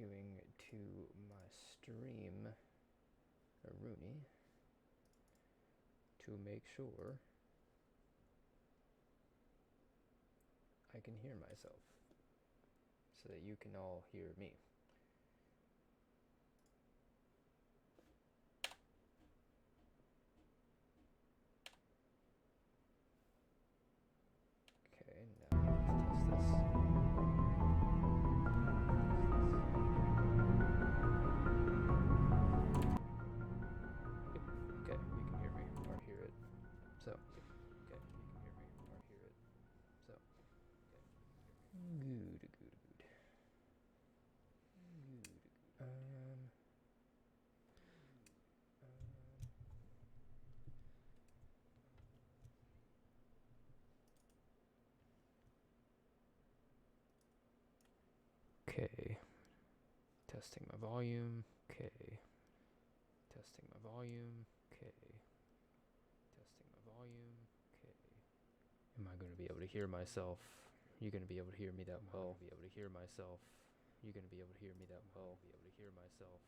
going to my stream, Rooney, to make sure I can hear myself, so that you can all hear me. Okay, now let's test this. Okay, you can hear me or hear it. So, okay, you can hear me or hear it. So, okay. Good. Okay. Testing my volume. Okay. Testing my volume. Okay. Testing my volume. Okay. Am I going to be able to hear myself? You're going to be able to hear me that well. Be able to hear myself. You're going to be able to hear me that well. Be able to hear myself.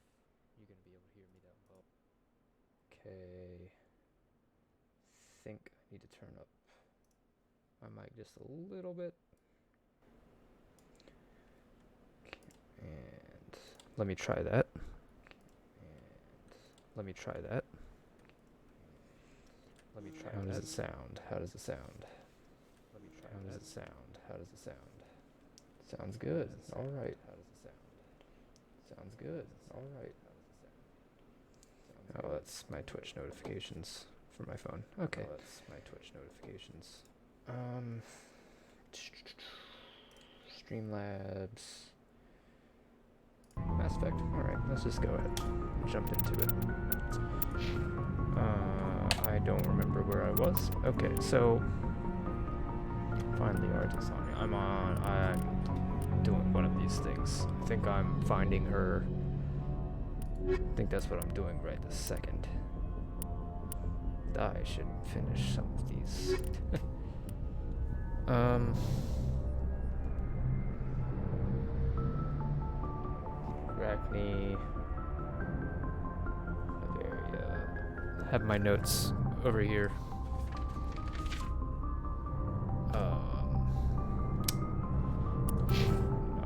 You're going to be able to hear me that well. Okay. Think I need to turn up my mic just a little bit. And let me try that. Let me try that. Let me try. How does it sound? How does it sound? Let me try. How does it sound? How does it sound? Sounds good. All right. How does it sound? Sounds good. All right. Oh, that's my Twitch notifications for my phone. Okay. Oh, that's my Twitch notifications. Streamlabs. Mass Effect. Alright, let's just go ahead and jump into it. I don't remember where I was. Okay, so find the artist on me. I'm doing one of these things. I think I'm finding her. I think that's what I'm doing right this second. I should finish some of these. Arachne. Bavaria. Have my notes over here. Not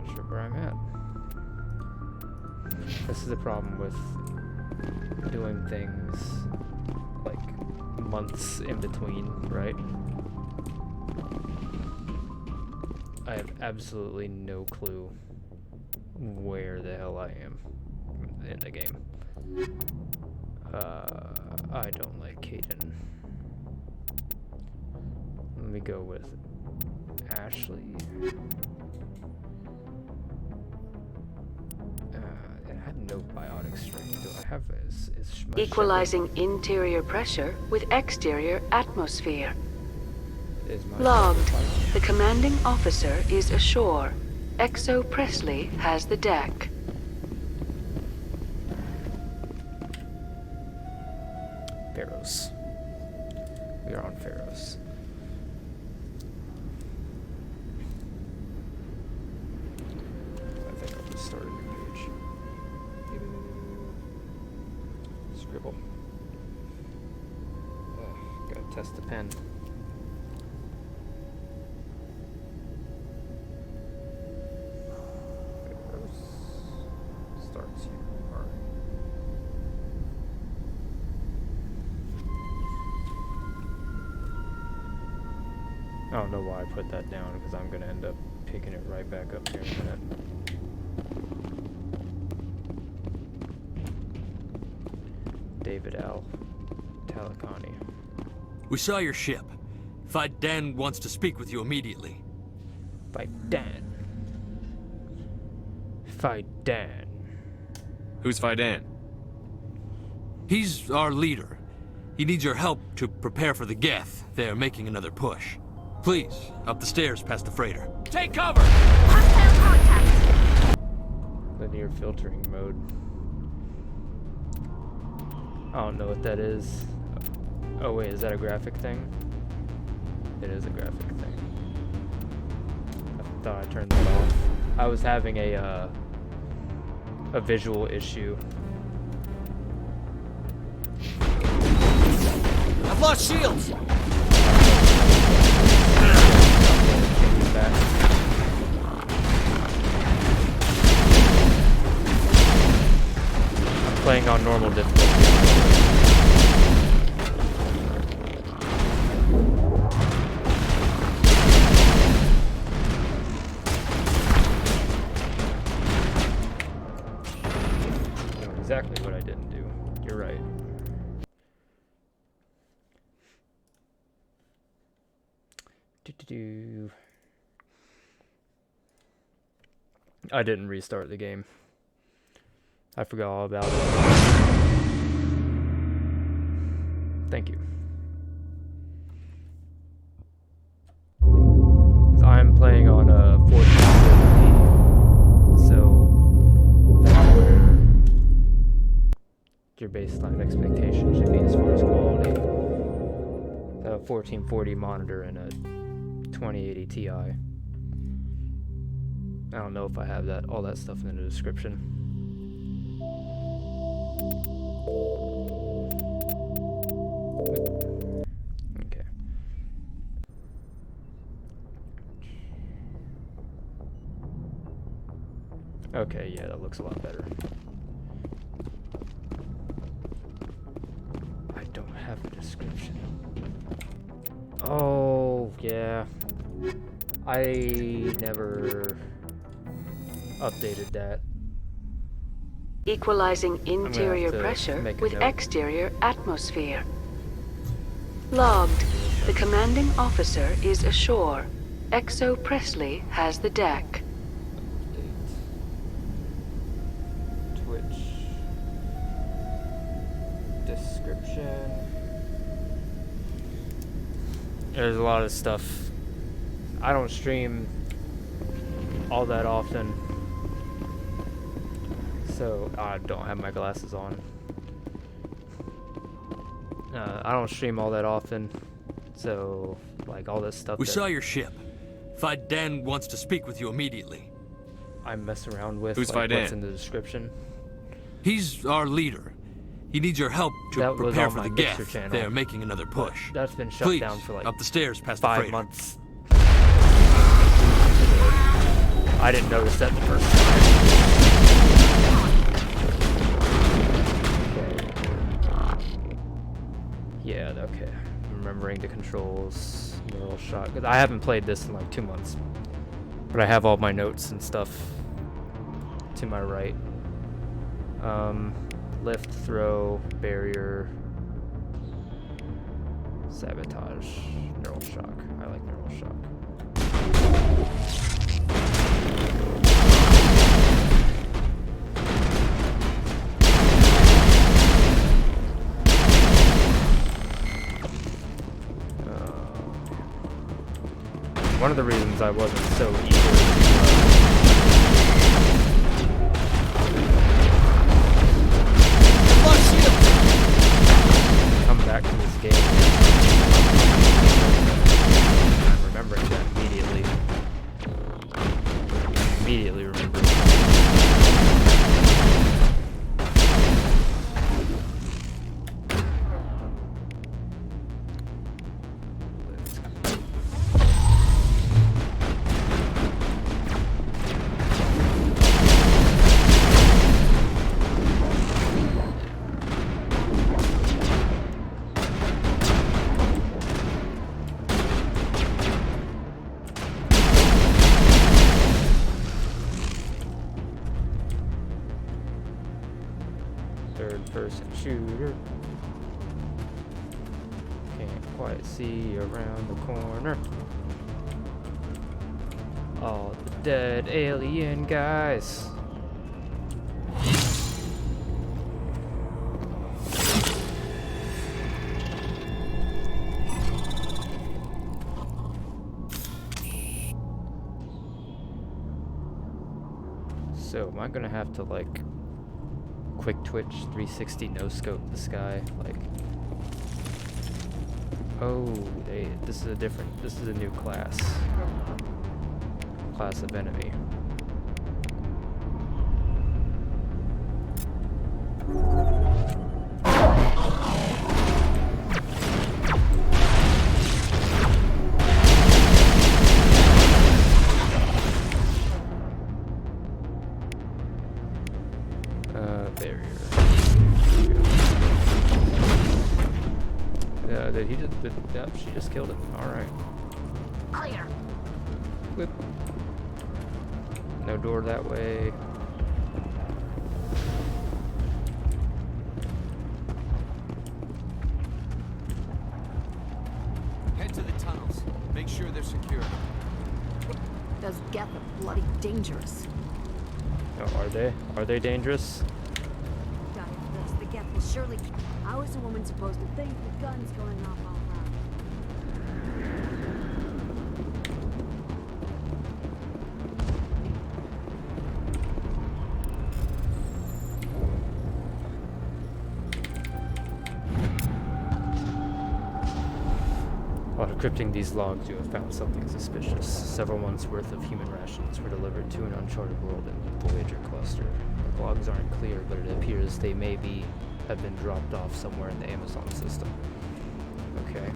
sure where I'm at. This is the problem with doing things like months in between, right? I have absolutely no clue where the hell I am in the game. I don't like Caden. Let me go with Ashley. It had no biotic strength. Do I have is equalizing interior pressure with exterior atmosphere. my Logged. The commanding officer is ashore. Exo Presley has the deck. Pharos. We are on Pharos. I think I'll just start a new page. Scribble. Gotta test the pen. Starts here. Alright. I don't know why I put that down, because I'm going to end up picking it right back up here in a minute. David L. Talakani. We saw your ship. Fidan wants to speak with you immediately. Fidan. Fidan. Who's Fidan? He's our leader. He needs your help to prepare for the Geth. They're making another push. Please, up the stairs past the freighter. Take cover! Hostile contact! Linear filtering mode. I don't know what that is. Oh wait, is that a graphic thing? It is a graphic thing. I thought I turned that off. I was having a a visual issue. I've lost shields! I'm playing on normal difficulty. I know exactly what I didn't do. You're right. I didn't restart the game. I forgot all about it. Thank you. I'm playing on a 1440p, so that's where your baseline expectation should be as far as quality. A 1440 monitor and a 2080 Ti. I don't know if I have all that stuff in the description. Okay. Okay, yeah, that looks a lot better. I don't have a description. Oh, yeah. I never updated that. Equalizing interior to pressure make a with note. exterior atmosphere. Logged. The commanding officer is ashore. XO Presley has the deck. Twitch description. There's a lot of stuff. I don't stream all that often, so I don't have my glasses on. I don't stream all that often, so like all this stuff. We saw your ship. Fiden wants to speak with you immediately. I mess around with Who's like, what's Fiden? in the description. He's our leader. He needs your help to That was prepare on for my the Mixer Geth. channel. They're making another push. That's been shut Please, down for like up the stairs past the 5 freighter. months. I didn't notice that the first time. Okay. Yeah, okay. Remembering the controls, neural shock. 'Cause I haven't played this in like 2 months, but I have all my notes and stuff to my right. Lift, throw, barrier, sabotage, neural shock. I like neural shock. One of the reasons I wasn't so eager to come back to this game, I'm remembering that immediately. Immediately remembering. Third-person shooter. Can't quite see around the corner. All the dead alien guys. So am I gonna have to like quick twitch 360 no scope this guy? Like, oh, this is a new class of enemy. barrier. Did he just? Yep, she just killed it. All right. Clear. Whip. No door that way. Head to the tunnels. Make sure they're secure. Those Geth are bloody dangerous. Oh, are they? Are they dangerous? God, if that's the Geth will surely. How is a woman supposed to think with guns going off all around? While decrypting these logs, you have found something suspicious. Several months' worth of human rations were delivered to an uncharted world in the Voyager cluster. The logs aren't clear, but it appears they have been dropped off somewhere in the Amazon system. Okay.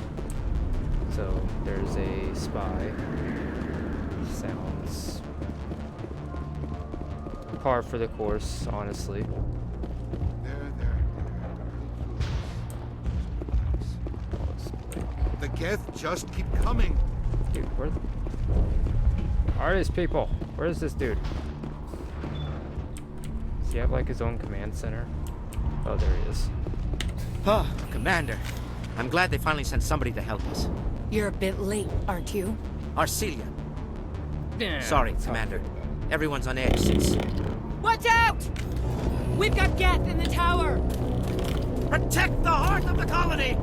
So there's a spy. Sounds par for the course, honestly. The Geth just keep coming. Dude, where are these people? Where is this dude? Does he have like his own command center? Oh, there he is. Oh, Commander. I'm glad they finally sent somebody to help us. You're a bit late, aren't you? Arcelia. Yeah, Sorry, Commander. Everyone's on edge since... Watch out! We've got Geth in the tower! Protect the heart of the colony!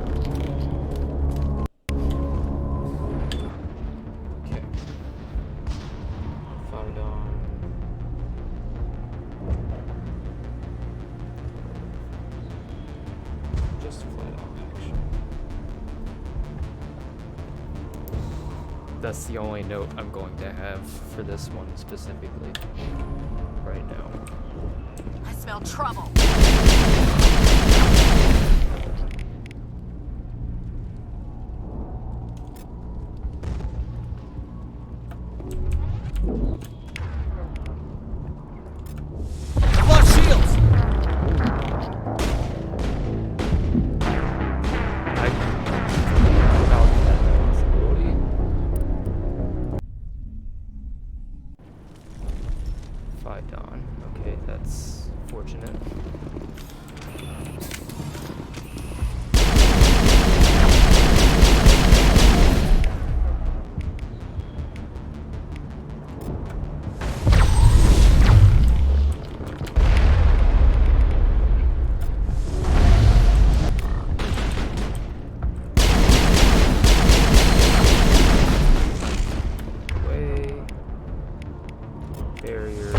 Okay. Found on. Just flat out action. That's the only note I'm going to have for this one specifically right now. I smell trouble. I've lost shields! I about that possibility. Phaidon. Okay, that's fortunate. Way. Barrier.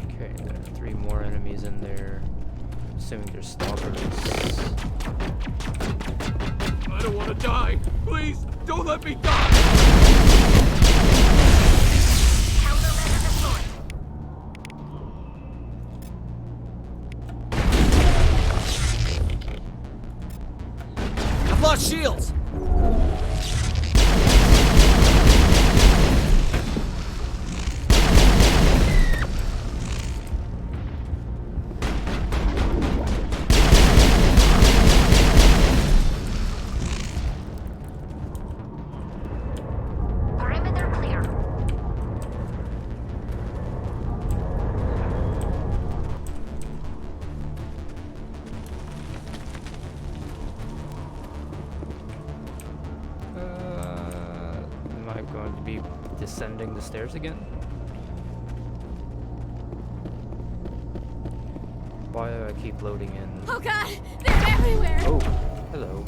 Okay, there are 3 more enemies in there. Assuming they're stalkers. I don't want to die. Please, don't let me die. Countermeasure deployed. I've lost shields! Perimeter clear. Am I going to be descending the stairs again? Why do I keep loading in? Oh God, they're everywhere! Oh, hello.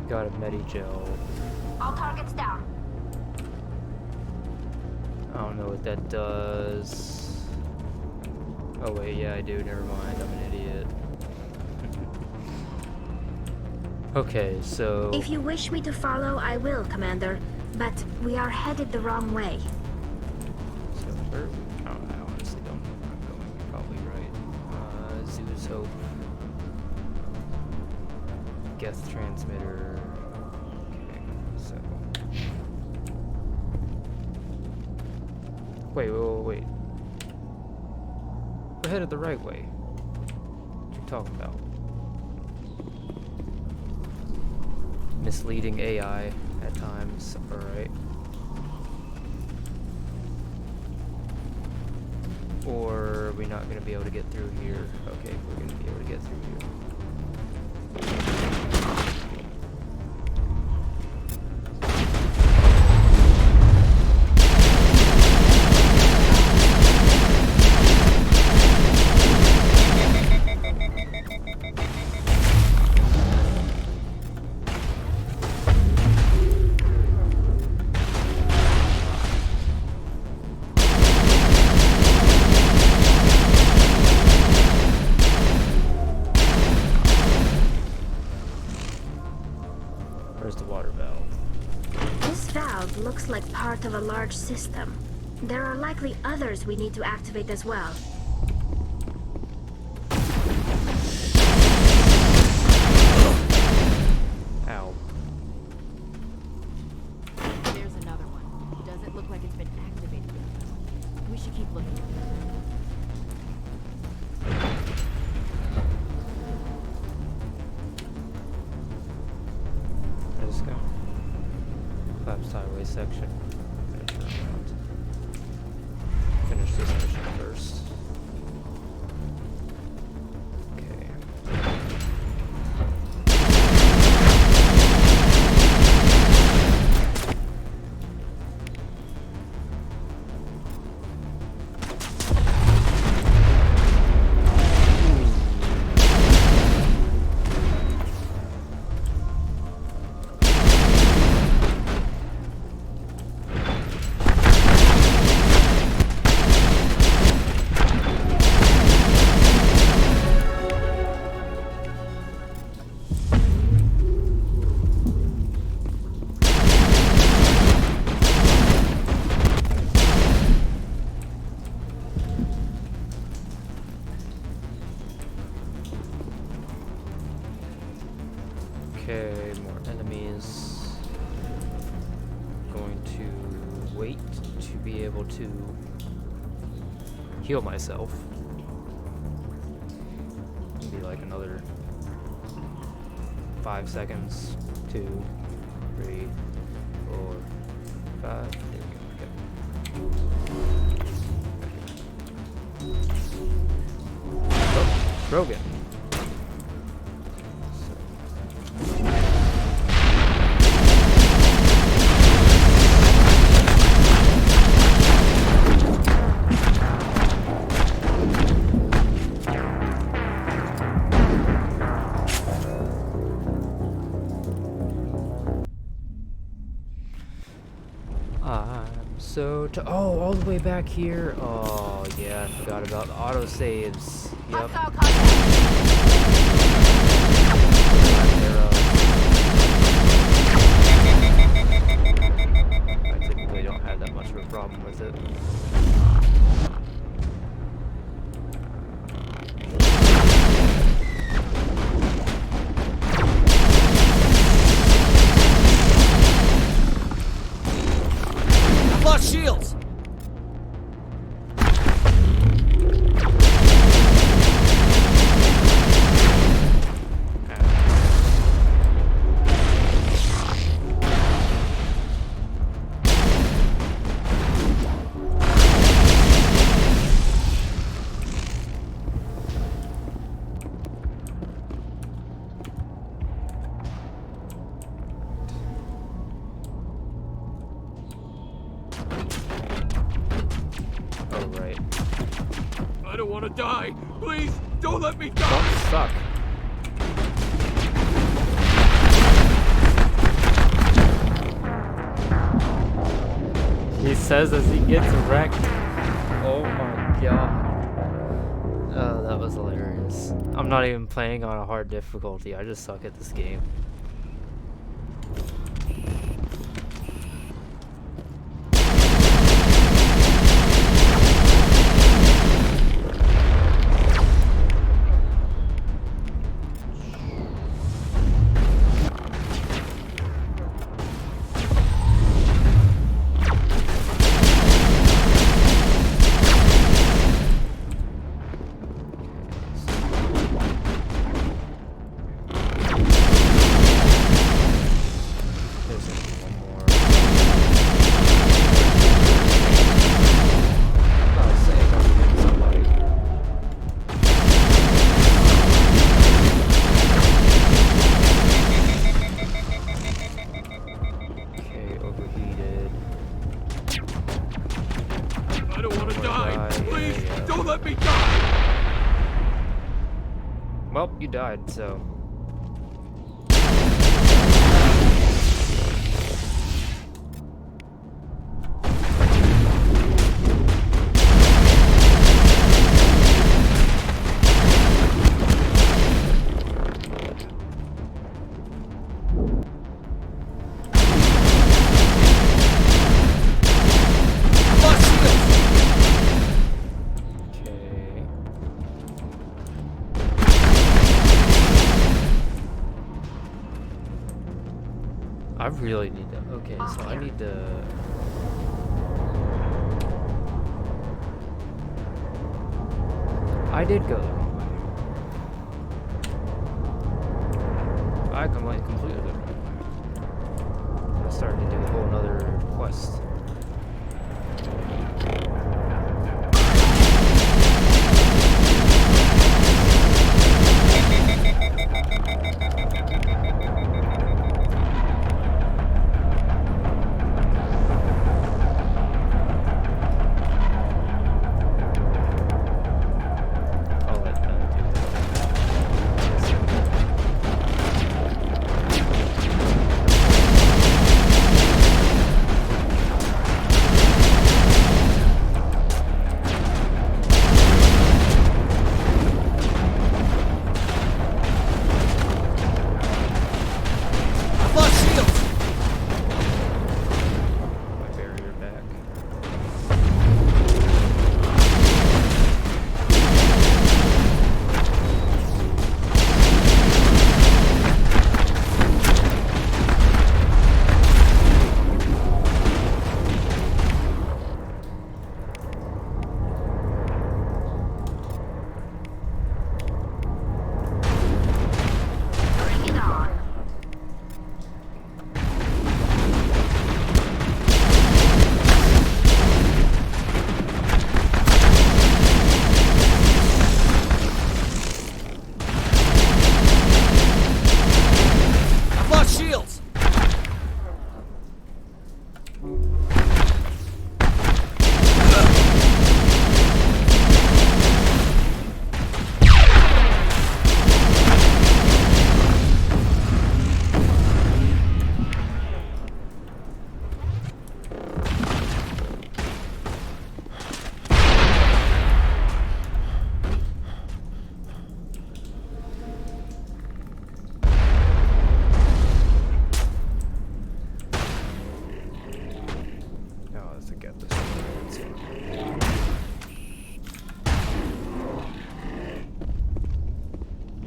Got a Medigel. All targets down. I don't know what that does. Oh wait, yeah I do, never mind, I'm an idiot. Okay, so... If you wish me to follow, I will, Commander. But we are headed the wrong way. So where... I honestly don't know where I'm going. You're probably right. Zoo's Hope. Geth transmitter. Okay, so... Wait. We're headed the right way. What you talking about? Misleading AI at times, alright. Or are we not going to be able to get through here? Okay, we're going to be able to get through here. Where's the water valve? This valve looks like part of a large system. There are likely others we need to activate as well. Ow. There's another one. Doesn't look like it's been activated yet. We should keep looking. Let's go. Collapsed highway section. Finish this mission first. Okay. Okay, more enemies. Going to wait to be able to heal myself. Maybe like another 5 seconds. 2, 3, 4, 5. There we go. Okay. Oh, Rogan. So, oh, all the way back here. Oh, yeah, I forgot about the autosaves. Yep. Hostile contact. I typically don't have that much of a problem with it. Lost shields! I don't want to die. Please, don't let me die. Don't suck. says as he gets wrecked. Oh my god. Oh, that was hilarious. I'm not even playing on a hard difficulty. I just suck at this game. Well, you died, so... I really need to... Okay, so I need to... I did go the wrong way. I completely the wrong way. I started to do a whole nother quest.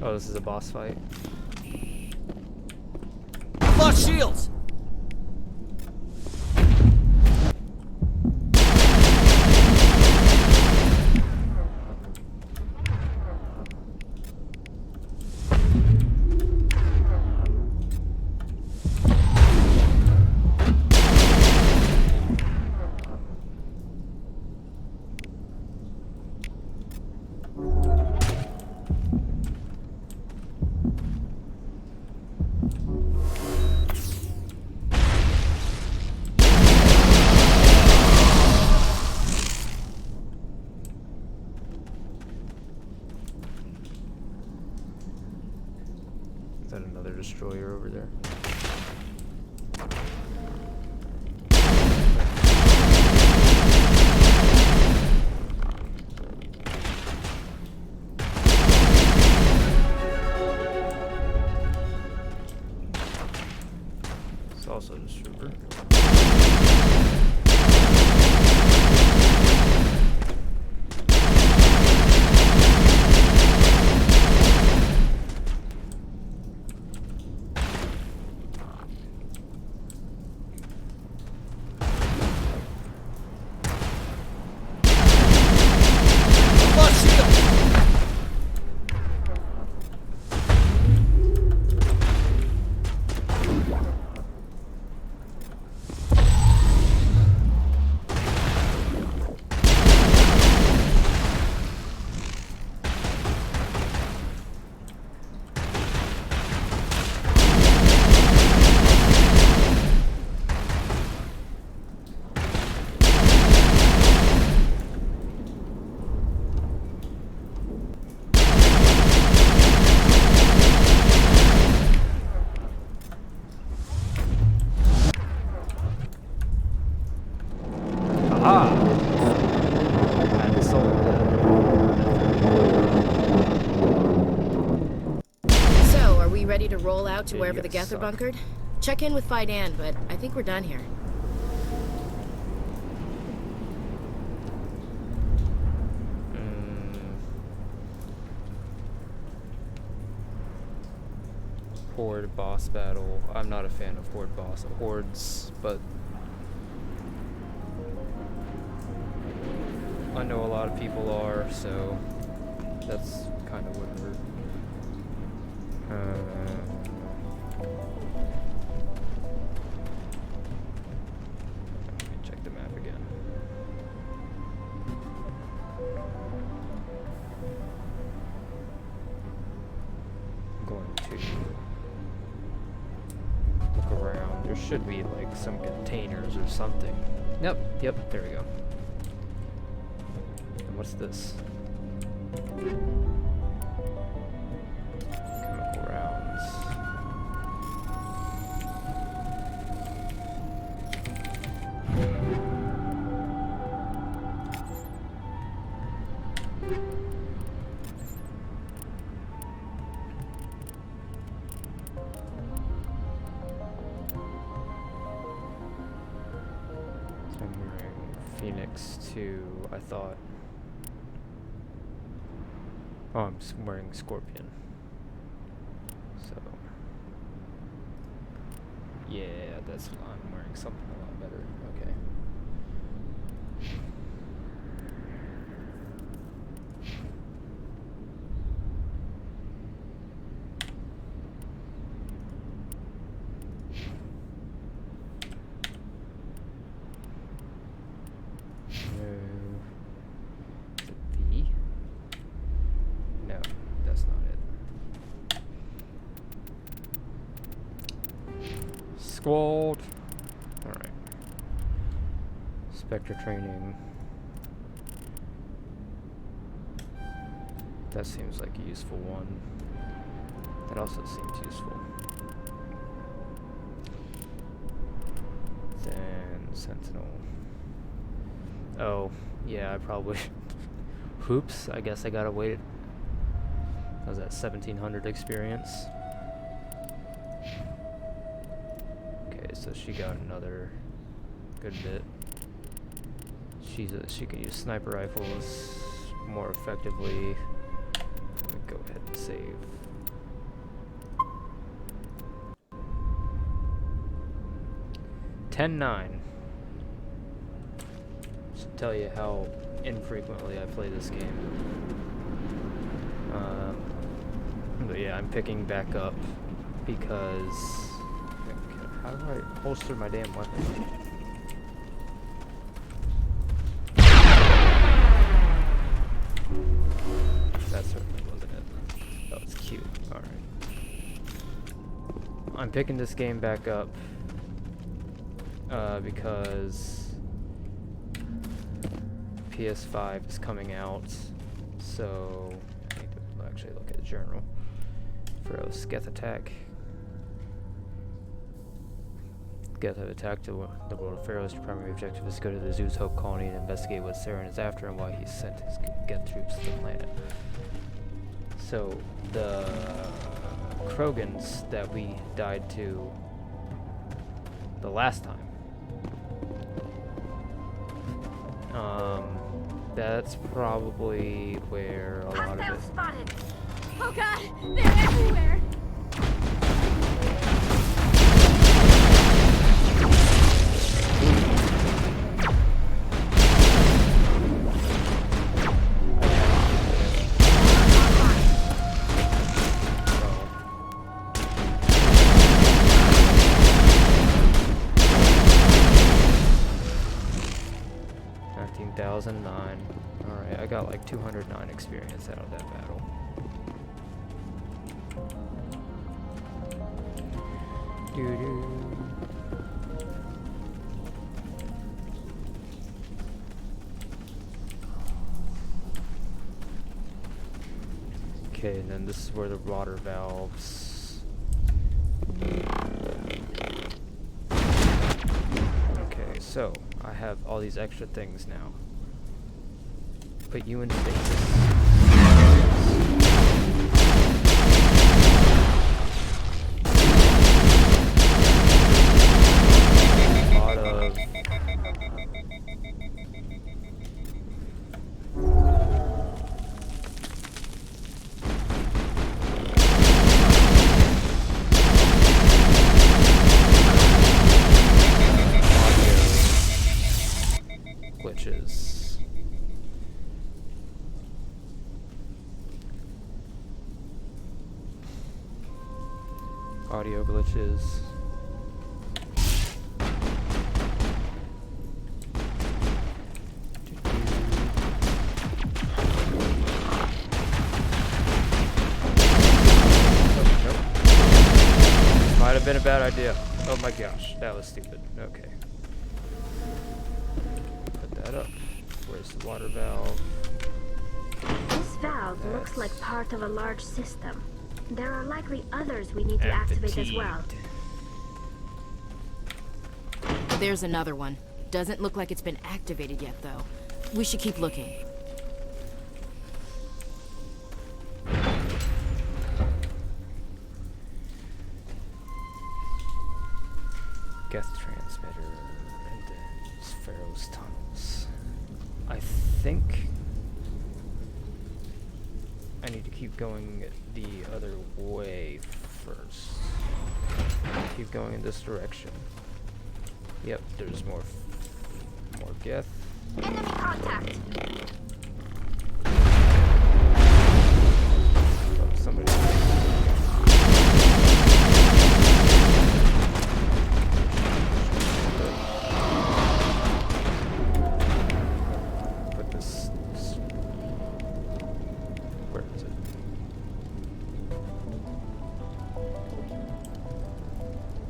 Oh, this is a boss fight. Lost shields! Is that another destroyer over there? also just trooper. So, are we ready to roll out to Yeah, wherever you the guys Geth are suck. bunkered? Check in with Fidan, but I think we're done here. Horde boss battle. I'm not a fan of hordes, but I know a lot of people are, so that's kind of whatever. Let me check the map again. I'm going to look around. There should be like some containers or something. Yep, there we go. And what's this? Chemical rounds. I'm wearing Phoenix 2, I thought. Oh, I'm wearing Scorpion. So, yeah, I'm wearing something a lot better. Okay. Is it V? No, that's not it. Squad. Alright. Spectre training. That seems like a useful one. That also seems useful. Then Sentinel. Oh, yeah, I probably... Oops, I guess I gotta wait. That was at 1700 experience. Okay, so she got another good bit. She can use sniper rifles more effectively. Let me go ahead and save. $10-9. Should tell you how infrequently I play this game. But yeah, I'm picking back up because... How do I holster my damn weapon? That certainly wasn't it. That was cute. Alright. I'm picking this game back up because PS5 is coming out, so I need to actually look at the journal. Pharaoh's Geth attack. Geth have attacked the world of Pharaoh's primary objective is to go to the Zeus Hope colony and investigate what Saren is after and why he sent his Geth troops to the planet. So, the Krogans that we died to the last time. That's probably where a lot of Hostile it. spotted. Oh god, they're everywhere! Alright, I got like 209 experience out of that battle. Doo-doo. Okay, and then this is where the water valves. Okay, so I have all these extra things now. Put you in stasis. A lot of glitches. Audio glitches. Might have been a bad idea. Oh my gosh, that was stupid. Okay. Put that up. Where's the water valve? This valve looks like part of a large system. There are likely others we need to activate as well. There's another one. Doesn't look like it's been activated yet, though. We should keep looking. Geth transmitter, and then Pharaoh's tunnels. I think I need to keep going the other way first. Keep going in this direction. Yep, there's more Geth. Enemy contact. Oh, somebody. Put this. Where is it?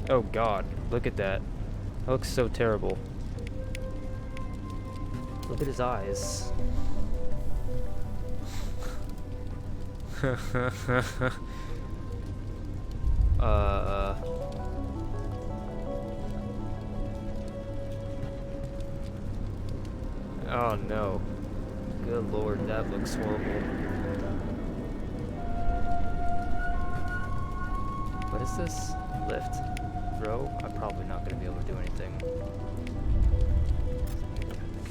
Oh God! Look at that. That looks so terrible. Look at his eyes. Oh no. Good lord, that looks horrible. What is this? Lift? Throw? I'm probably not going to be able to do anything.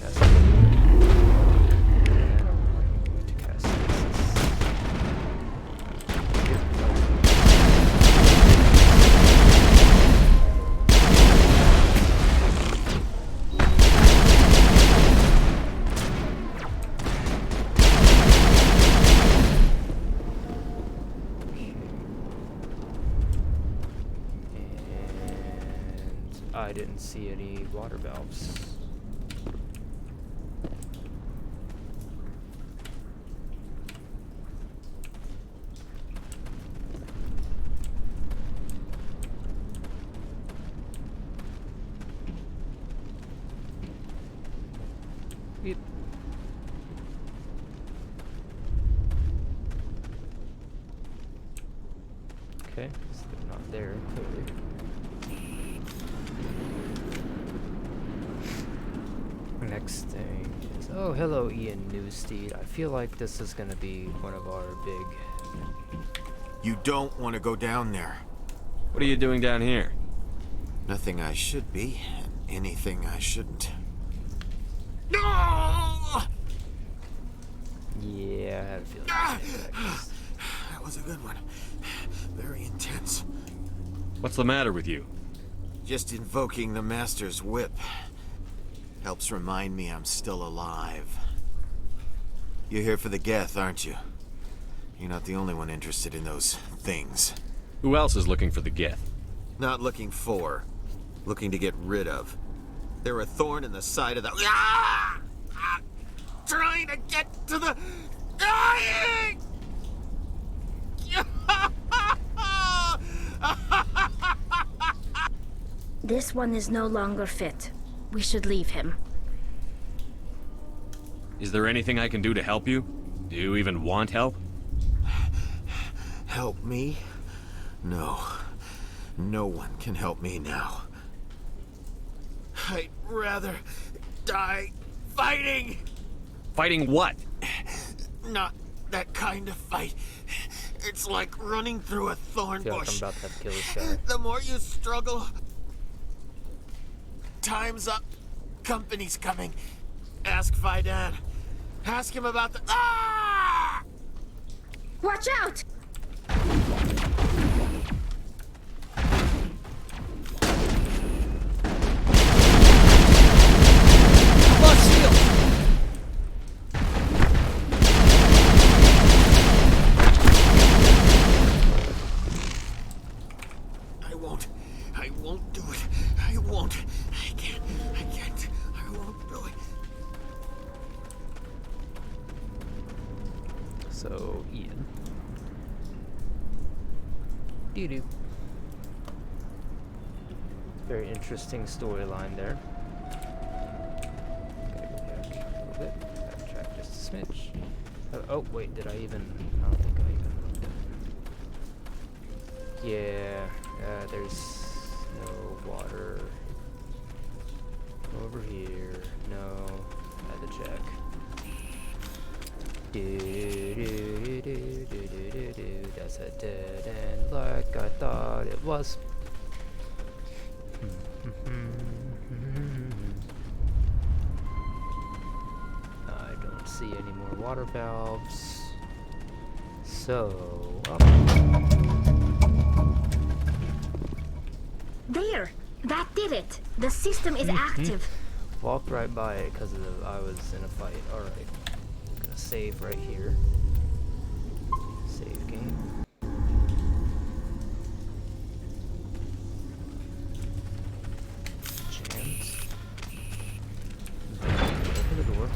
Cast it. And I'm going to cast I didn't see any water valves. Beep. Okay, so they're not there, clearly. Next thing is, oh, hello, Ian Newsteed. I feel like this is gonna be one of our big. You don't want to go down there. What are you doing down here? Nothing I should be, anything I shouldn't. No! Yeah, I had a feeling. That was a good one. Very intense. What's the matter with you? Just invoking the Master's whip helps remind me I'm still alive. You're here for the Geth, aren't you? You're not the only one interested in those things. Who else is looking for the Geth? Not looking for, looking to get rid of. They're a thorn in the side of the... Ah! Ah! Trying to get to the... Dying! This one is no longer fit. We should leave him. Is there anything I can do to help you? Do you even want help? Help me? No. No one can help me now. I'd rather die fighting! Fighting what? Not that kind of fight. It's like running through a thorn I feel like I'm bush. about to have to kill this guy. The more you struggle, time's up. Company's coming. Ask Fidan. Ask him about the... Ah! Watch out! I won't do it. I won't. I can't. I won't do it. So, Ian. Doo-doo. Very interesting storyline there. Gotta go back a little bit. Backtrack just a smidge. Oh, wait, did I even... I don't think I even looked at it. Yeah, there's no water over here. No, I had to check. That's a dead end like I thought it was. I don't see any more water valves. So, There! That did it! The system is active. walked right by it because I was in a fight. Alright. I'm gonna save right here. Save game. Chance. Open the door.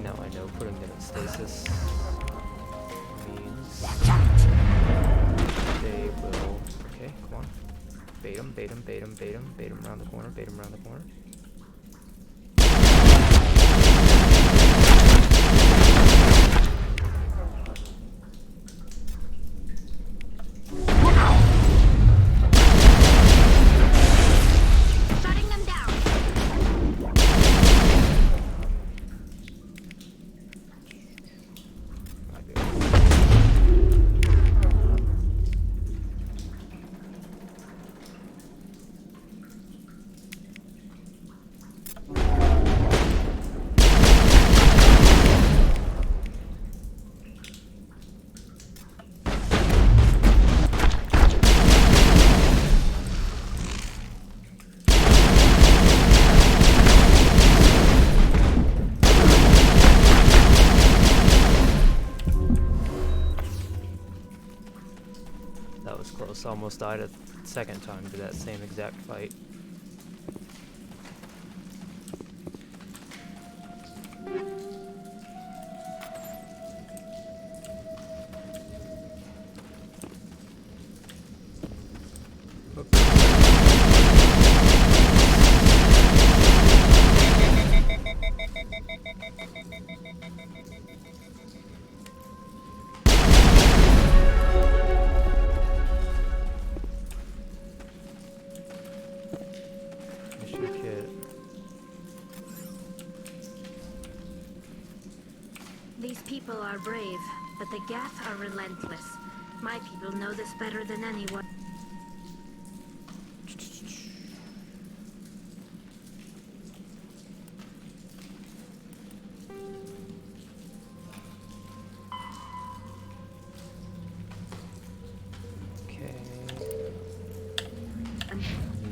Now I know putting them in stasis means they will... Okay, come on. Bait them, bait them, bait them, bait them, bait them around the corner, bait them around the corner. almost died a second time to that same exact fight. These people are brave, but the Geth are relentless. My people know this better than anyone. Okay.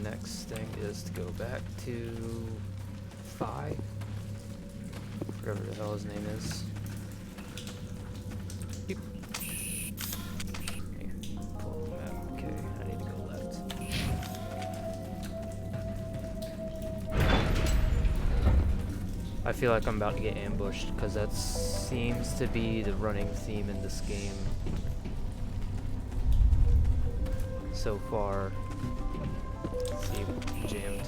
Next thing is to go back to Phi. Whatever the hell his name is. Pull up the map. Okay, I need to go left. I feel like I'm about to get ambushed because that seems to be the running theme in this game so far. Let's see, jammed.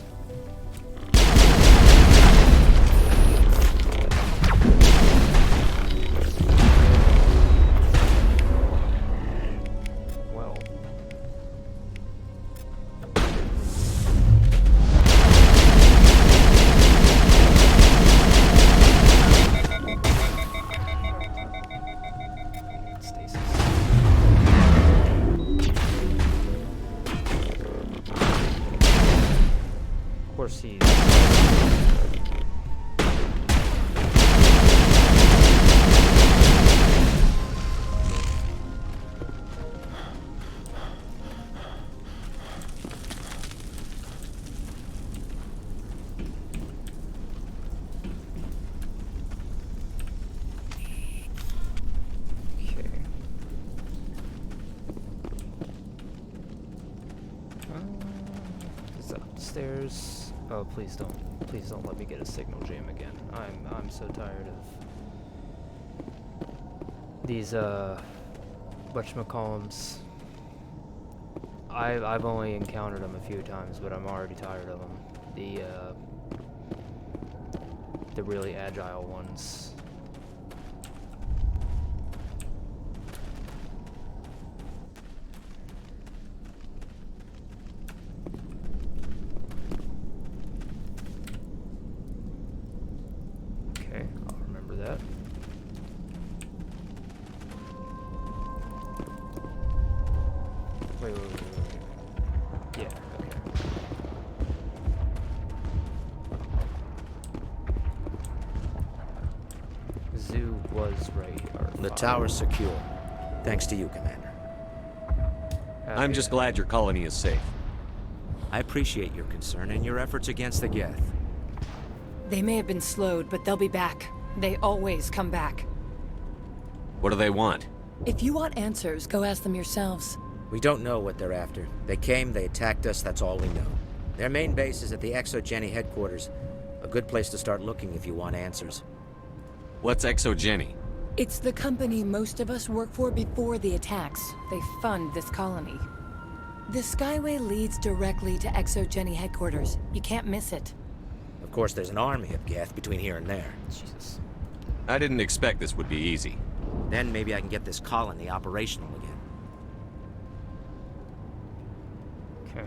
Of course he's... Okay. Is that upstairs? Oh, please don't let me get a signal jam again. I'm so tired of these whatchamacallums. I've only encountered them a few times, but I'm already tired of them. The really agile ones. Okay, I'll remember that. Wait. Yeah, okay. Zoo was right. The tower's secure. Thanks to you, Commander. I'm just glad your colony is safe. I appreciate your concern and your efforts against the Geth. They may have been slowed, but they'll be back. They always come back. What do they want? If you want answers, go ask them yourselves. We don't know what they're after. They came, they attacked us, that's all we know. Their main base is at the ExoGeni headquarters. A good place to start looking if you want answers. What's ExoGeni? It's the company most of us work for before the attacks. They fund this colony. The Skyway leads directly to ExoGeni headquarters. You can't miss it. Of course, there's an army of Geth between here and there. Jesus. I didn't expect this would be easy. Then maybe I can get this colony operational again. Okay,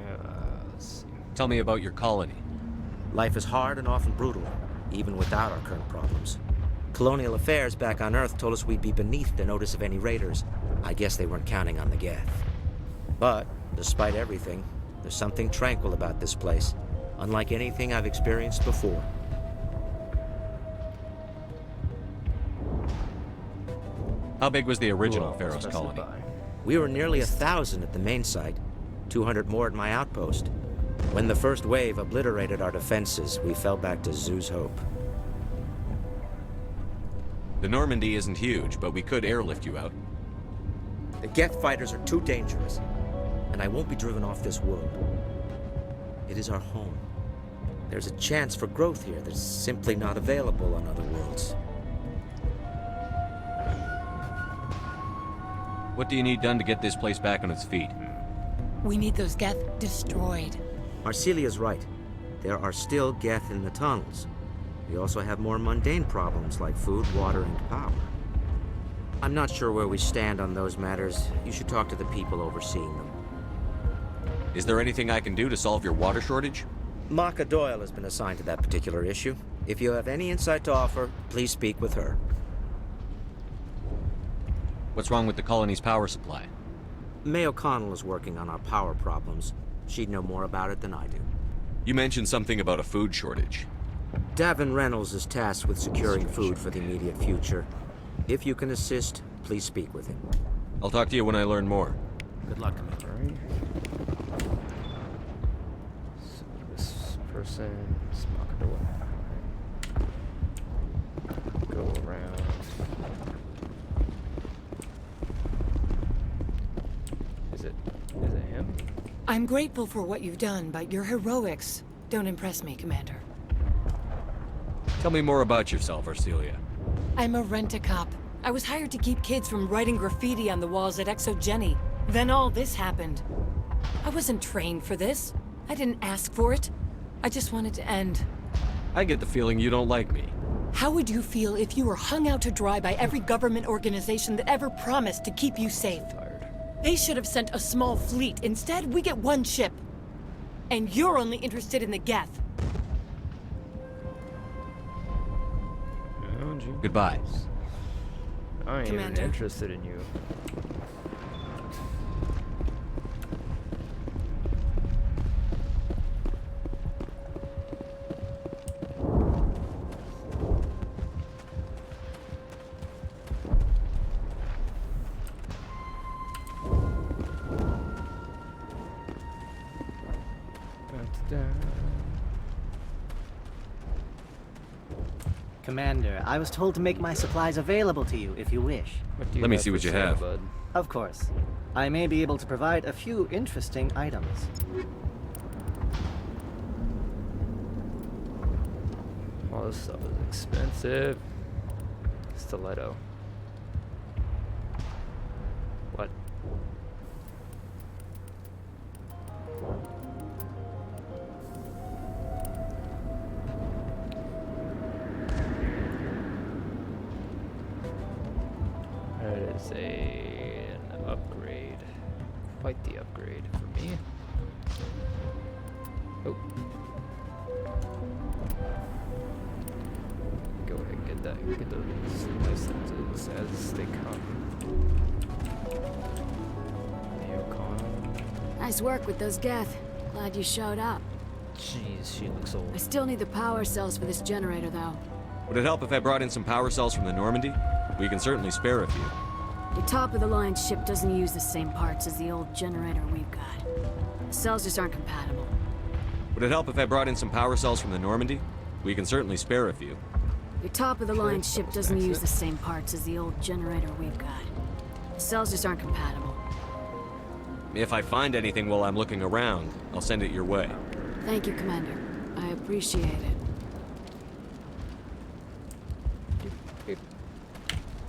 let's see. Tell me about your colony. Life is hard and often brutal, even without our current problems. Colonial affairs back on Earth told us we'd be beneath the notice of any raiders. I guess they weren't counting on the Geth. But, despite everything, there's something tranquil about this place, unlike anything I've experienced before. How big was the original Pharaoh's colony? We were nearly 1,000 at the main site, 200 more at my outpost. When the first wave obliterated our defenses, we fell back to Zoo's Hope. The Normandy isn't huge, but we could airlift you out. The Geth fighters are too dangerous. and I won't be driven off this world. It is our home. There's a chance for growth here that's simply not available on other worlds. What do you need done to get this place back on its feet? We need those Geth destroyed. Marcelia's right. There are still Geth in the tunnels. We also have more mundane problems like food, water, and power. I'm not sure where we stand on those matters. You should talk to the people overseeing them. Is there anything I can do to solve your water shortage? Maka Doyle has been assigned to that particular issue. If you have any insight to offer, please speak with her. What's wrong with the colony's power supply? May O'Connell is working on our power problems. She'd know more about it than I do. You mentioned something about a food shortage. Davin Reynolds is tasked with securing food for the immediate future. If you can assist, please speak with him. I'll talk to you when I learn more. Good luck, Commander. Right. So this person is go around. Is it him? I'm grateful for what you've done, but your heroics don't impress me, Commander. Tell me more about yourself, Arcelia. I'm a rent-a-cop. I was hired to keep kids from writing graffiti on the walls at Exogeny. Then all this happened. I wasn't trained for this. I didn't ask for it. I just wanted to end. I get the feeling you don't like me. How would you feel if you were hung out to dry by every government organization that ever promised to keep you safe? They should have sent a small fleet. Instead, we get one ship. And you're only interested in the Geth. Goodbye. I ain't even Commander. interested in you. Commander, I was told to make my supplies available to you if you wish. Let me see what you have. Of course. I may be able to provide a few interesting items. All this stuff is expensive. Stiletto. What? That is an upgrade. Quite the upgrade for me. Oh. Go ahead and get that. Get those licenses as they come. The O'Connell. Nice work with those Geth. Glad you showed up. Jeez, she looks old. I still need the power cells for this generator, though. Would it help if I brought in some power cells from the Normandy? We can certainly spare a few. The top-of-the-line ship doesn't use the same parts as the old generator we've got. The cells just aren't compatible. Would it help if I brought in some power cells from the Normandy? We can certainly spare a few. Your top-of-the-line ship doesn't use the same parts as the old generator we've got. The cells just aren't compatible. If I find anything while I'm looking around, I'll send it your way. Thank you, Commander. I appreciate it.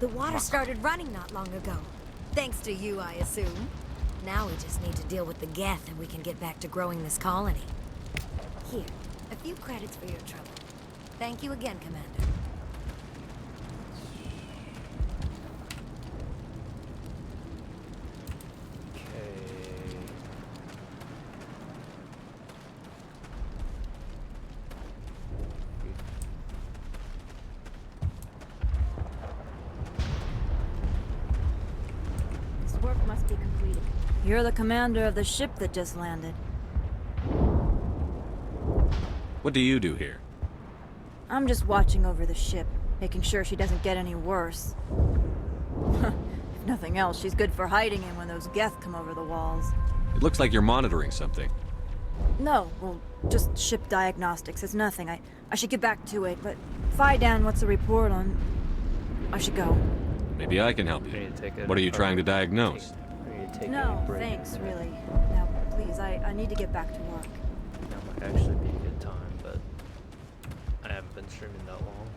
The water started running not long ago. Thanks to you, I assume. Now we just need to deal with the Geth and we can get back to growing this colony. Here, a few credits for your trouble. Thank you again, Commander. Work must be completed. You're the commander of the ship that just landed. What do you do here? I'm just watching over the ship, making sure she doesn't get any worse. If nothing else, she's good for hiding in when those Geth come over the walls. It looks like you're monitoring something. No, well, just ship diagnostics. It's nothing. I should get back to it, but Fidan, what's the report on... I should go. Maybe I can help you. What are you trying to diagnose? I need take No, a break. thanks, really. Now, please, I need to get back to work. That might actually be a good time, but I haven't been streaming that long.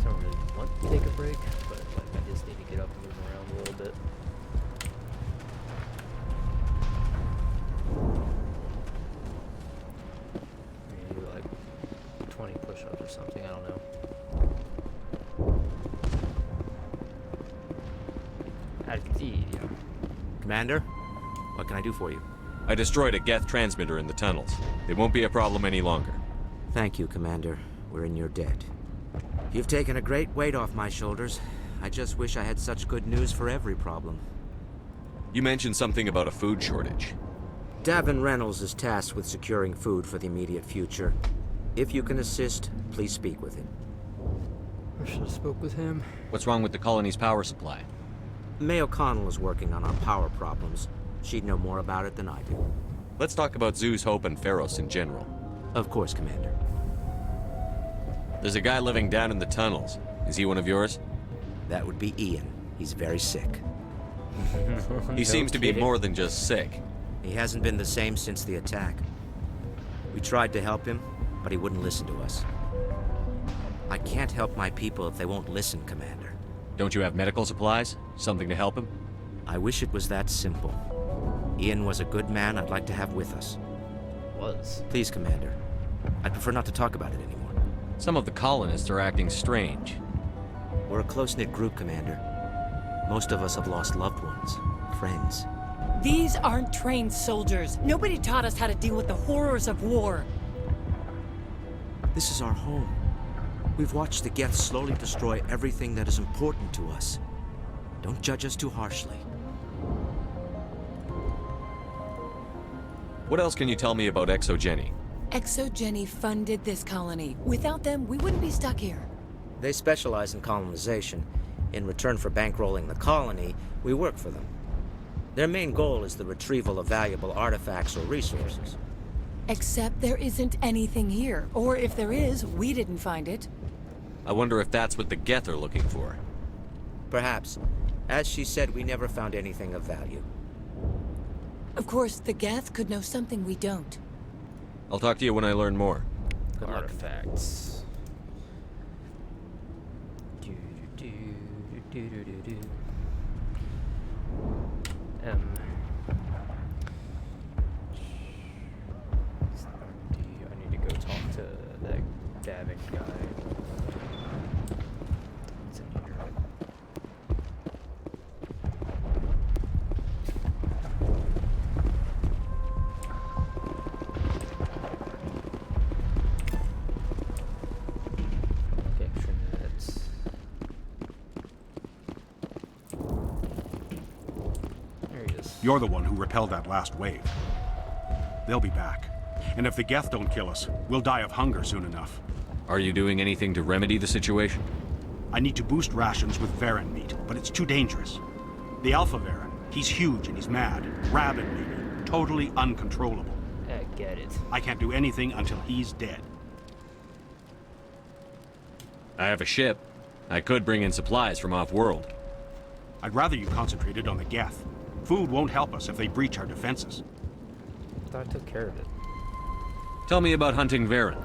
So I don't really want to take a break, but like I just need to get up and move around a little bit. Maybe do like 20 push-ups or something, I don't know. Commander, what can I do for you? I destroyed a Geth transmitter in the tunnels. It won't be a problem any longer. Thank you, Commander. We're in your debt. You've taken a great weight off my shoulders. I just wish I had such good news for every problem. You mentioned something about a food shortage. Davin Reynolds is tasked with securing food for the immediate future. If you can assist, please speak with him. I should have spoke with him. What's wrong with the colony's power supply? May O'Connell is working on our power problems. She'd know more about it than I do. Let's talk about Zeus, Hope, and Pharos in general. Of course, Commander. There's a guy living down in the tunnels. Is he one of yours? That would be Ian. He's very sick. He seems to be more than just sick. He hasn't been the same since the attack. We tried to help him, but he wouldn't listen to us. I can't help my people if they won't listen, Commander. Don't you have medical supplies? Something to help him? I wish it was that simple. Ian was a good man I'd like to have with us. Was. Please, Commander. I'd prefer not to talk about it anymore. Some of the colonists are acting strange. We're a close-knit group, Commander. Most of us have lost loved ones, friends. These aren't trained soldiers. Nobody taught us how to deal with the horrors of war. This is our home. We've watched the Geth slowly destroy everything that is important to us. Don't judge us too harshly. What else can you tell me about Exogeny? Exogeny funded this colony. Without them, we wouldn't be stuck here. They specialize in colonization. In return for bankrolling the colony, we work for them. Their main goal is the retrieval of valuable artifacts or resources. Except there isn't anything here. Or if there is, we didn't find it. I wonder if that's what the Geth are looking for. Perhaps. As she said, we never found anything of value. Of course, the Geth could know something we don't. I'll talk to you when I learn more. Good luck. Artifacts. I need to go talk to that Davin guy. It's in here. Extra nets. There he is. You're the one who repelled that last wave. They'll be back. And if the Geth don't kill us, we'll die of hunger soon enough. Are you doing anything to remedy the situation? I need to boost rations with Varen meat, but it's too dangerous. The Alpha Varen, he's huge and he's mad. Rabid maybe. Totally uncontrollable. I get it. I can't do anything until he's dead. I have a ship. I could bring in supplies from off-world. I'd rather you concentrated on the Geth. Food won't help us if they breach our defenses. I thought I took care of it. Tell me about hunting Varen.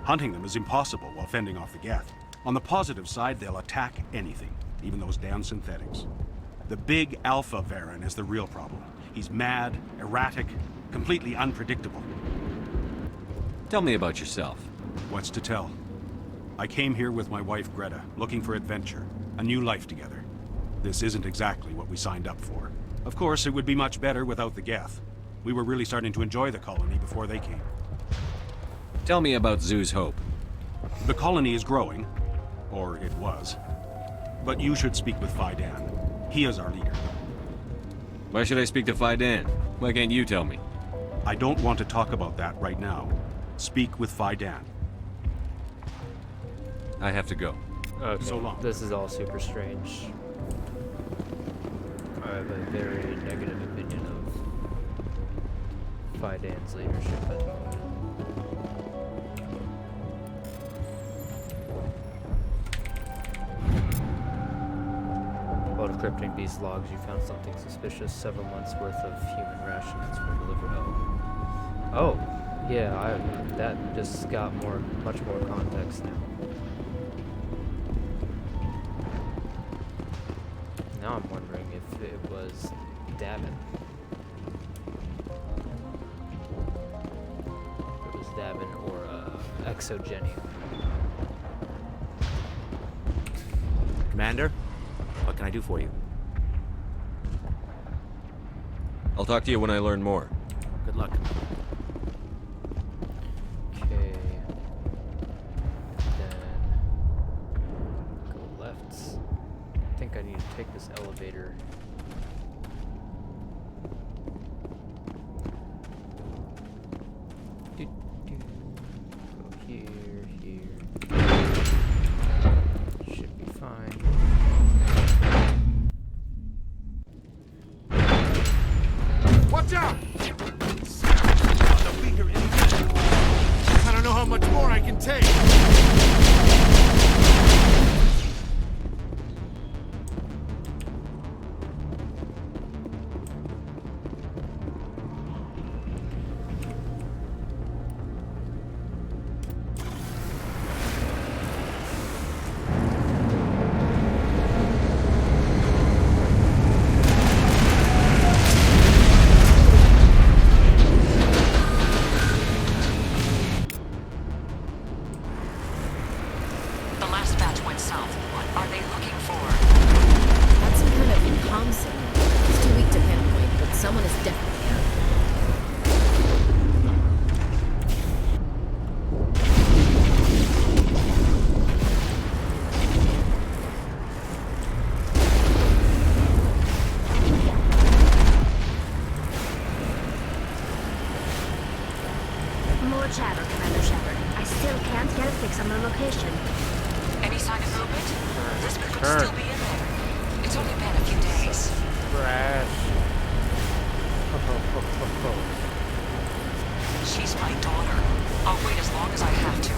Hunting them is impossible while fending off the Geth. On the positive side, they'll attack anything, even those damn synthetics. The big Alpha Varen is the real problem. He's mad, erratic, completely unpredictable. Tell me about yourself. What's to tell? I came here with my wife Greta, looking for adventure, a new life together. This isn't exactly what we signed up for. Of course, it would be much better without the Geth. We were really starting to enjoy the colony before they came. Tell me about Zeus Hope. The colony is growing, or it was. But you should speak with Fidan. He is our leader. Why should I speak to Fidan? Why can't you tell me? I don't want to talk about that right now. Speak with Fidan. I have to go. Okay, So long. this is all super strange. I have a very negative opinion of Fidan's leadership at the moment. Hold decrypting these logs, you found something suspicious. Several months worth of human rations were delivered. Oh, yeah. That just got much more context now. Now I'm wondering if it was Davin. If it was Davin or Exogeny. Commander, what can I do for you? I'll talk to you when I learn more. Good luck. Okay. Then go left. I think I need to take this elevator. Go here, here. Should be fine. Watch out! I don't know how much more I can take. Chatter, Commander Shepard. I still can't get a fix on the location. Any sign of movement? This could still be in there. It's only been a few days. Crash. She's my daughter. I'll wait as long as I have to.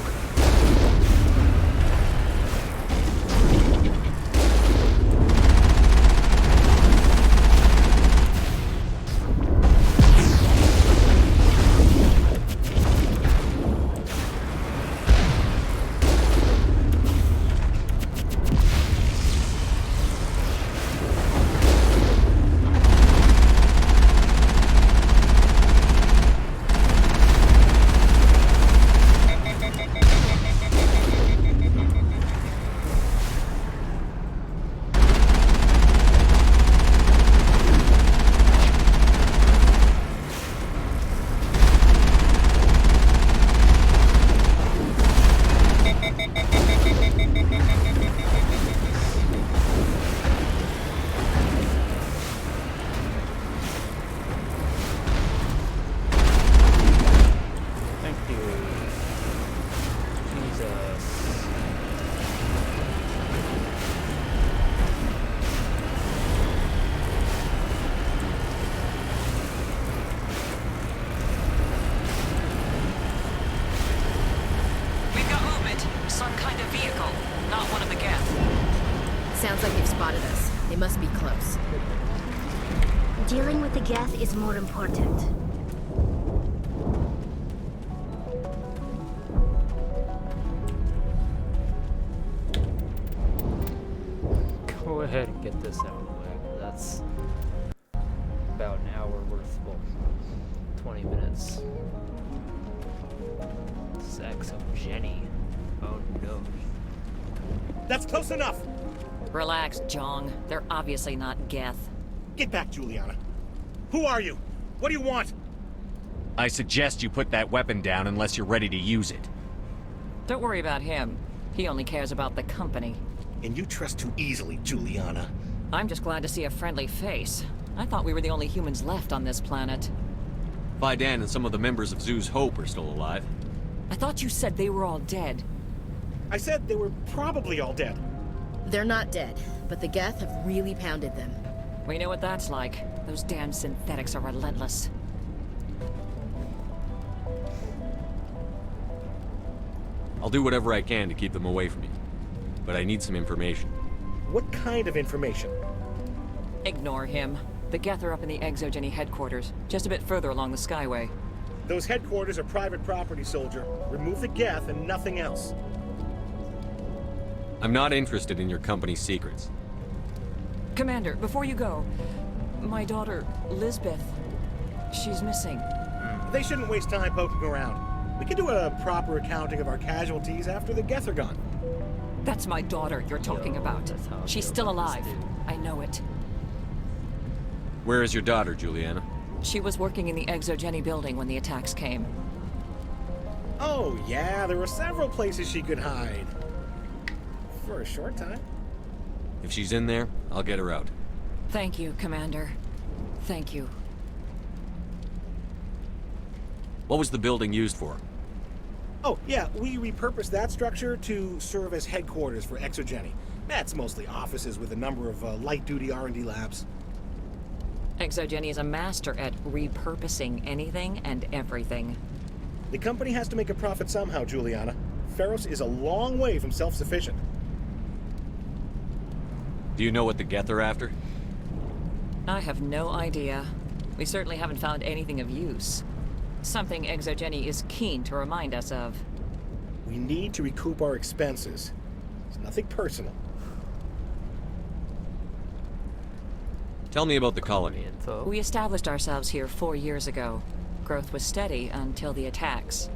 Sounds like they've spotted us. They must be close. Dealing with the Geth is more important. Go ahead and get this out of the way. That's about an hour worth, well, 20 minutes. Sex of Jenny. Oh no. That's close enough! Relax, Jong. They're obviously not Geth. Get back, Juliana. Who are you? What do you want? I suggest you put that weapon down unless you're ready to use it. Don't worry about him. He only cares about the company. And you trust too easily, Juliana. I'm just glad to see a friendly face. I thought we were the only humans left on this planet. Vidan and some of the members of Zoo's Hope are still alive. I thought you said they were all dead. I said they were probably all dead. They're not dead, but the Geth have really pounded them. We know what that's like. Those damn synthetics are relentless. I'll do whatever I can to keep them away from you. But I need some information. What kind of information? Ignore him. The Geth are up in the Exogeny headquarters, just a bit further along the Skyway. Those headquarters are private property, soldier. Remove the Geth and nothing else. I'm not interested in your company's secrets. Commander, before you go, my daughter, Lisbeth, she's missing. They shouldn't waste time poking around. We can do a proper accounting of our casualties after the Geth are gone. That's my daughter you're talking about. She's still alive. I know it. Where is your daughter, Juliana? She was working in the Exogeny building when the attacks came. Oh, yeah, there were several places she could hide. For a short time. If she's in there, I'll get her out. Thank you, Commander. Thank you. What was the building used for? Oh, yeah, we repurposed that structure to serve as headquarters for Exogeny. That's mostly offices with a number of light-duty R&D labs. Exogeny is a master at repurposing anything and everything. The company has to make a profit somehow, Juliana. Feros is a long way from self-sufficient. Do you know what the Geth are after? I have no idea. We certainly haven't found anything of use. Something Exogeny is keen to remind us of. We need to recoup our expenses. It's nothing personal. Tell me about the colony. We established ourselves here 4 years ago. Growth was steady until the attacks.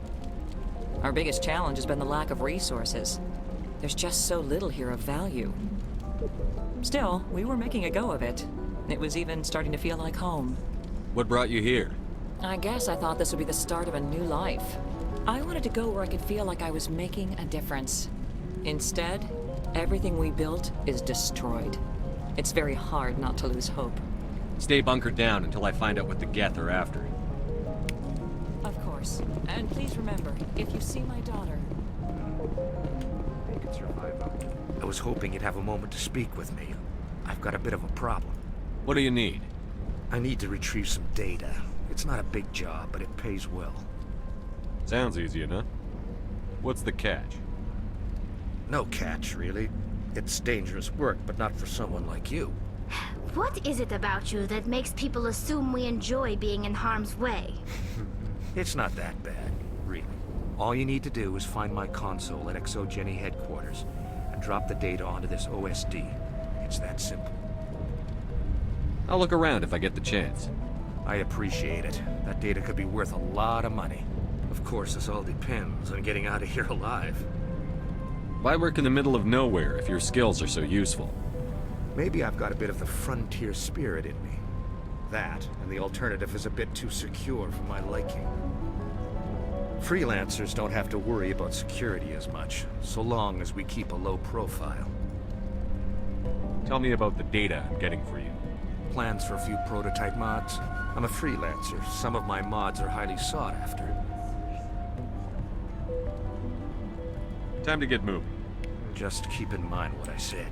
Our biggest challenge has been the lack of resources. There's just so little here of value. Still, we were making a go of it. It was even starting to feel like home. What brought you here? I guess I thought this would be the start of a new life. I wanted to go where I could feel like I was making a difference. Instead, everything we built is destroyed. It's very hard not to lose hope. Stay bunkered down until I find out what the Geth are after. Of course. And please remember, if you see my daughter... They could survive up. I was hoping you'd have a moment to speak with me. I've got a bit of a problem. What do you need? I need to retrieve some data. It's not a big job, but it pays well. Sounds easy enough. What's the catch? No catch, really. It's dangerous work, but not for someone like you. What is it about you that makes people assume we enjoy being in harm's way? It's not that bad, really. All you need to do is find my console at Exogeny headquarters and drop the data onto this OSD. It's that simple. I'll look around if I get the chance. I appreciate it. That data could be worth a lot of money. Of course, this all depends on getting out of here alive. Why work in the middle of nowhere if your skills are so useful? Maybe I've got a bit of the frontier spirit in me. That, and the alternative is a bit too secure for my liking. Freelancers don't have to worry about security as much, so long as we keep a low profile. Tell me about the data I'm getting for you. Plans for a few prototype mods? I'm a freelancer. Some of my mods are highly sought after. Time to get moving. Just keep in mind what I said.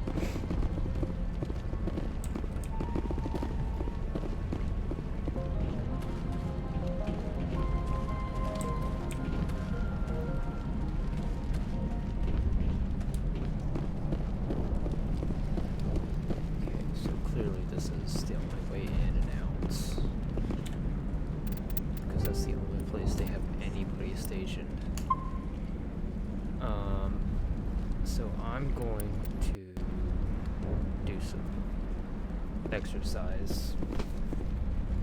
So I'm going to do some exercise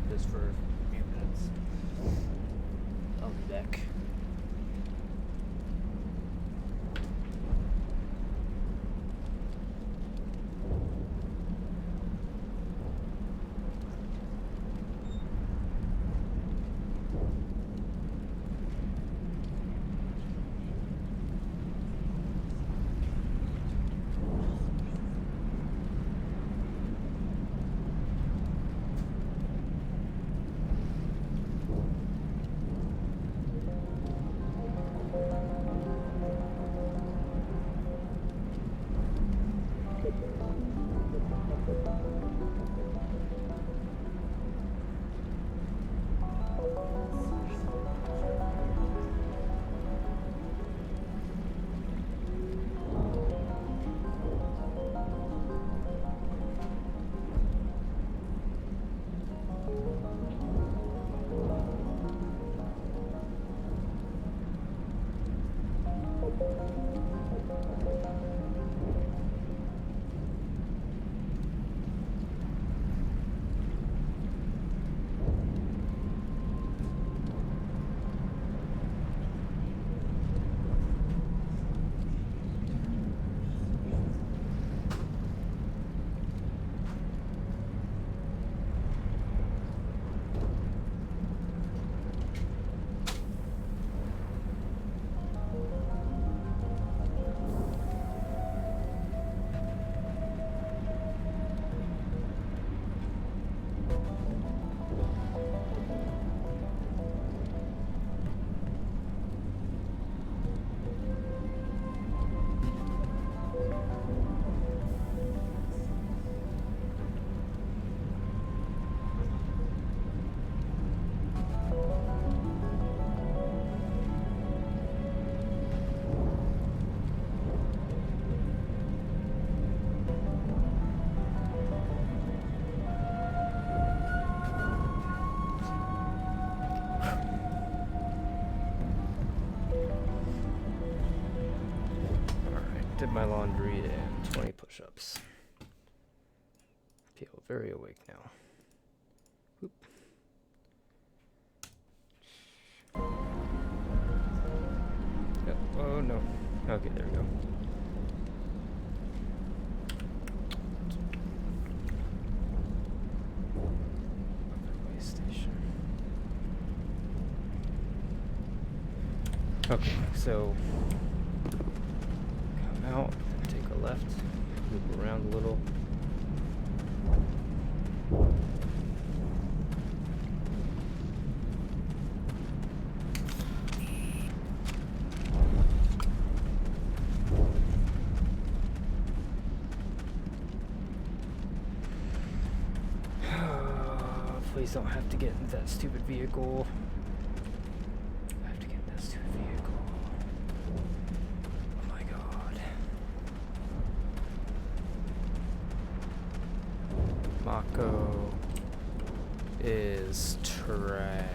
just for a few minutes. I'll be back. did my laundry and 20 push-ups. Feel very awake now. Oop. Oh no. Okay, there we go. Upper way station. Okay, so come out, take a left, loop around a little. Please don't have to get in that stupid vehicle. I have to get in that stupid vehicle. Oh my god. Mako is trash.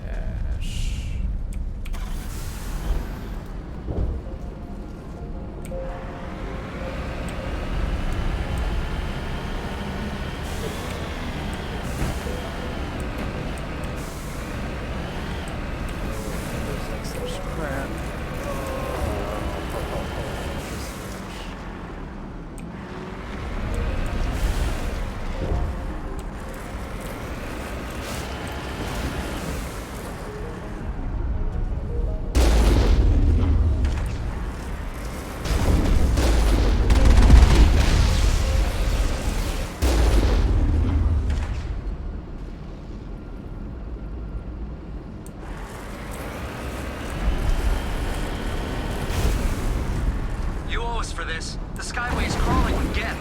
For this. The Skyway's crawling with Geth.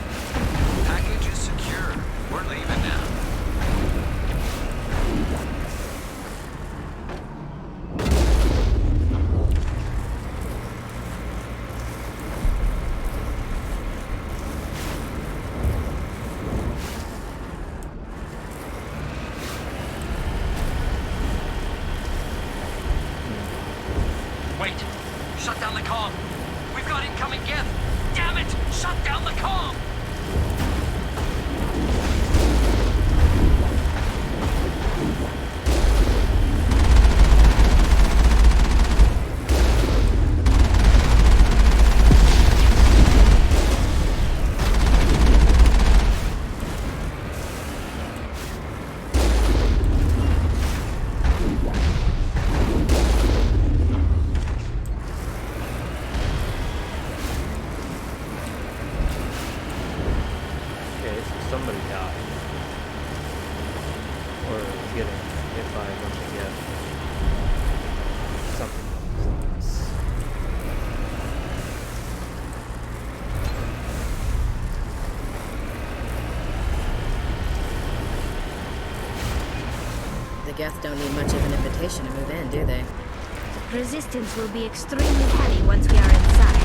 Package is secure. We're leaving now. Wait! Shut down the comm! We've got incoming Geth! Damn it! Shut down the comm! Somebody died. Or was getting hit by a bunch of Geth. Something along those lines. The Geth don't need much of an invitation to move in, do they? Resistance will be extremely heavy once we are inside.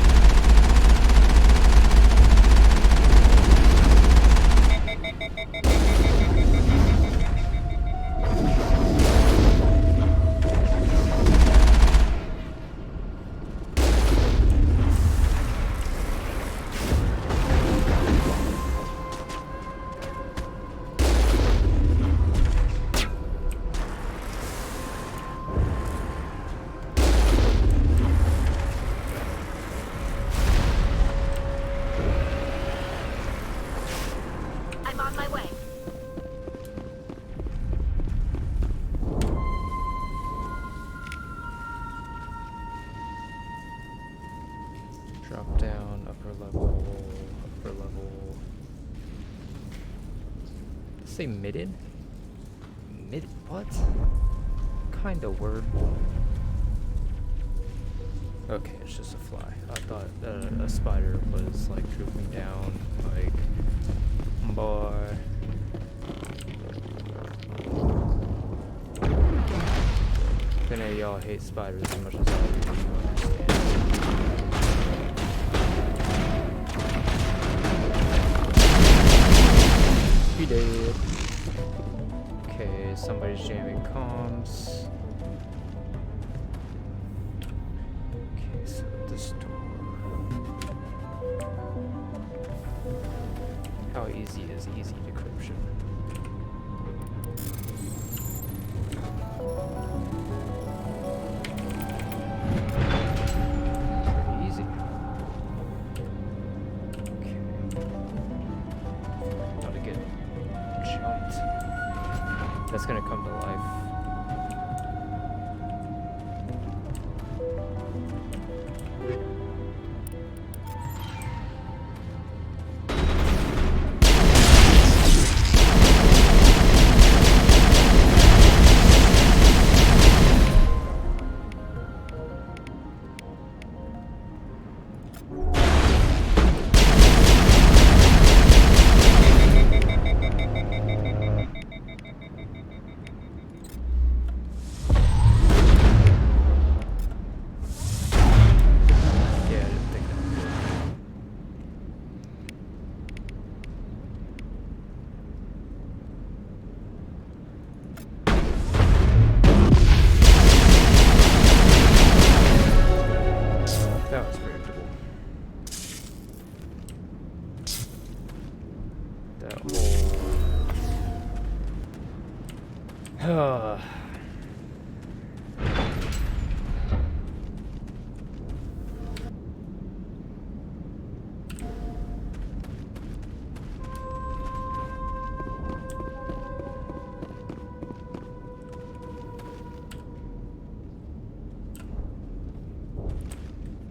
Drop down, upper level. Say midded? Mid what? Kind of word. Okay, it's just a fly. I thought a spider was like drooping down, like, boy. I know y'all hate spiders as much as I do. He dead. Okay, somebody's jamming comms. Okay, so this door. How easy is easy decryption? Pretty easy. Okay. About to get jumped. That's gonna come to life. That was predictable. That whole...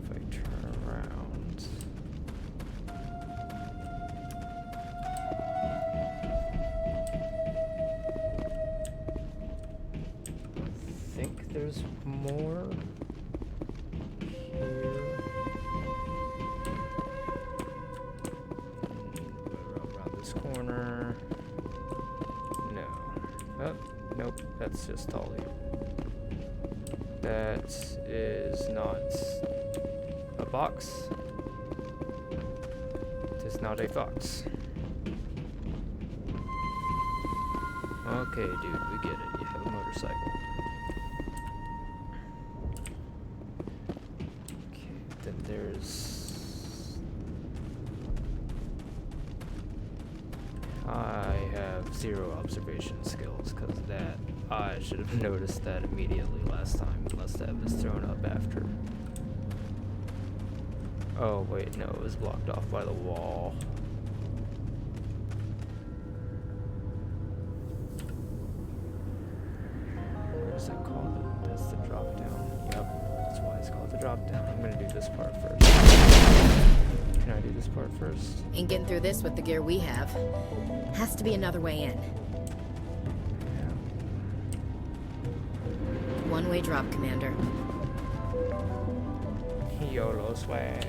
If I turn around... I think there's more here. Around this corner. No. Oh, nope, that's just Ollie. That is not a box. It is not a fox. Okay, dude, we get it. You have a motorcycle. Okay, then there's... I have 0 observation skills, because that... I should have noticed that immediately last time, unless that was thrown up after. Oh, wait, no, it was blocked off by the wall. What is it called? That's the drop down. Yep, that's why it's called the drop down. I'm gonna do this part first. Can I do this part first? Ain't getting through this with the gear we have. Has to be another way in. One-way drop, Commander. YOLO swag.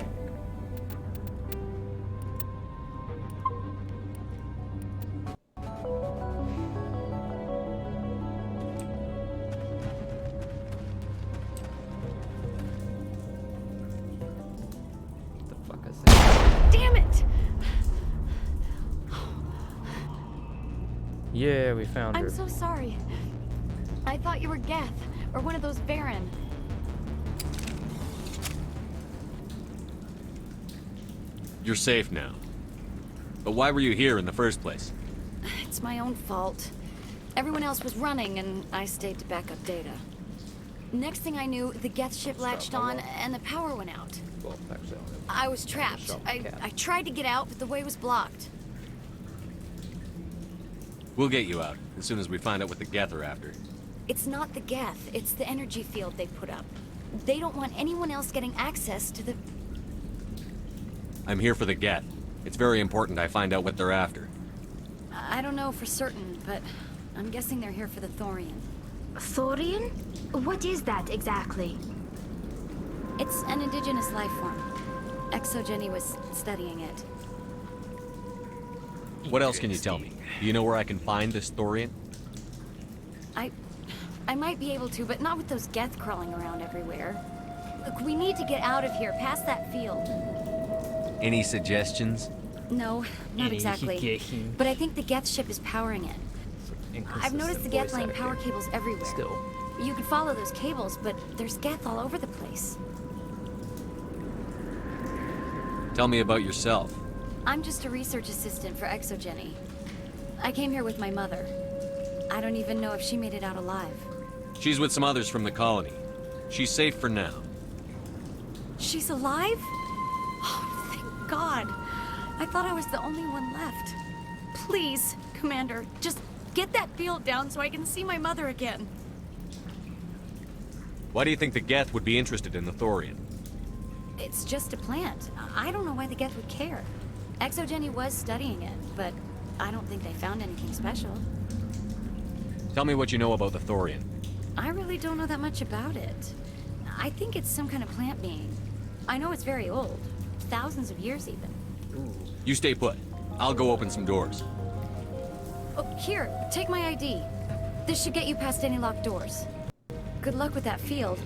The fuck is that? Damn it! Yeah, we found her. I'm so sorry. I thought you were Geth, or one of those Baron. You're safe now. But why were you here in the first place? It's my own fault. Everyone else was running, and I stayed to back up data. Next thing I knew, the Geth ship latched on, and the power went out. Well, actually, I was trapped. I tried to get out, but the way was blocked. We'll get you out, as soon as we find out what the Geth are after. It's not the Geth, it's the energy field they put up. They don't want anyone else getting access to the... I'm here for the Geth. It's very important I find out what they're after. I don't know for certain, but I'm guessing they're here for the Thorian. Thorian? What is that exactly? It's an indigenous life form. ExoGenny was studying it. What else can you tell me? Do you know where I can find this Thorian? I might be able to, but not with those Geth crawling around everywhere. Look, we need to get out of here, past that field. Any suggestions? No, not exactly. But I think the Geth ship is powering it. I've noticed the Geth laying power cables everywhere. Still. You can follow those cables, but there's Geth all over the place. Tell me about yourself. I'm just a research assistant for ExoGenny. I came here with my mother. I don't even know if she made it out alive. She's with some others from the colony. She's safe for now. She's alive? Oh, thank God. I thought I was the only one left. Please, Commander, just get that field down so I can see my mother again. Why do you think the Geth would be interested in the thorium? It's just a plant. I don't know why the Geth would care. ExoGenny was studying it, but I don't think they found anything special. Tell me what you know about the thorium. I really don't know that much about it. I think it's some kind of plant being. I know it's very old. Thousands of years even. You stay put. I'll go open some doors. Oh, here, take my ID. This should get you past any locked doors. Good luck with that field.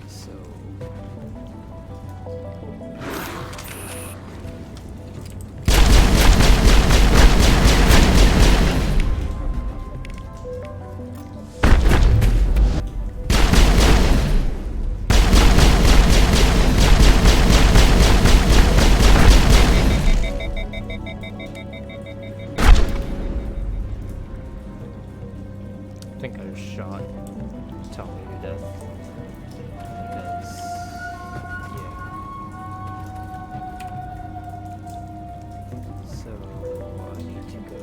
I think I just shot Tommy to death. Because, yeah. So, I need to go.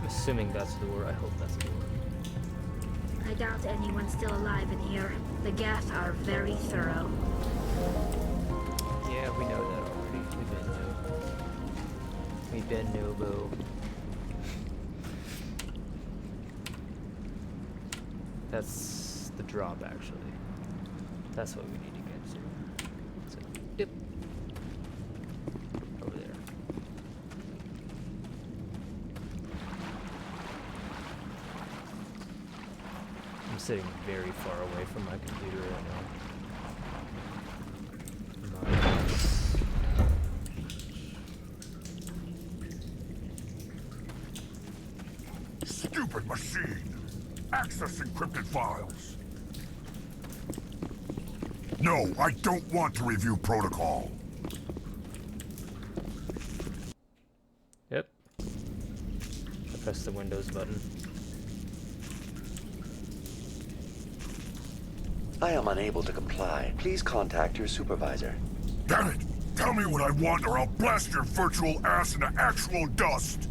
I'm assuming that's the door. I hope that's the door. I doubt anyone's still alive in here. The Geth are very thorough. Yeah, we know that already. We've been Nobo. That's the drop, actually. That's what we need to get to. So, yep. Over there. I'm sitting very far away from my computer right now. Stupid machine! Access encrypted files. No, I don't want to review protocol. Yep. I pressed the Windows button. I am unable to comply. Please contact your supervisor. Damn it! Tell me what I want or I'll blast your virtual ass into actual dust!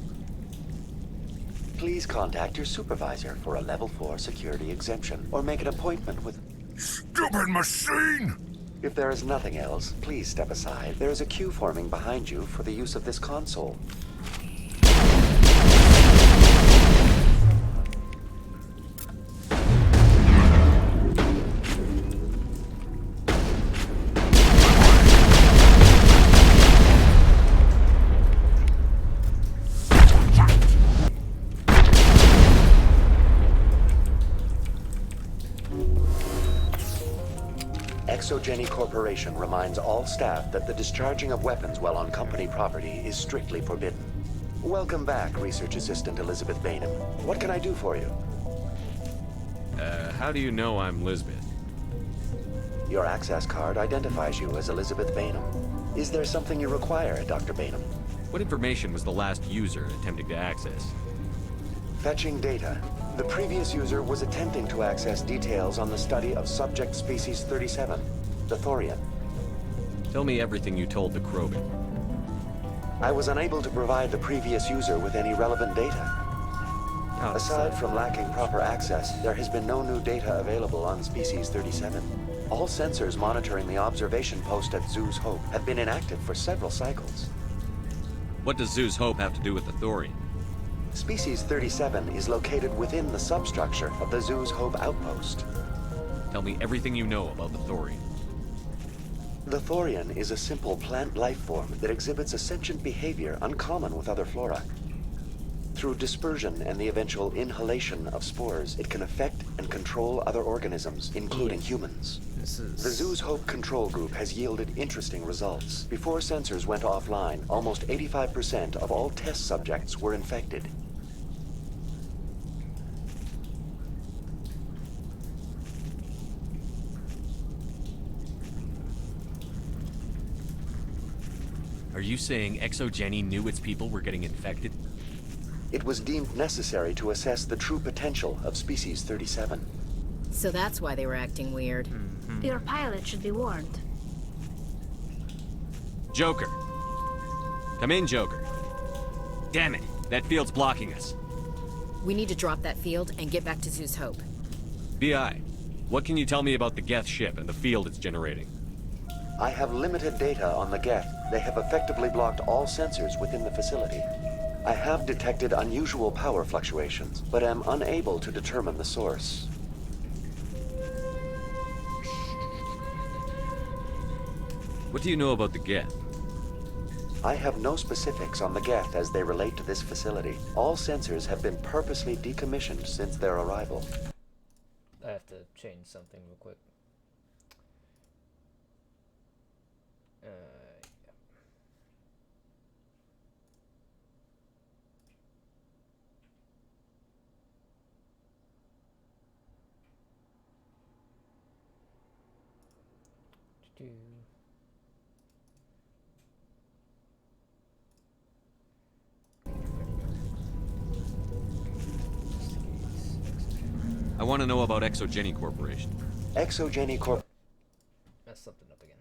Please contact your supervisor for a level 4 security exemption, or make an appointment with... Stupid machine! If there is nothing else, please step aside. There is a queue forming behind you for the use of this console. ExoGenny Corporation reminds all staff that the discharging of weapons while on company property is strictly forbidden. Welcome back, Research Assistant Elizabeth Bainham. What can I do for you? How do you know I'm Lisbeth? Your access card identifies you as Elizabeth Bainham. Is there something you require, Dr. Bainham? What information was the last user attempting to access? Fetching data. The previous user was attempting to access details on the study of subject species 37, the Thorian. Tell me everything you told the Krogan. I was unable to provide the previous user with any relevant data. Aside from lacking proper access, there has been no new data available on species 37. All sensors monitoring the observation post at Zeus Hope have been inactive for several cycles. What does Zeus Hope have to do with the Thorian? Species 37 is located within the substructure of the Zeus Hope outpost. Tell me everything you know about the Thorian. The Thorian is a simple plant life form that exhibits a sentient behavior uncommon with other flora. Through dispersion and the eventual inhalation of spores, it can affect and control other organisms, including humans. The Zeus Hope control group has yielded interesting results. Before sensors went offline, almost 85% of all test subjects were infected. Are you saying ExoGeni knew its people were getting infected? It was deemed necessary to assess the true potential of Species 37. So that's why they were acting weird. Your pilot should be warned. Joker. Come in, Joker. Damn it, that field's blocking us. We need to drop that field and get back to Zeus Hope. BI, what can you tell me about the Geth ship and the field it's generating? I have limited data on the Geth. They have effectively blocked all sensors within the facility. I have detected unusual power fluctuations, but am unable to determine the source. What do you know about the Geth? I have no specifics on the Geth as they relate to this facility. All sensors have been purposely decommissioned since their arrival. I have to change something real quick. Yeah. I want to know about ExoGeni Corporation. ExoGeni Corp. Messed something up again.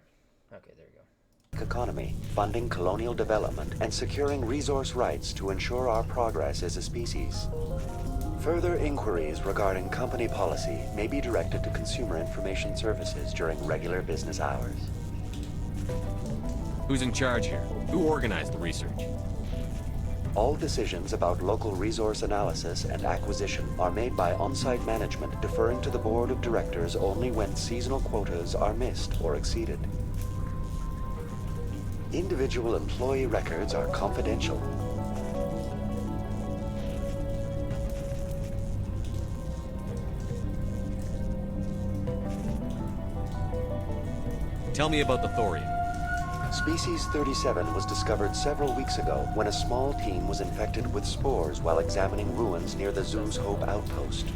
Okay, there you go. Economy, funding colonial development, and securing resource rights to ensure our progress as a species. Further inquiries regarding company policy may be directed to Consumer Information Services during regular business hours. Who's in charge here? Who organized the research? All decisions about local resource analysis and acquisition are made by on-site management, deferring to the board of directors only when seasonal quotas are missed or exceeded. Individual employee records are confidential. Tell me about the thorium. Species 37 was discovered several weeks ago when a small team was infected with spores while examining ruins near the Zeus Hope outpost.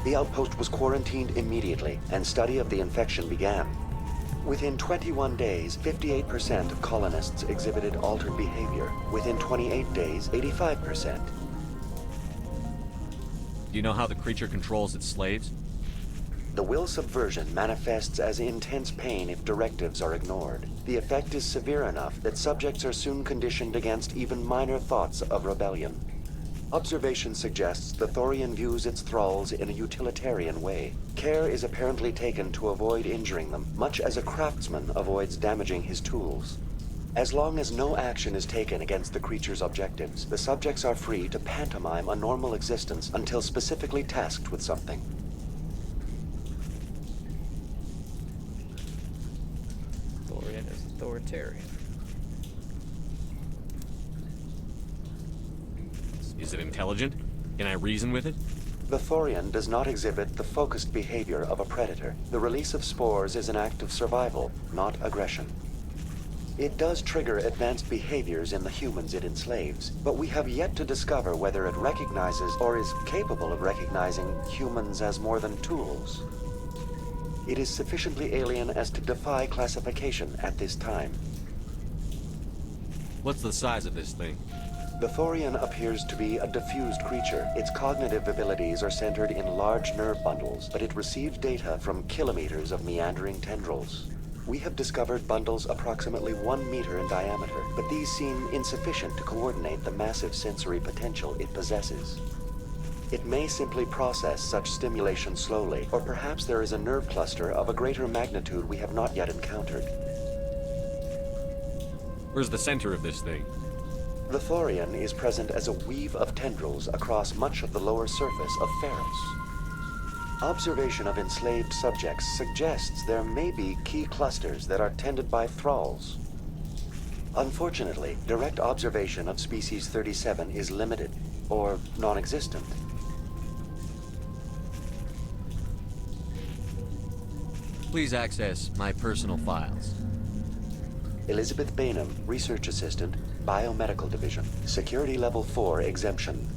The outpost was quarantined immediately, and study of the infection began. Within 21 days, 58% of colonists exhibited altered behavior. Within 28 days, 85%. Do you know how the creature controls its slaves? The will subversion manifests as intense pain if directives are ignored. The effect is severe enough that subjects are soon conditioned against even minor thoughts of rebellion. Observation suggests the Thorian views its thralls in a utilitarian way. Care is apparently taken to avoid injuring them, much as a craftsman avoids damaging his tools. As long as no action is taken against the creature's objectives, the subjects are free to pantomime a normal existence until specifically tasked with something. Thorian is authoritarian. Is it intelligent? Can I reason with it? The Thorian does not exhibit the focused behavior of a predator. The release of spores is an act of survival, not aggression. It does trigger advanced behaviors in the humans it enslaves, but we have yet to discover whether it recognizes or is capable of recognizing humans as more than tools. It is sufficiently alien as to defy classification at this time. What's the size of this thing? The Thorian appears to be a diffused creature. Its cognitive abilities are centered in large nerve bundles, but it receives data from kilometers of meandering tendrils. We have discovered bundles approximately 1 meter in diameter, but these seem insufficient to coordinate the massive sensory potential it possesses. It may simply process such stimulation slowly, or perhaps there is a nerve cluster of a greater magnitude we have not yet encountered. Where's the center of this thing? The Thorian is present as a weave of tendrils across much of the lower surface of Pharos. Observation of enslaved subjects suggests there may be key clusters that are tended by thralls. Unfortunately, direct observation of Species 37 is limited, or non-existent. Please access my personal files. Elizabeth Bainham, Research Assistant, Biomedical Division, Security Level 4 exemption.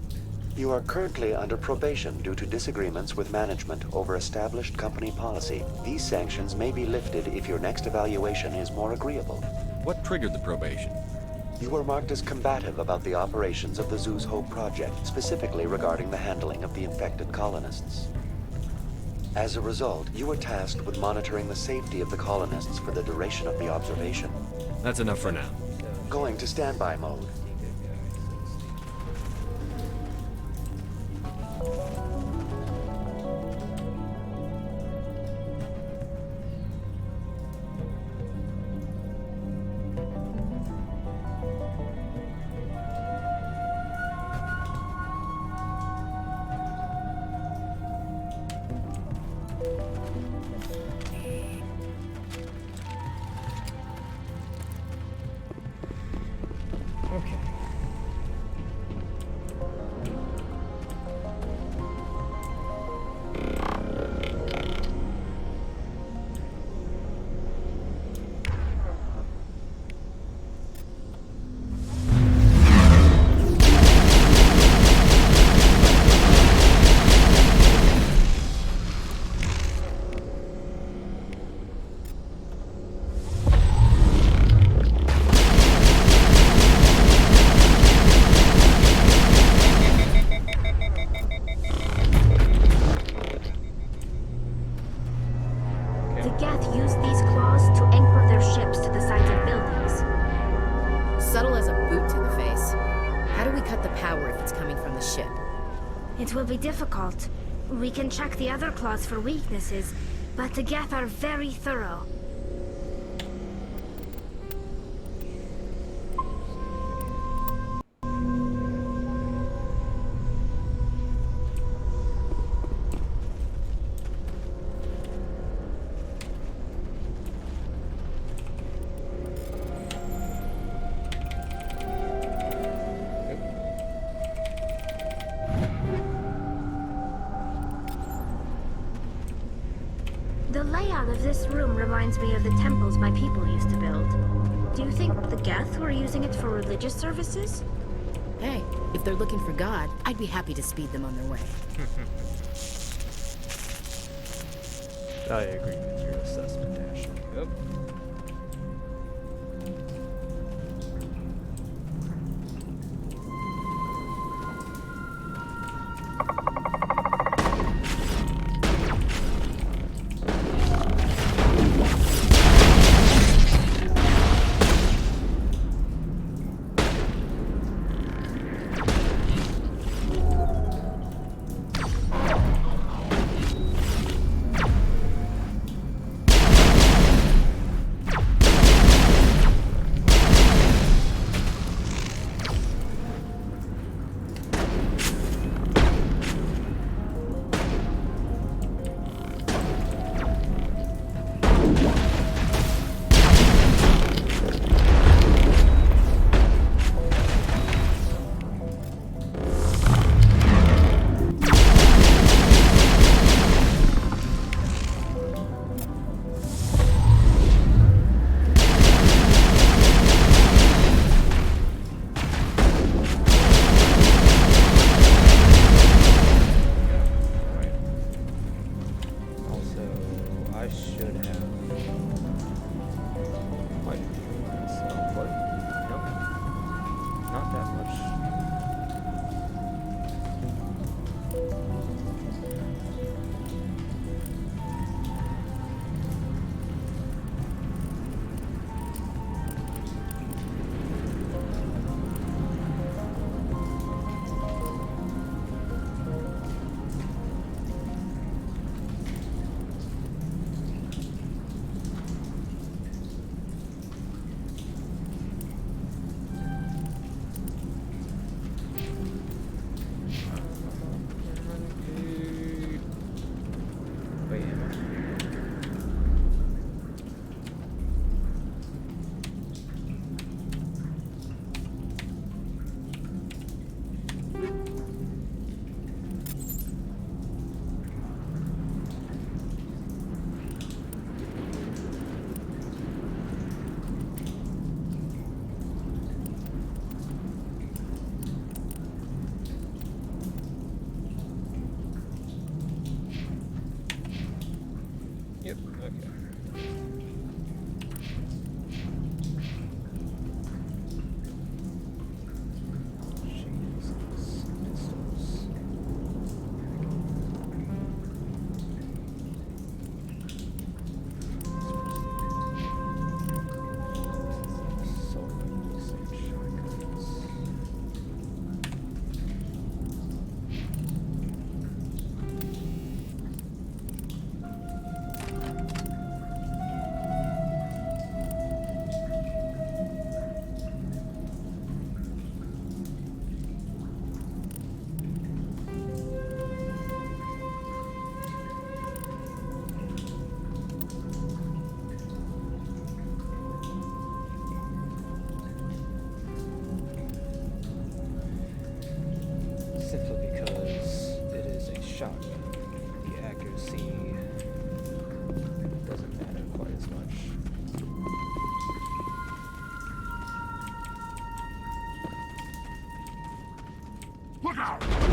You are currently under probation due to disagreements with management over established company policy. These sanctions may be lifted if your next evaluation is more agreeable. What triggered the probation? You were marked as combative about the operations of the Zoo's Hope project, specifically regarding the handling of the infected colonists. As a result, you were tasked with monitoring the safety of the colonists for the duration of the observation. That's enough for now. Going to standby mode. Okay. The Geth use these claws to anchor their ships to the sides of buildings. Subtle as a boot to the face. How do we cut the power if it's coming from the ship? It will be difficult. We can check the other claws for weaknesses, but the Geth are very thorough. The layout of this room reminds me of the temples my people used to build. Do you think the Geth were using it for religious services? Hey, if they're looking for God, I'd be happy to speed them on their way. I agree with your assessment, Ashley. Yep. Look out!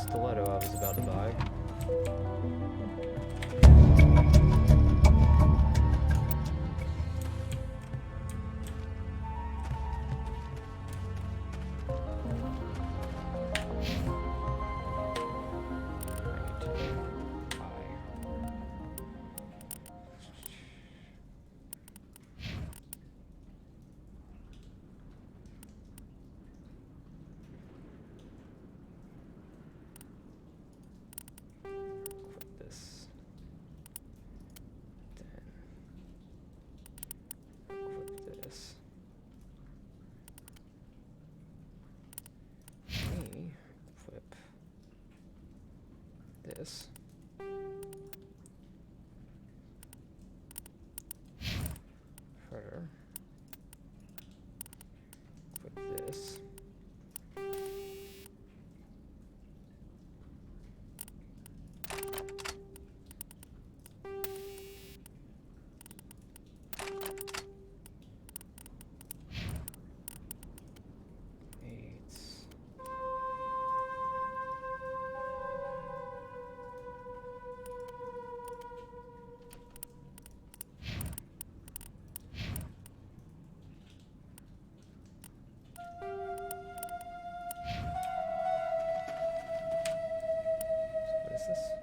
Stiletto I was about to buy. This. Her. Equip this. This?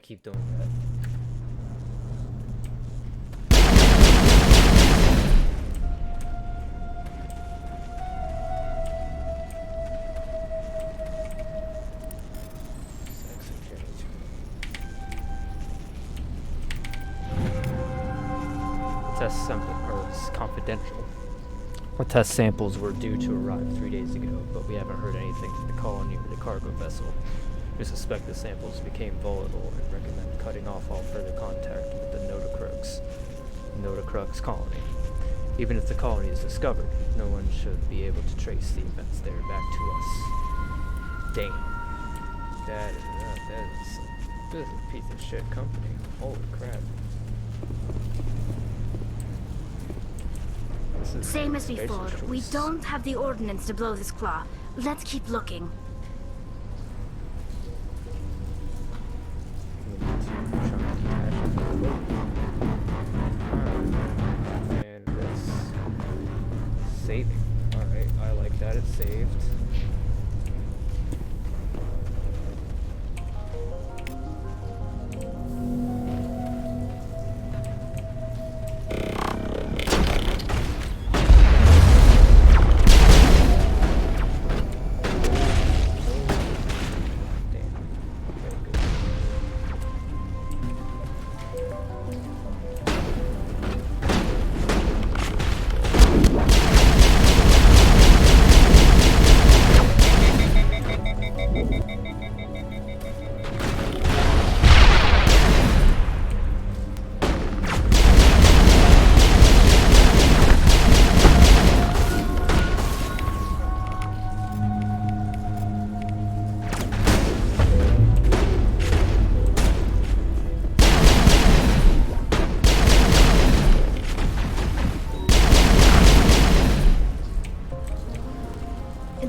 keep doing that. Test sample, or it's confidential. The test samples were due to arrive 3 days ago, but we haven't heard anything from the colony or the cargo vessel. We suspect the samples became volatile and recommend cutting off all further contact with the Notacrux colony. Even if the colony is discovered, no one should be able to trace the events there back to us. Damn. That is a piece of shit company. Holy crap. Same as before, we don't have the ordnance to blow this claw. Let's keep looking. And it's saving. Alright, I like that, it's saved.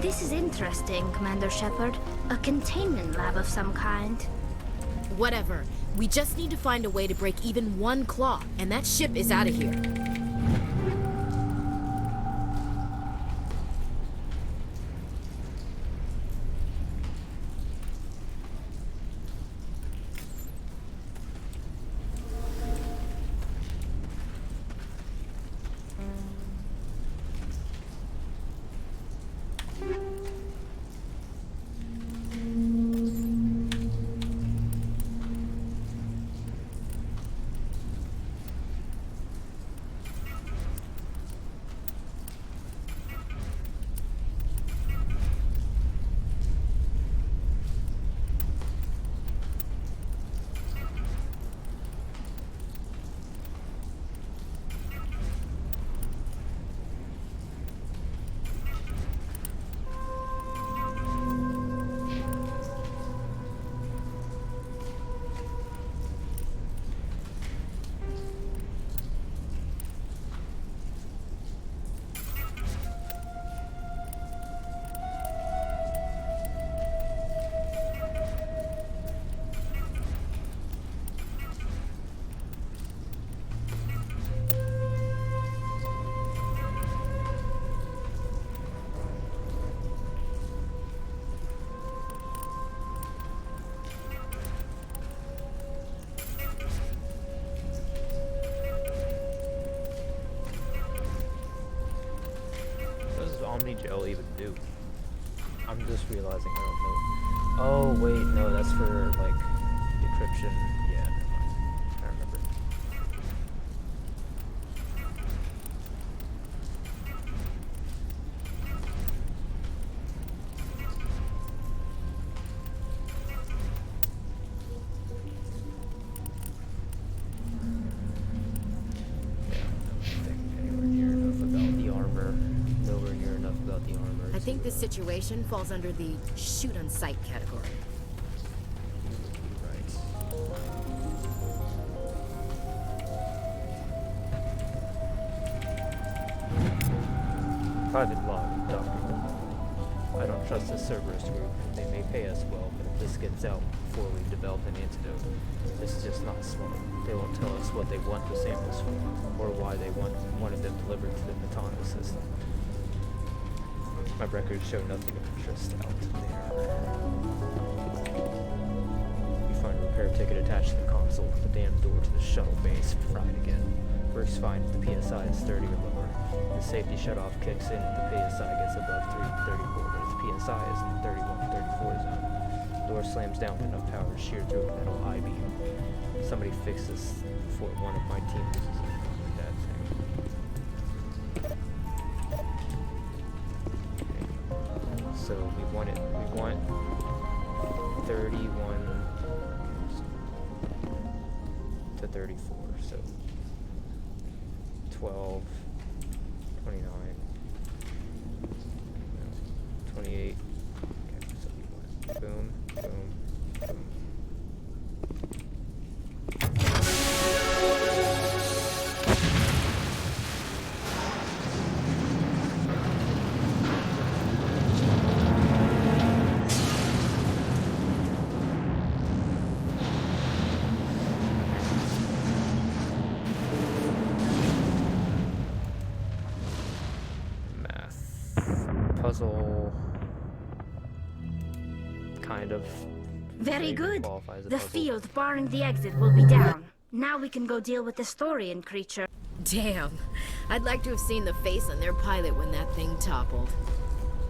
This is interesting, Commander Shepard. A containment lab of some kind. Whatever. We just need to find a way to break even one claw, and that ship is out of here. Gel even do? I'm just realizing I don't know. Oh wait, no, that's for like decryption. Yeah, never mind. I remember. I think this situation falls under the shoot on sight category. Private log, Doctor. I don't trust the Cerberus group. They may pay us well, but if this gets out before we develop an antidote, this is just not smart. They won't tell us what they want the samples for, or why they wanted them delivered to the Matano system. My records show nothing of interest out there. We Find a repair ticket attached to the console. The damn door to the shuttle base fried again. Works fine if the PSI is 30 or lower. The safety shutoff kicks in if the PSI gets above 334, but if the PSI is in the 31-34 zone. The door slams down with enough power to shear through a metal I-beam. Somebody fix this before one of my team uses it. That thing. Okay. So we want 31 to 34, so 12, 29, 28. Okay, so we want boom, boom, boom. Puzzle, kind of. Very good. Qualifies as a The puzzle. field barring the exit will be down. Now we can go deal with the Storian creature. Damn. I'd like to have seen the face on their pilot when that thing toppled.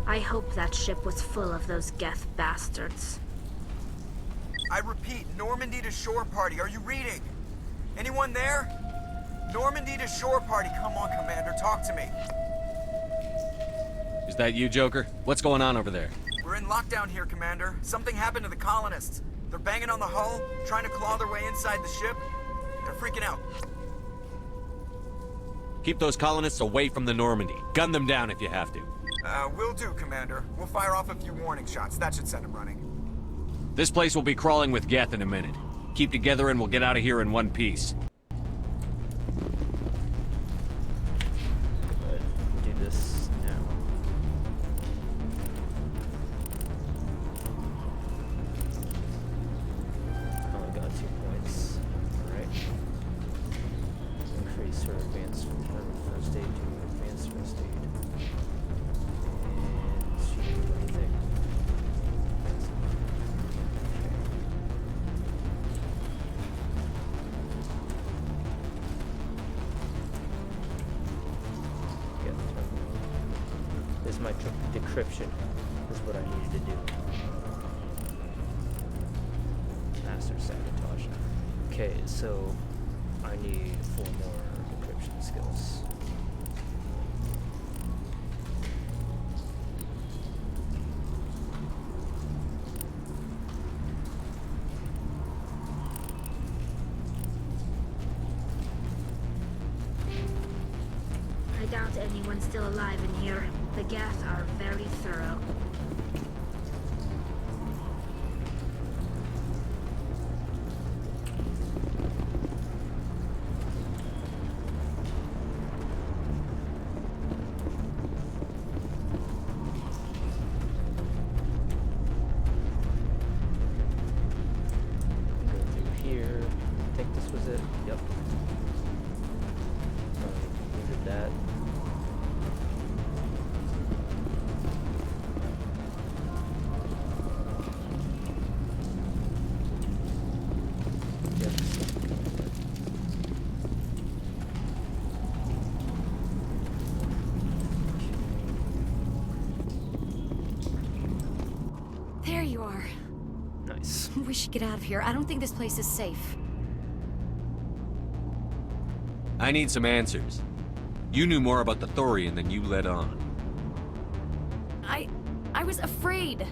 I hope that ship was full of those Geth bastards. I repeat, Normandy to shore party. Are you reading? Anyone there? Normandy to shore party. Come on, Commander. Talk to me. Is that you, Joker? What's going on over there? We're in lockdown here, Commander. Something happened to the colonists. They're banging on the hull, trying to claw their way inside the ship. They're freaking out. Keep those colonists away from the Normandy. Gun them down if you have to. Will do, Commander. We'll fire off a few warning shots. That should send them running. This place will be crawling with Geth in a minute. Keep together and we'll get out of here in one piece. Do this now. Only got 2 points. Alright. Increase her advanced from first aid to advanced first aid. And she didn't do anything. This is my decryption. This is what I needed to do. Master sabotage. Okay, so I need 4 more decryption skills. I doubt anyone's still alive in here. The Geth are very thorough. Go through here. I think this was it. Yep. Did that. There you are. Nice. We should get out of here. I don't think this place is safe. I need some answers. You knew more about the Thorian than you let on. I was afraid.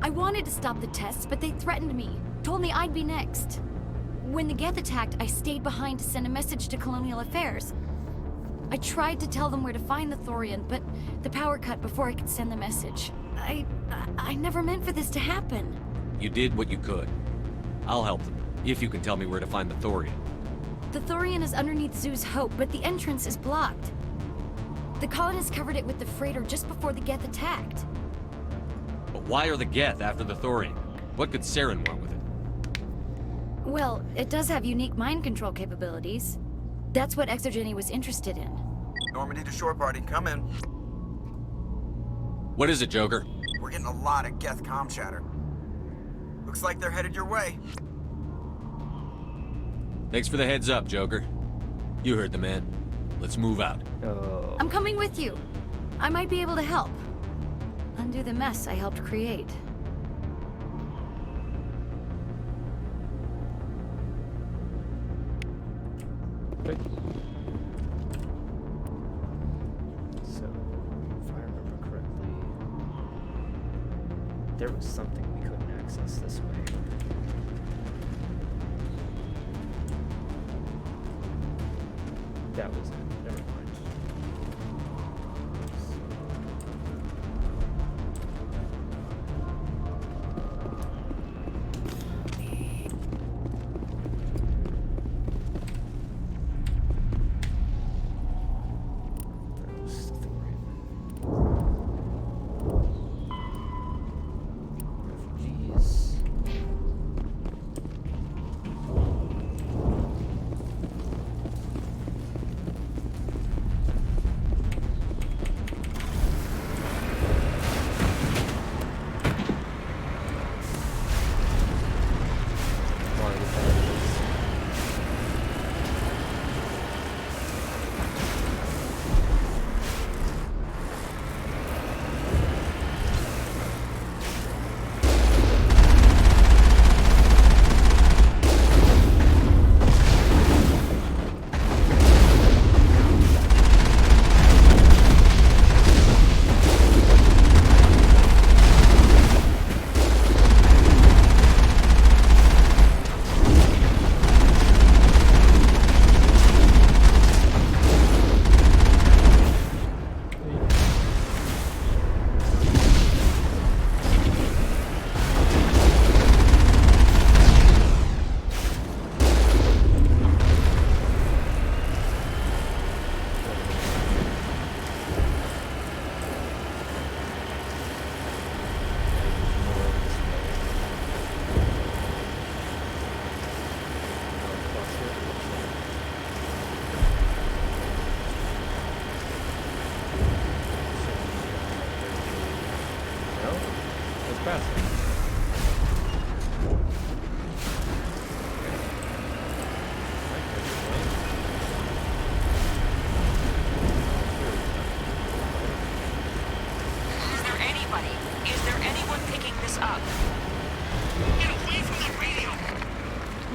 I wanted to stop the tests, but they threatened me. Told me I'd be next. When the Geth attacked, I stayed behind to send a message to Colonial Affairs. I tried to tell them where to find the Thorian, but the power cut before I could send the message. I never meant for this to happen. You did what you could. I'll help them, if you can tell me where to find the Thorian. The Thorian is underneath Zoo's Hope, but the entrance is blocked. The colonists covered it with the freighter just before the Geth attacked. But why are the Geth after the Thorian? What could Saren want with it? Well, it does have unique mind control capabilities. That's what Exogeny was interested in. Normandy to shore party. Come in. What is it, Joker? We're getting a lot of Geth comm chatter. Looks like they're headed your way. Thanks for the heads up, Joker. You heard the man. Let's move out. Oh. I'm coming with you. I might be able to help. Undo the mess I helped create. Good. So, if I remember correctly, there was something we couldn't access this way. That was it. Never mind.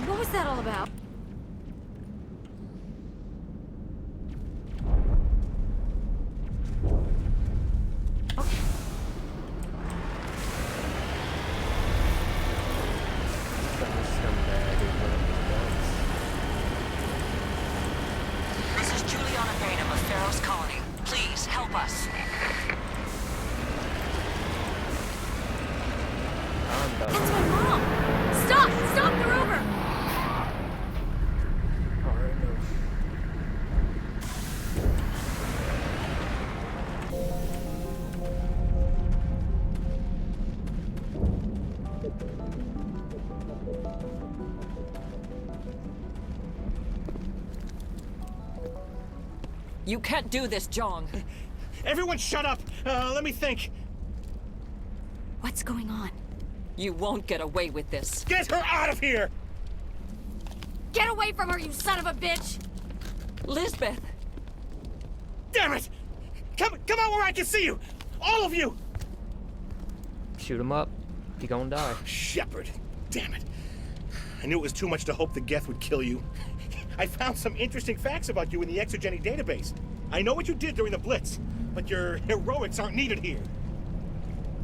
What was that all about? This is Juliana Bainham of Pharaoh's Colony. Please, help us. It's my mom! Stop! Stop! They're over! You can't do this, Jong. Everyone shut up! Let me think. What's going on? You won't get away with this. Get her out of here! Get away from her, you son of a bitch! Lisbeth! Damn it! Come out where I can see you! All of you! Shoot him up. He gonna die. Shepard. Damn it. I knew it was too much to hope the Geth would kill you. I found some interesting facts about you in the Exogeny database. I know what you did during the Blitz, but your heroics aren't needed here.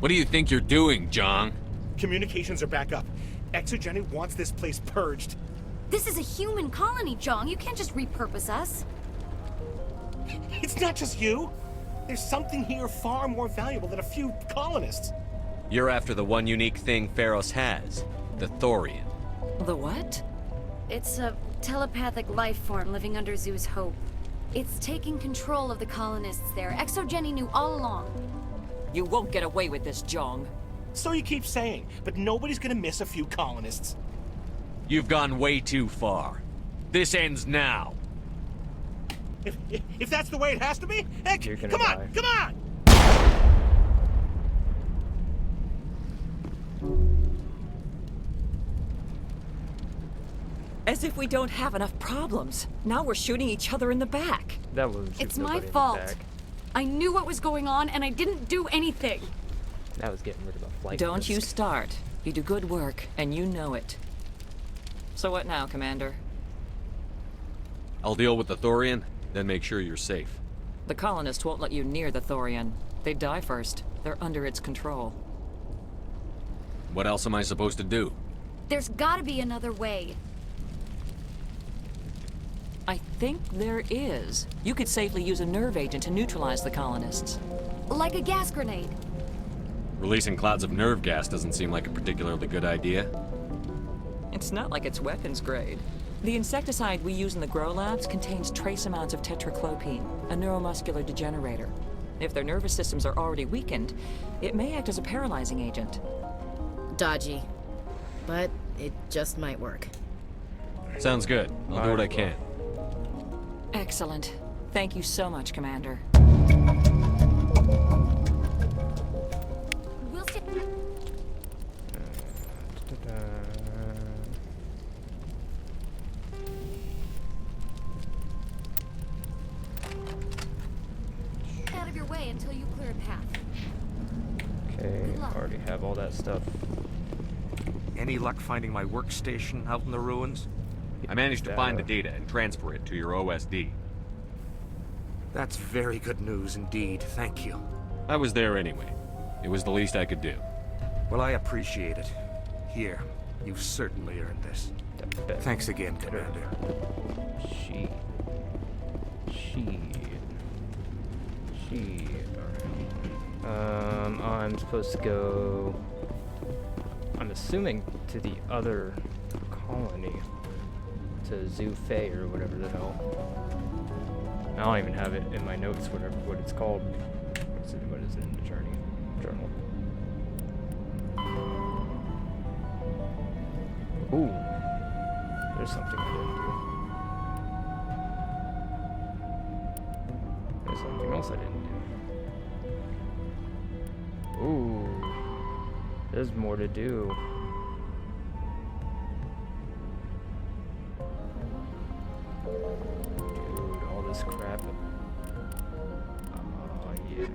What do you think you're doing, Jong? Communications are back up. Exogeny wants this place purged. This is a human colony, Jong. You can't just repurpose us. It's not just you. There's something here far more valuable than a few colonists. You're after the one unique thing Pharos has, the Thorian. The what? It's a telepathic life form living under Zoo's hope. It's taking control of the colonists there. Exogeny knew all along. You won't get away with this, Jong. So you keep saying, but nobody's gonna miss a few colonists. You've gone way too far. This ends now. If that's the way it has to be, heck, come on, come on! As if we don't have enough problems. Now we're shooting each other in the back. That was It's my fault. I knew what was going on and I didn't do anything. That was getting rid of a flight Don't risk. you start. You do good work, and you know it. So what now, Commander? I'll deal with the Thorian, then make sure you're safe. The colonists won't let you near the Thorian. They'd die first. They're under its control. What else am I supposed to do? There's gotta be another way. I think there is. You could safely use a nerve agent to neutralize the colonists. Like a gas grenade. Releasing clouds of nerve gas doesn't seem like a particularly good idea. It's not like it's weapons grade. The insecticide we use in the grow labs contains trace amounts of tetraclopine, a neuromuscular degenerator. If their nervous systems are already weakened, it may act as a paralyzing agent. Dodgy. But it just might work. Sounds good. I'll do what I can. Excellent. Thank you so much, Commander. We'll see. Out of your way until you clear a path. Okay, already have all that stuff. Any luck finding my workstation out in the ruins? I managed to find the data and transfer it to your OSD. That's very good news indeed, thank you. I was there anyway. It was the least I could do. Well, I appreciate it. Here, you've certainly earned this. Thanks again, Commander. Alright. I'm supposed to go... I'm assuming to the other colony. To Zoo Fei or whatever the hell. I don't even have it in my notes, what it's called. What is it in the journal? Ooh. There's something I didn't do. There's something else I didn't do. Ooh. There's more to do. Dude, all this crap. Oh, yeah.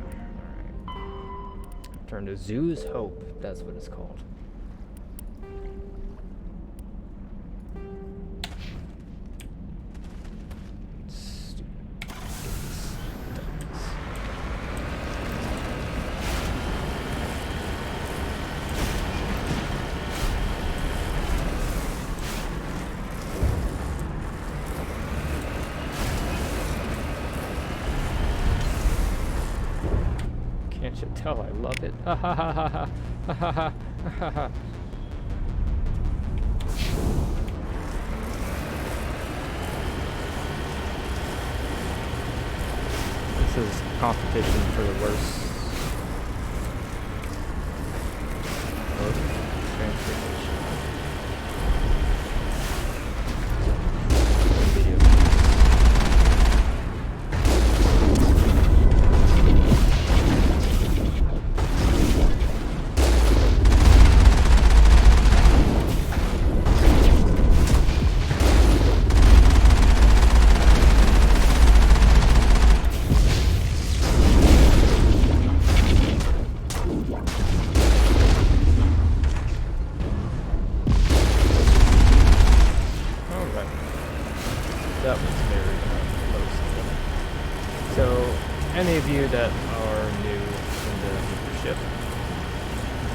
Alright. Turn to Zoo's Hope. That's what it's called. Can't you tell I love it? Ha ha ha ha ha ha ha ha ha. This is competition for the worst transportation. Video. That was very close. So, any of you that are new in the leadership,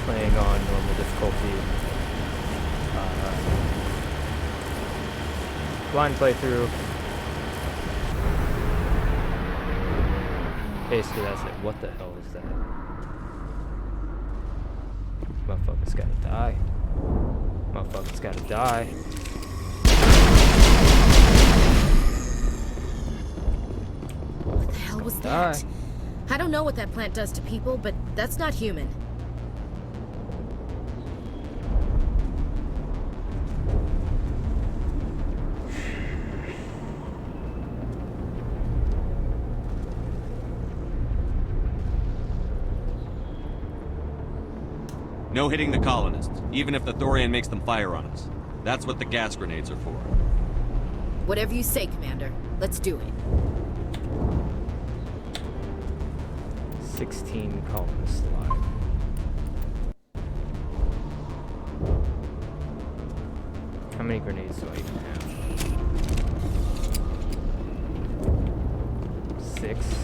playing on normal difficulty, blind playthrough, basically that's it. What the hell is that? Motherfucker's gotta die. Motherfucker's gotta die. What the hell was that? I don't know what that plant does to people, but that's not human. No hitting the colonists, even if the Thorian makes them fire on us. That's what the gas grenades are for. Whatever you say, Commander. Let's do it. 16 colonists alive. How many grenades do I even have? 6.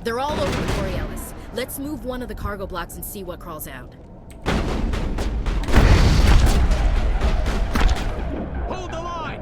They're all over the Borealis. Let's move one of the cargo blocks and see what crawls out. Hold the line!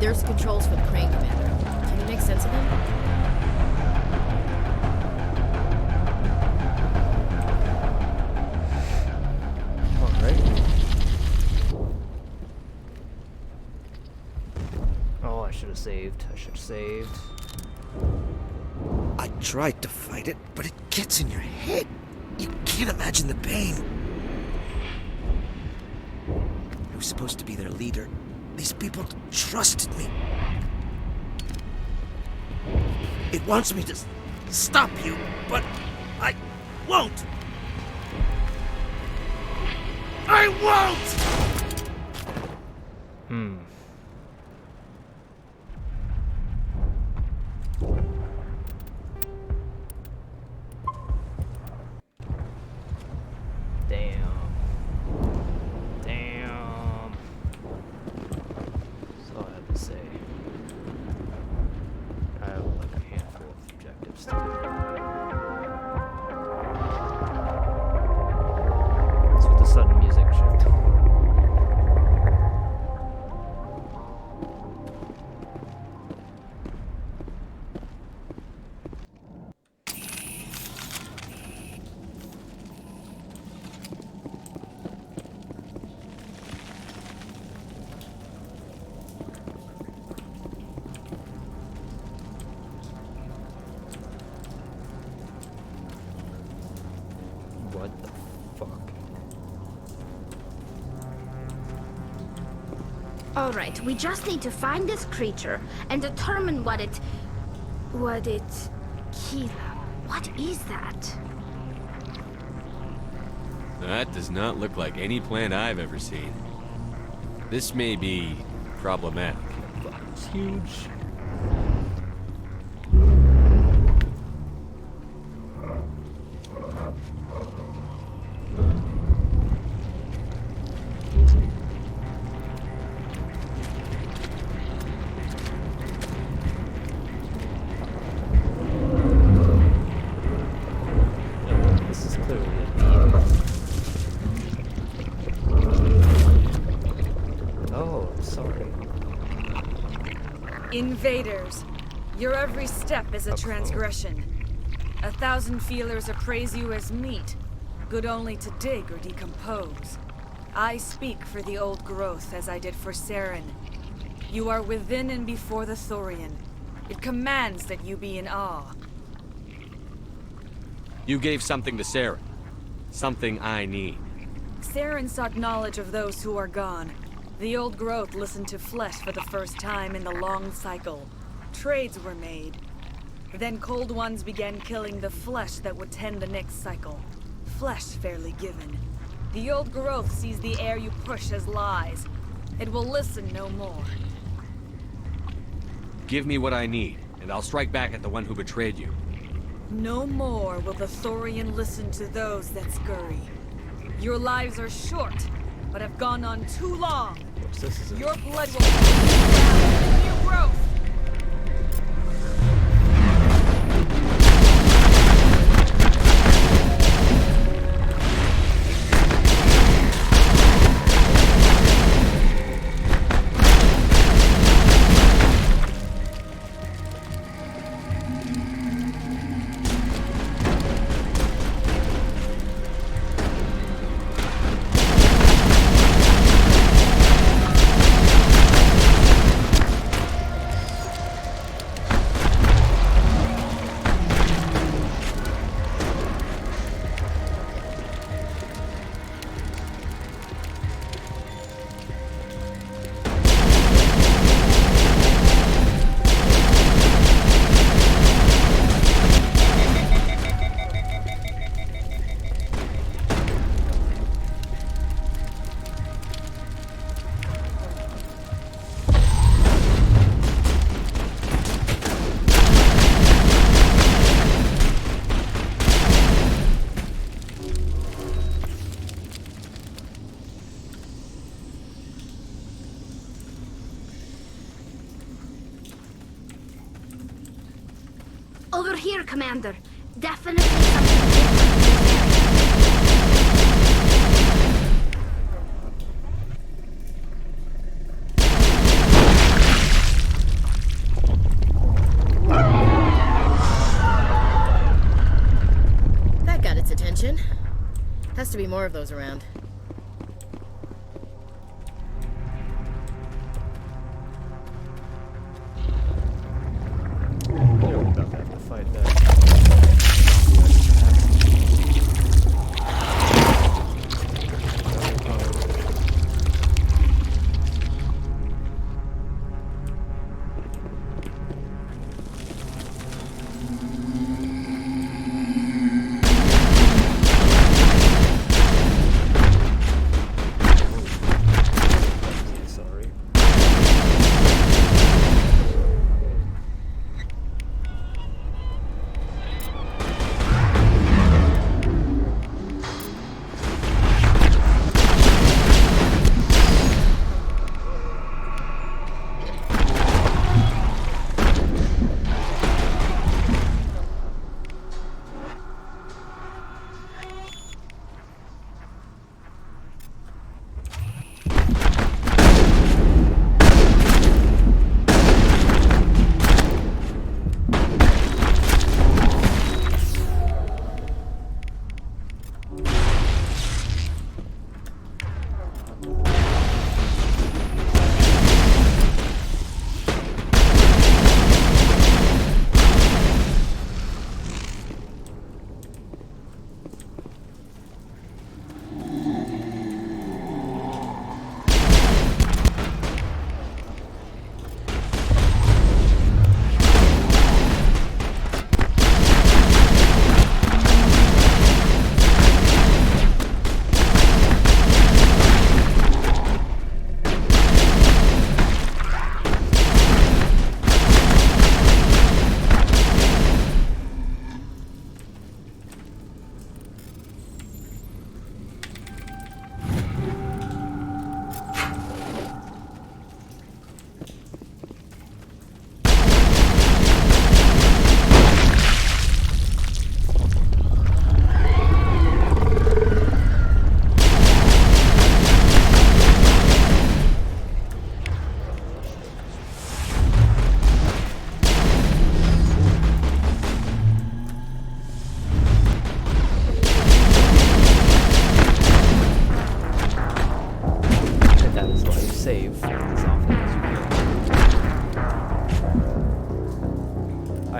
There's controls for the crane, Commander. Can you make sense of them? Alright. Oh, I should have saved. I should have saved. I tried to fight it, but it gets in your head. You can't imagine the pain. I was supposed to be their leader. These people trusted me. It wants me to stop you, but I won't. I won't! Damn. Damn. That's all I have to say. I have like a handful of objectives to do. What's with the sudden music shift? What the fuck? Alright, we just need to find this creature and determine what it is that? That does not look like any plant I've ever seen. This may be problematic. It's huge. This is clearly a Oh, sorry. Invaders, your every step is a transgression. 1,000 feelers appraise you as meat, good only to dig or decompose. I speak for the old growth as I did for Saren. You are within and before the Thorian. It commands that you be in awe. You gave something to Saren. Something I need. Saren sought knowledge of those who are gone. The old growth listened to flesh for the first time in the long cycle. Trades were made. Then cold ones began killing the flesh that would tend the next cycle. Flesh fairly given. The old growth sees the air you push as lies. It will listen no more. Give me what I need, and I'll strike back at the one who betrayed you. No more will the Thorian listen to those that scurry. Your lives are short, but have gone on too long. Your blood will down new growth. Over here, Commander. Definitely something different. has to be more of those around. You know, about to have to fight that.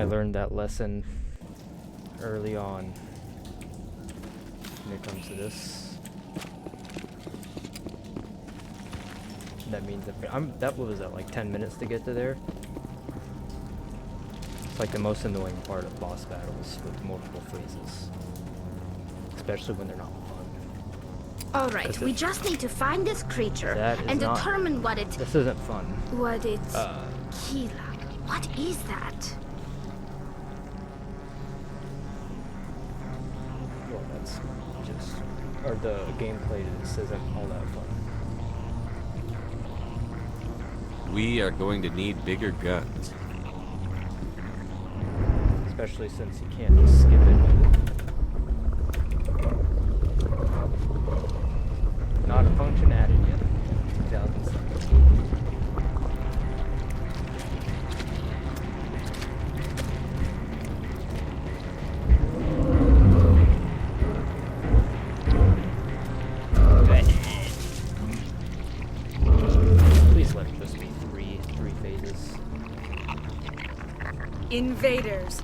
Learned that lesson early on when it comes to this. That means that that was at like 10 minutes to get to there. It's like the most annoying part of boss battles with multiple phases, especially when they're not fun. Alright, we just need to find this creature and determine what it... This isn't fun. What it... Kila. What is that? Well, that's just... Or the gameplay to this isn't all that fun. We are going to need bigger guns. Especially since you can't just skip it with it. Not a function added yet. 2007. Please let it just be three phases. Invaders,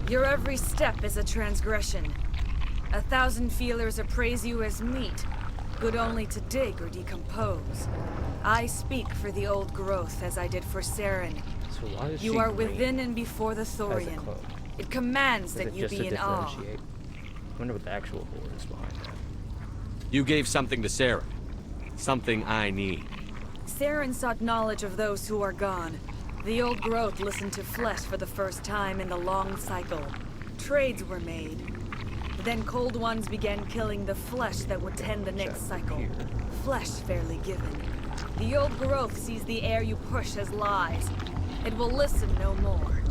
your every step is a transgression. 1,000 feelers appraise you as meat, good only to dig or decompose. I speak for the old growth as I did for Saren. So why is you she are green within and before the Thorian. It commands that you be in awe. I wonder what the actual lore is behind that. You gave something to Sarah. Something I need. Saren sought knowledge of those who are gone. The old growth listened to flesh for the first time in the long cycle. Trades were made. Then cold ones began killing the flesh that would tend the next cycle. Flesh fairly given. The old growth sees the air you push as lies. It will listen no more.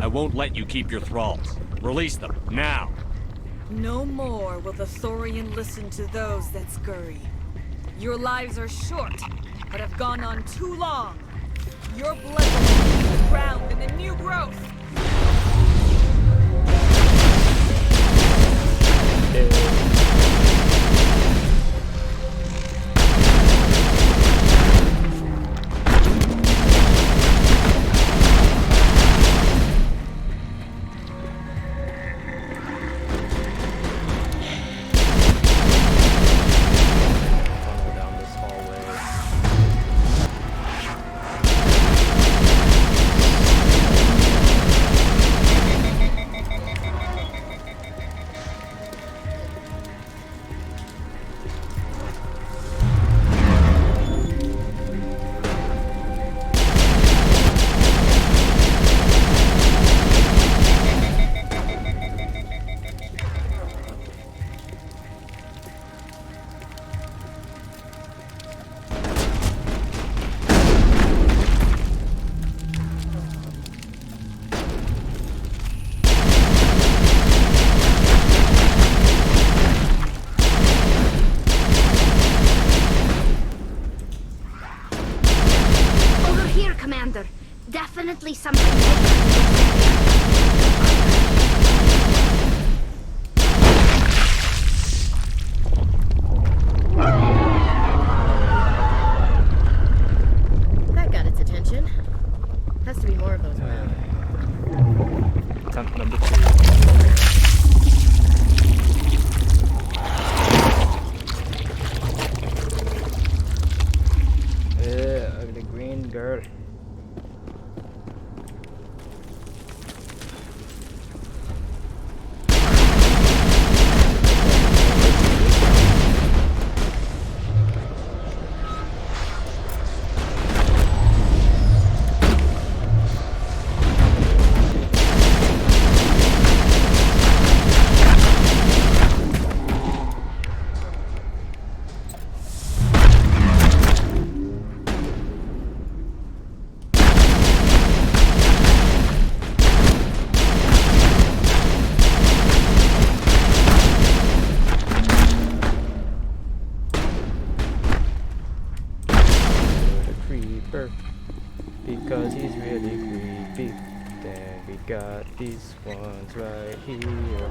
I won't let you keep your thralls. Release them, now! No more will the Thorian listen to those that scurry. Your lives are short, but have gone on too long. Your blood will be the ground in the new growth. Commander. Definitely something different. That got its attention. Has to be more of those around. Attempt number 2. Ugly green girl. Because he's really creepy. Then we got these ones right here.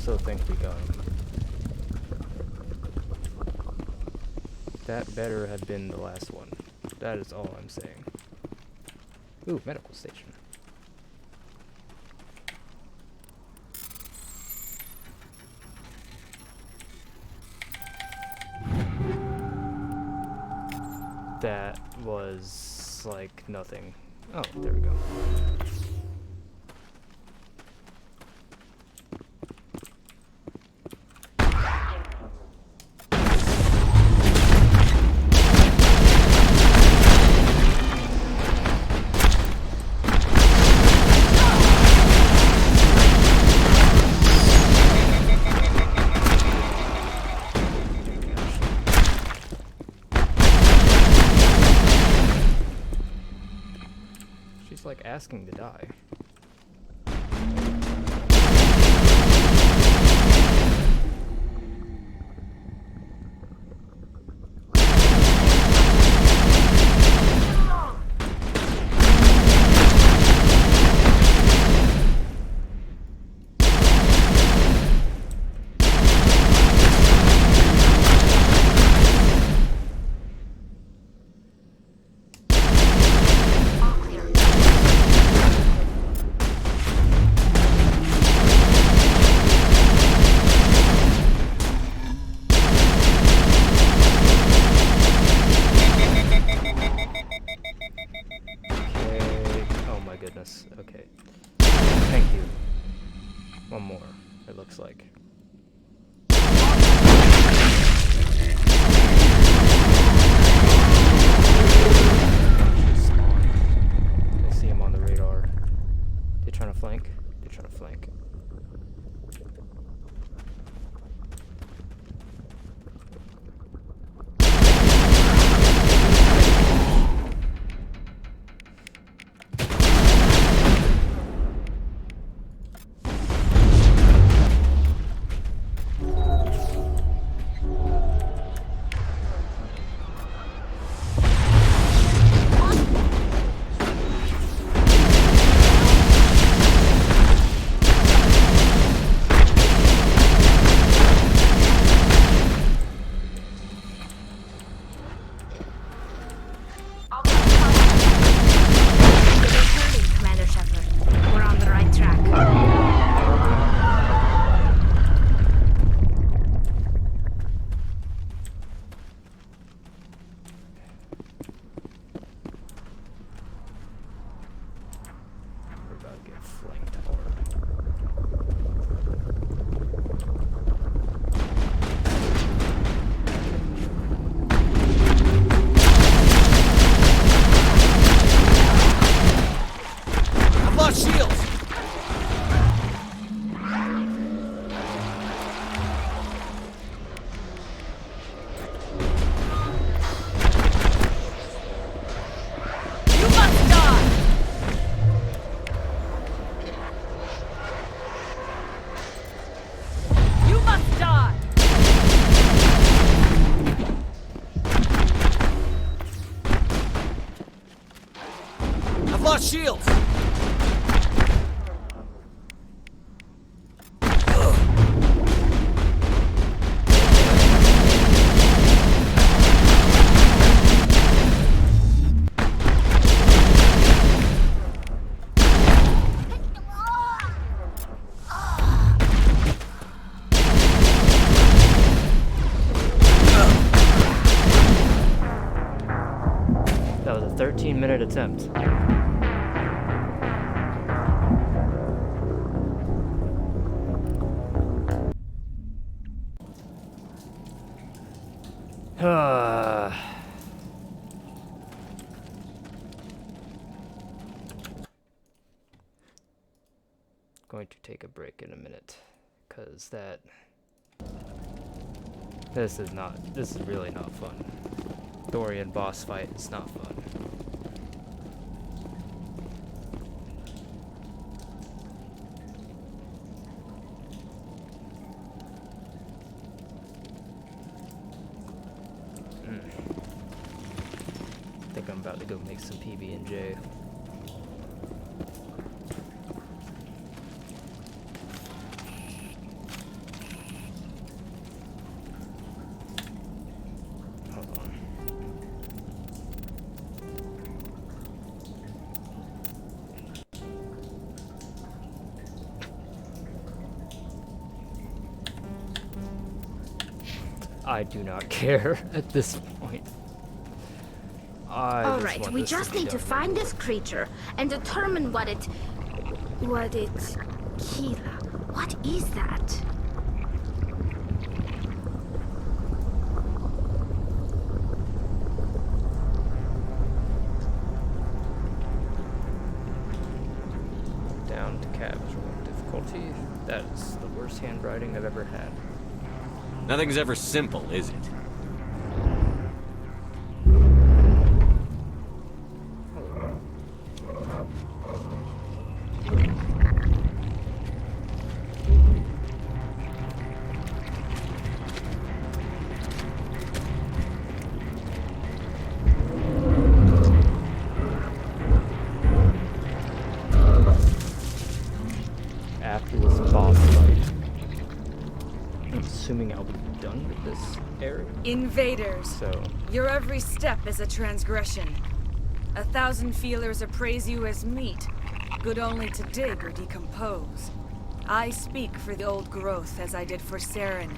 also think we got him. That better have been the last one. That is all I'm saying. Ooh, medical station. That was like nothing. Oh, there we go. She's like asking to die. Okay. Thank you. One more, it looks like. I see him on the radar. They trying to flank? They're trying to flank. Shields! That was a 13-minute attempt. Going to take a break in a minute, cause this is really not fun. Dorian boss fight is not fun. I think I'm about to go make some PB&J. I do not care at this point. Alright, we just need to find this creature and determine what it... Keela. What is that? Down to casual difficulty. That is the worst handwriting I've ever had. Nothing's ever simple, is it? After this boss fight, I'm assuming I'll be done with this area. Invaders. So, your every step is a transgression. 1,000 feelers appraise you as meat, good only to dig or decompose. I speak for the old growth as I did for Saren.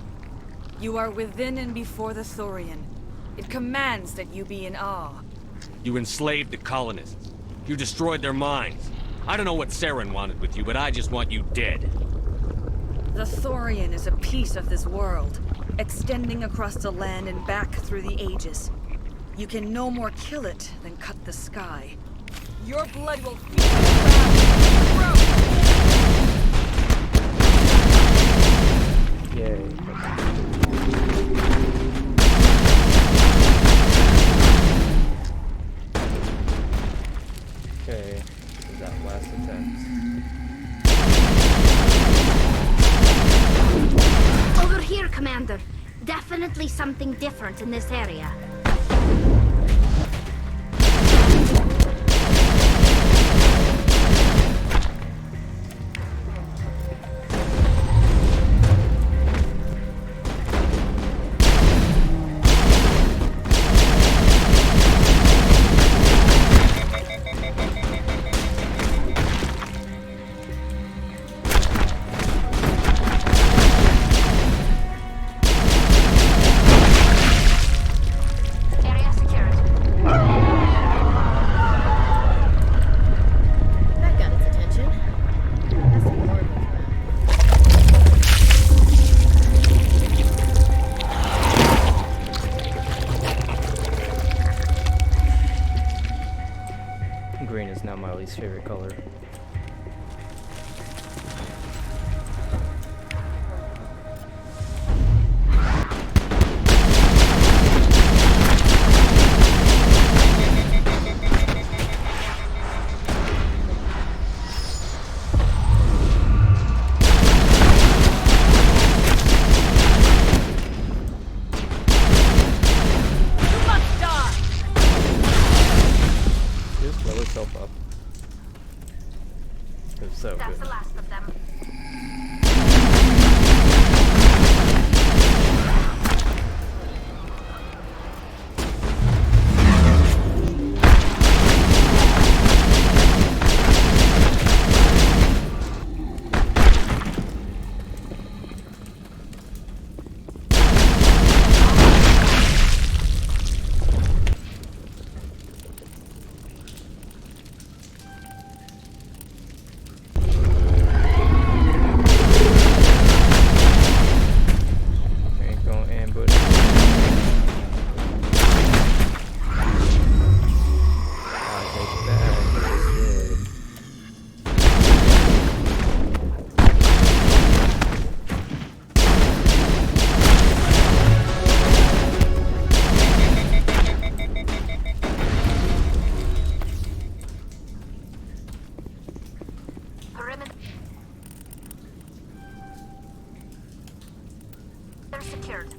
You are within and before the Thorian. It commands that you be in awe. You enslaved the colonists. You destroyed their minds. I don't know what Saren wanted with you, but I just want you dead. The Thorian is a piece of this world, extending across the land and back through the ages. You can no more kill it than cut the sky. Your blood will feed the ground. yay. Okay, this is that last attempt. Over here, Commander. Definitely something different in this area. Green is now my least favorite color. Up. It was so That's good. the last of them. Secured.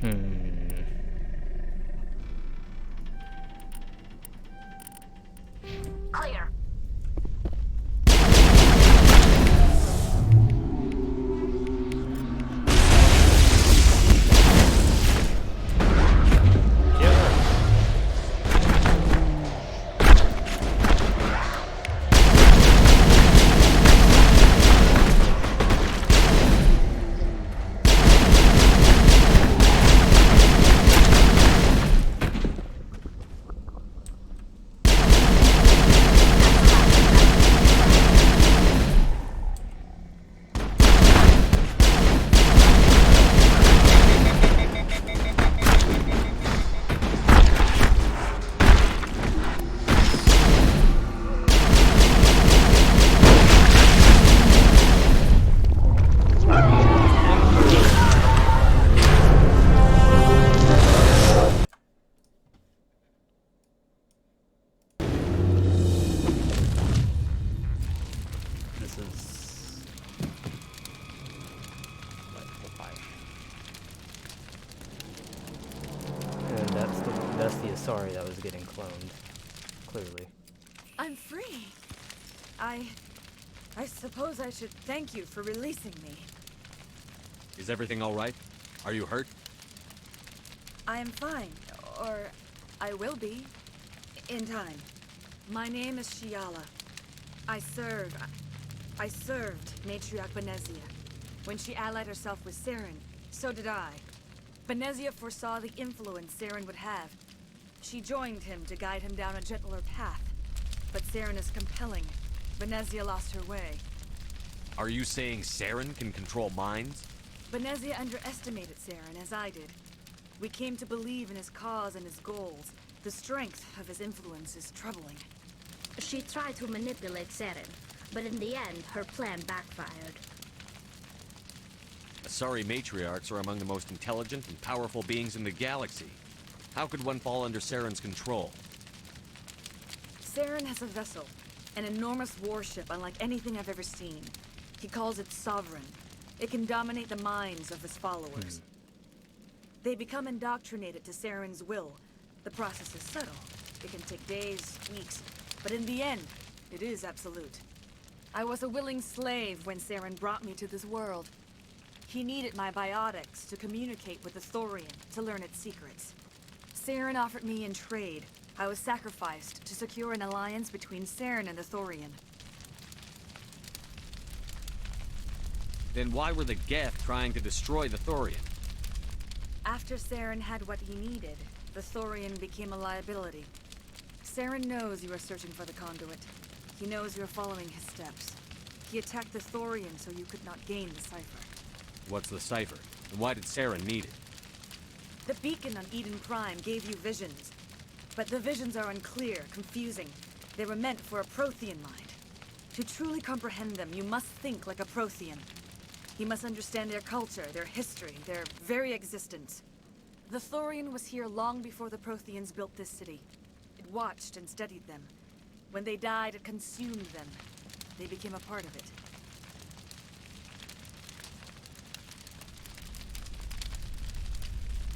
Clear. This is like and that's the Asari that was getting cloned, clearly. I'm free. I suppose I should thank you for releasing me. Is everything all right? Are you hurt? I am fine, or I will be, in time. My name is Shiala. I served Matriarch Benezia. When she allied herself with Saren, so did I. Benezia foresaw the influence Saren would have. She joined him to guide him down a gentler path. But Saren is compelling. Benezia lost her way. Are you saying Saren can control minds? Benezia underestimated Saren, as I did. We came to believe in his cause and his goals. The strength of his influence is troubling. She tried to manipulate Saren, but in the end, her plan backfired. Asari matriarchs are among the most intelligent and powerful beings in the galaxy. How could one fall under Saren's control? Saren has a vessel, an enormous warship unlike anything I've ever seen. He calls it Sovereign. It can dominate the minds of his followers. They become indoctrinated to Saren's will. The process is subtle. It can take days, weeks, but in the end, it is absolute. I was a willing slave when Saren brought me to this world. He needed my biotics to communicate with the Thorian, to learn its secrets. Saren offered me in trade. I was sacrificed to secure an alliance between Saren and the Thorian. Then why were the Geth trying to destroy the Thorian? After Saren had what he needed, the Thorian became a liability. Saren knows you are searching for the conduit. He knows you're following his steps. He attacked the Thorian so you could not gain the cipher. What's the cipher? And why did Saren need it? The beacon on Eden Prime gave you visions. But the visions are unclear, confusing. They were meant for a Prothean mind. To truly comprehend them, you must think like a Prothean. You must understand their culture, their history, their very existence. The Thorian was here long before the Protheans built this city. It watched and studied them. When they died, it consumed them. They became a part of it.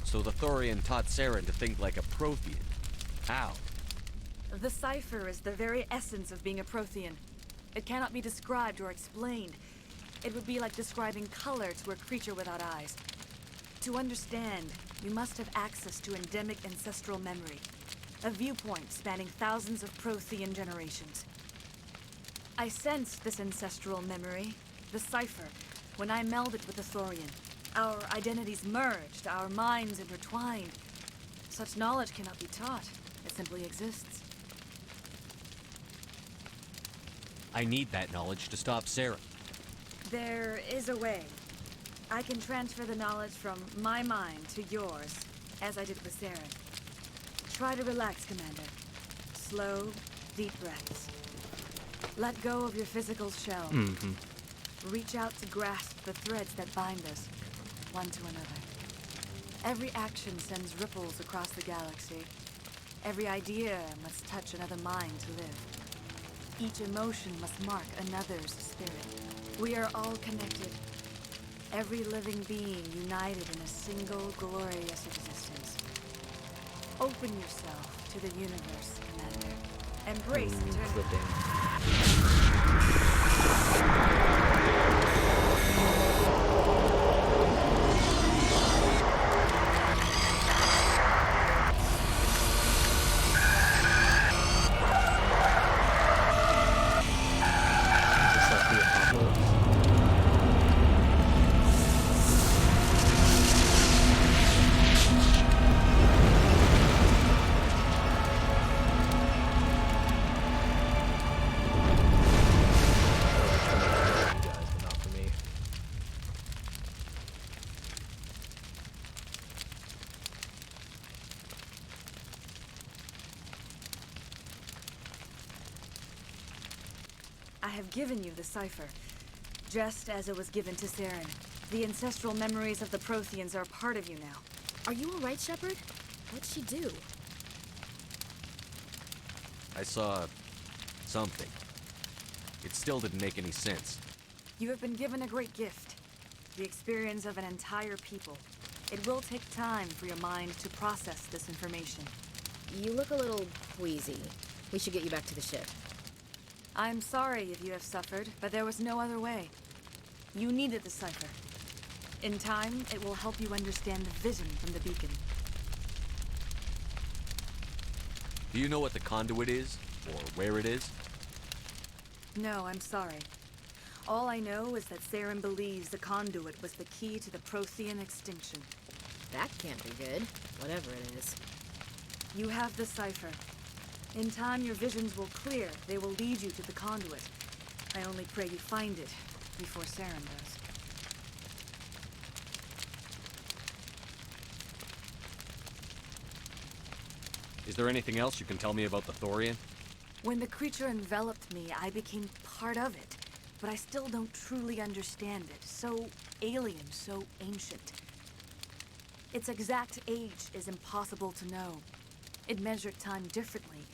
So the Thorian taught Saren to think like a Prothean. How? The cipher is the very essence of being a Prothean. It cannot be described or explained. It would be like describing color to a creature without eyes. To understand, you must have access to endemic ancestral memory. A viewpoint spanning thousands of Prothean generations. I sensed this ancestral memory, the cipher, when I melded with the Thorian. Our identities merged, our minds intertwined. Such knowledge cannot be taught. It simply exists. I need that knowledge to stop Saren. There is a way. I can transfer the knowledge from my mind to yours, as I did with Saren. Try to relax, Commander. Slow, deep breaths. Let go of your physical shell. Reach out to grasp the threads that bind us, one to another. Every action sends ripples across the galaxy. Every idea must touch another mind to live. Each emotion must mark another's spirit. We are all connected. Every living being united in a single glorious existence. Open yourself to the universe, Commander. Embrace eternity. I have given you the cipher, just as it was given to Saren. The ancestral memories of the Protheans are part of you now. Are you alright, Shepard? What'd she do? I saw something. It still didn't make any sense. You have been given a great gift. The experience of an entire people. It will take time for your mind to process this information. You look a little queasy. We should get you back to the ship. I'm sorry if you have suffered, but there was no other way. You needed the cipher. In time, it will help you understand the vision from the beacon. Do you know what the conduit is? Or where it is? No, I'm sorry. All I know is that Saren believes the conduit was the key to the Prothean extinction. That can't be good, whatever it is. You have the cipher. In time, your visions will clear. They will lead you to the conduit. I only pray you find it before Saren does. Is there anything else you can tell me about the Thorian? When the creature enveloped me, I became part of it. But I still don't truly understand it. So alien, so ancient. Its exact age is impossible to know. It measured time differently.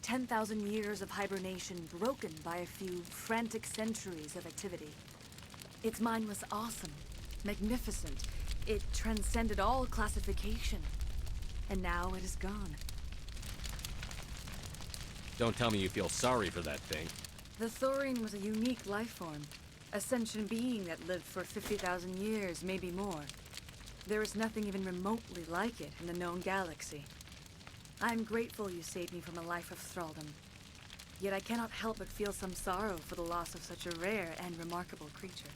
10,000 years of hibernation broken by a few frantic centuries of activity. Its mind was awesome, magnificent. It transcended all classification. And now it is gone. Don't tell me you feel sorry for that thing. The Thorian was a unique life form. A sentient being that lived for 50,000 years, maybe more. There is nothing even remotely like it in the known galaxy. I'm grateful you saved me from a life of thraldom. Yet I cannot help but feel some sorrow for the loss of such a rare and remarkable creature.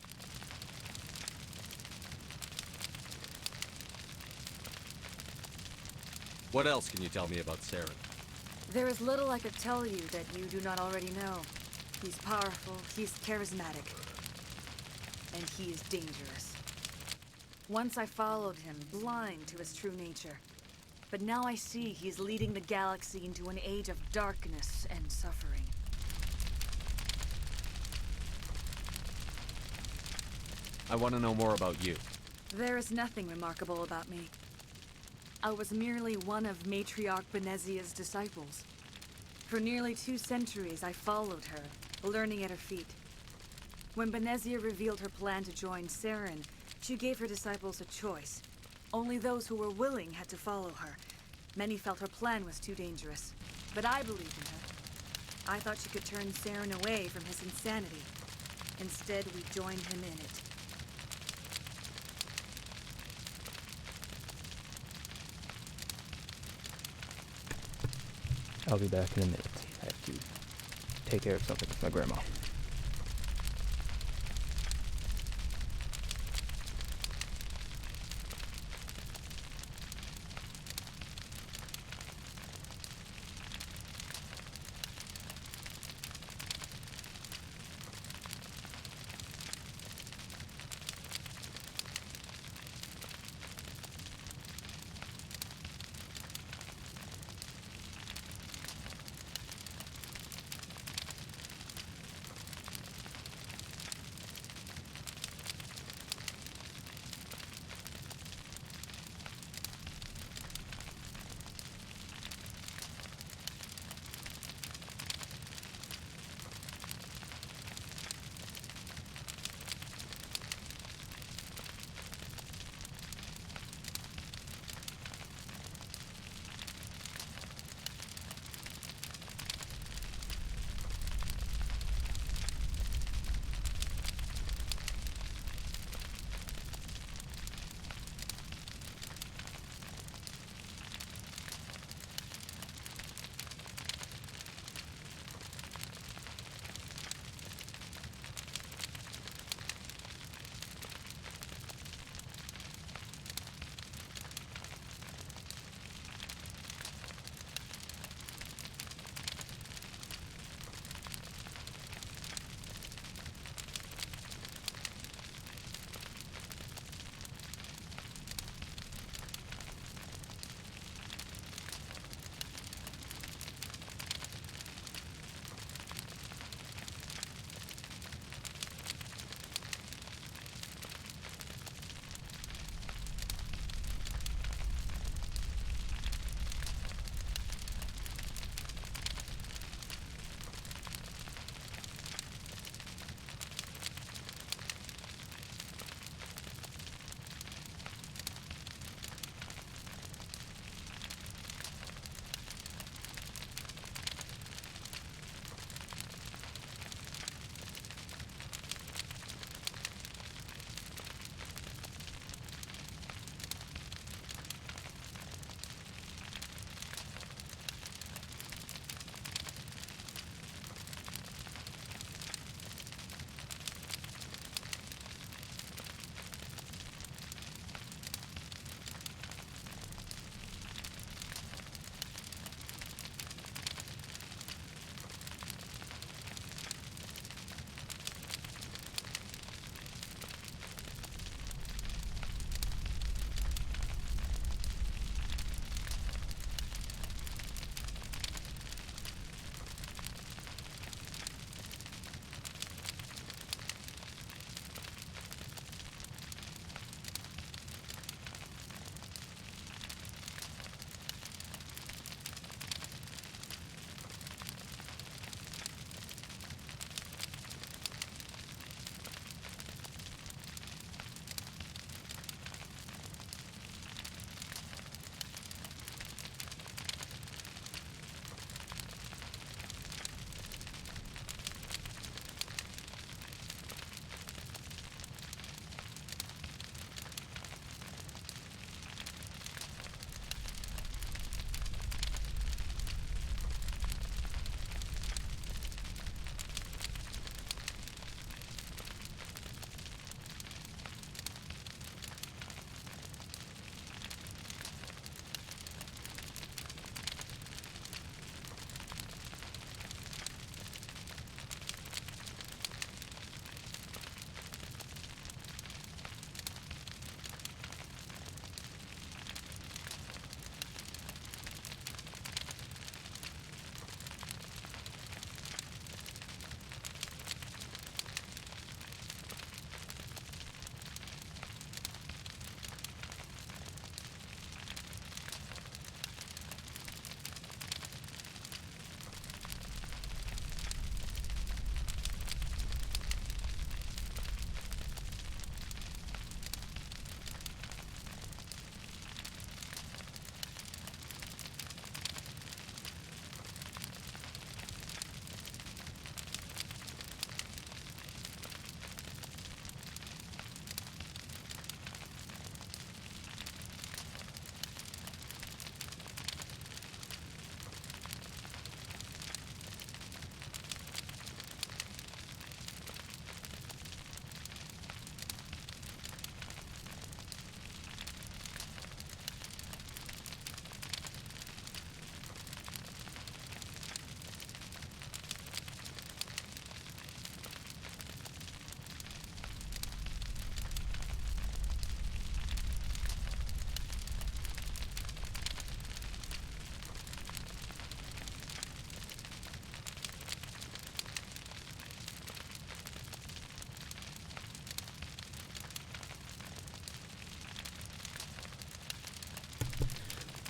What else can you tell me about Saren? There is little I could tell you that you do not already know. He's powerful, he's charismatic, and he is dangerous. Once I followed him, blind to his true nature. But now I see he's leading the galaxy into an age of darkness and suffering. I want to know more about you. There is nothing remarkable about me. I was merely one of Matriarch Benezia's disciples. For nearly 2 centuries, I followed her, learning at her feet. When Benezia revealed her plan to join Saren, she gave her disciples a choice. Only those who were willing had to follow her. Many felt her plan was too dangerous, but I believed in her. I thought she could turn Saren away from his insanity. Instead, we joined him in it. I'll be back in a minute. I have to take care of something with my grandma.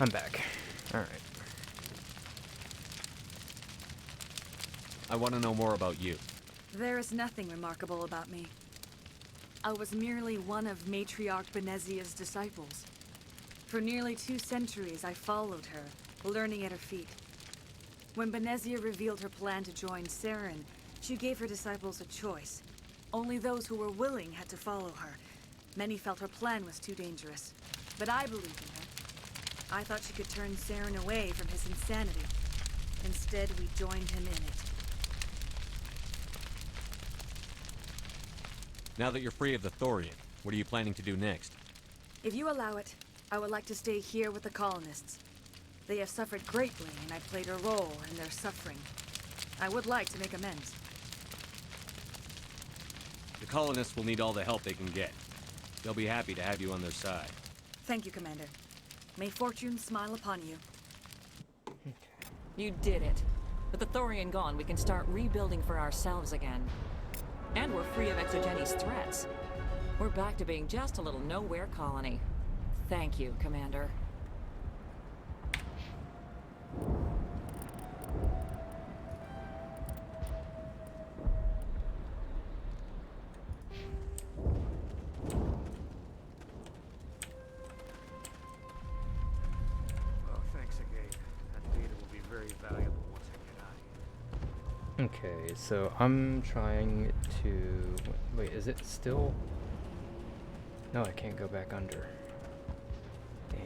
I'm back. Alright. I want to know more about you. There is nothing remarkable about me. I was merely one of Matriarch Benezia's disciples. For nearly 2 centuries, I followed her, learning at her feet. When Benezia revealed her plan to join Saren, she gave her disciples a choice. Only those who were willing had to follow her. Many felt her plan was too dangerous, but I believed in her. I thought she could turn Saren away from his insanity. Instead, we joined him in it. Now that you're free of the Thorian, what are you planning to do next? If you allow it, I would like to stay here with the colonists. They have suffered greatly, and I played a role in their suffering. I would like to make amends. The colonists will need all the help they can get. They'll be happy to have you on their side. Thank you, Commander. May fortune smile upon you. You did it. With the Thorian gone, we can start rebuilding for ourselves again. And we're free of Exogeni's threats. We're back to being just a little nowhere colony. Thank you, Commander. Well, thanks again. That data will be very valuable once I get out of here. Okay, so I'm trying to... Wait, is it still... No, I can't go back under. Damn.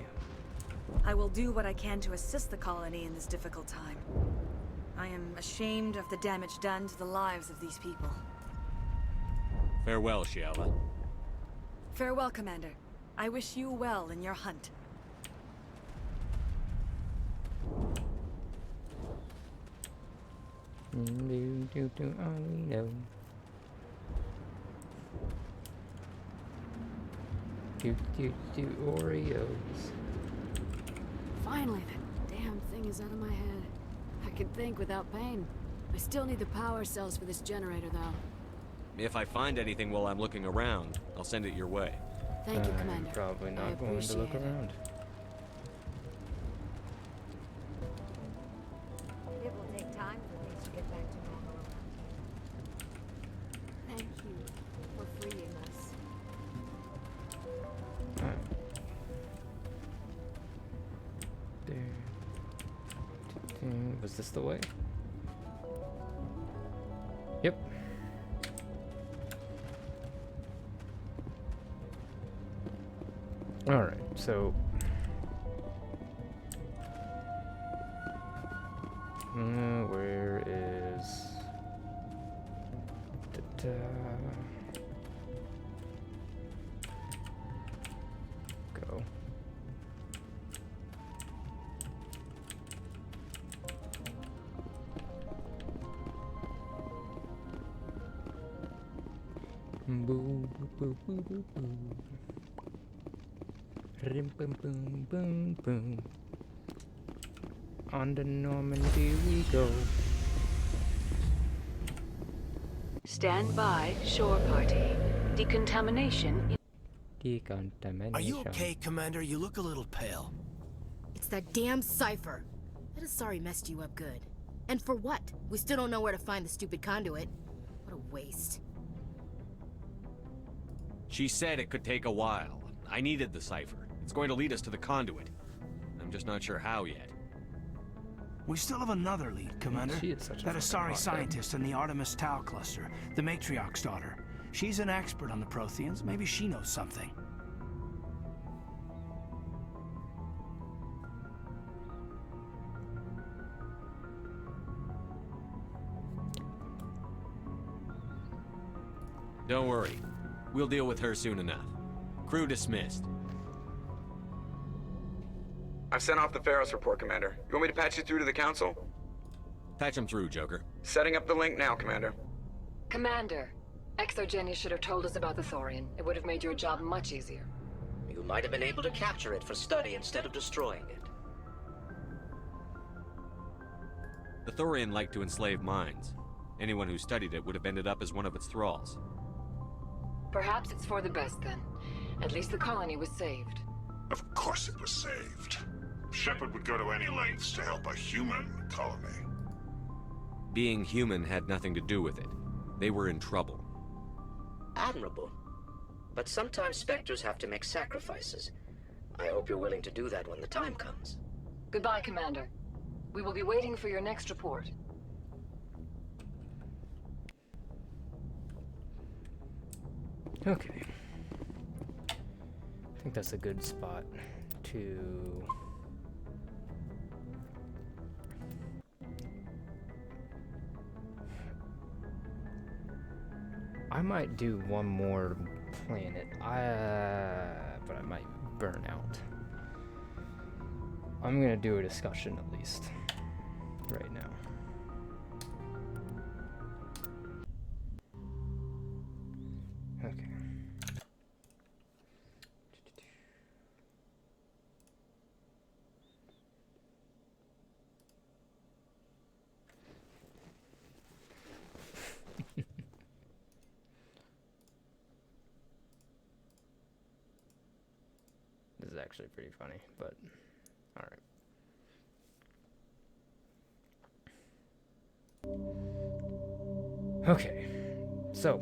I will do what I can to assist the colony in this difficult time. I am ashamed of the damage done to the lives of these people. Farewell, Shiala. Farewell, Commander. I wish you well in your hunt. Oreos. Finally, that damn thing is out of my head. I can think without pain. I still need the power cells for this generator, though. If I find anything while I'm looking around, I'll send it your way. Thank you, Commander. I'm probably not going to look around. It will take time for things to get back to normal. Thank you for freeing us. Was this the way? Yep. Alright, so... where is... Go. Boo, boo, boo, boo, boo. Rim, boom, boom, boom, boom. On the Normandy we go. Stand by, shore party. Decontamination. Decontamination. Are you okay, Commander? You look a little pale. It's that damn cipher. That Asari messed you up good. And for what? We still don't know where to find the stupid conduit. What a waste. She said it could take a while. I needed the cipher. It's going to lead us to the conduit. I'm just not sure how yet. We still have another lead, Commander. She is such a that fucking Asari hotbed. scientist in the Artemis Tau cluster, the Matriarch's daughter. She's an expert on the Protheans. Maybe she knows something. Don't worry. We'll deal with her soon enough. Crew dismissed. I've sent off the Pharos report, Commander. You want me to patch you through to the Council? Patch him through, Joker. Setting up the link now, Commander. Commander, Exogenia should have told us about the Thorian. It would have made your job much easier. You might have been able to capture it for study instead of destroying it. The Thorian liked to enslave minds. Anyone who studied it would have ended up as one of its thralls. Perhaps it's for the best then. At least the colony was saved. Of course it was saved. Shepard would go to any lengths to help a human colony. Being human had nothing to do with it. They were in trouble. Admirable. But sometimes Spectres have to make sacrifices. I hope you're willing to do that when the time comes. Goodbye, Commander. We will be waiting for your next report. Okay. I think that's a good spot to... I might do one more planet, but I might burn out. I'm gonna do a discussion at least, right now. Okay. This is actually pretty funny, but alright. Okay, so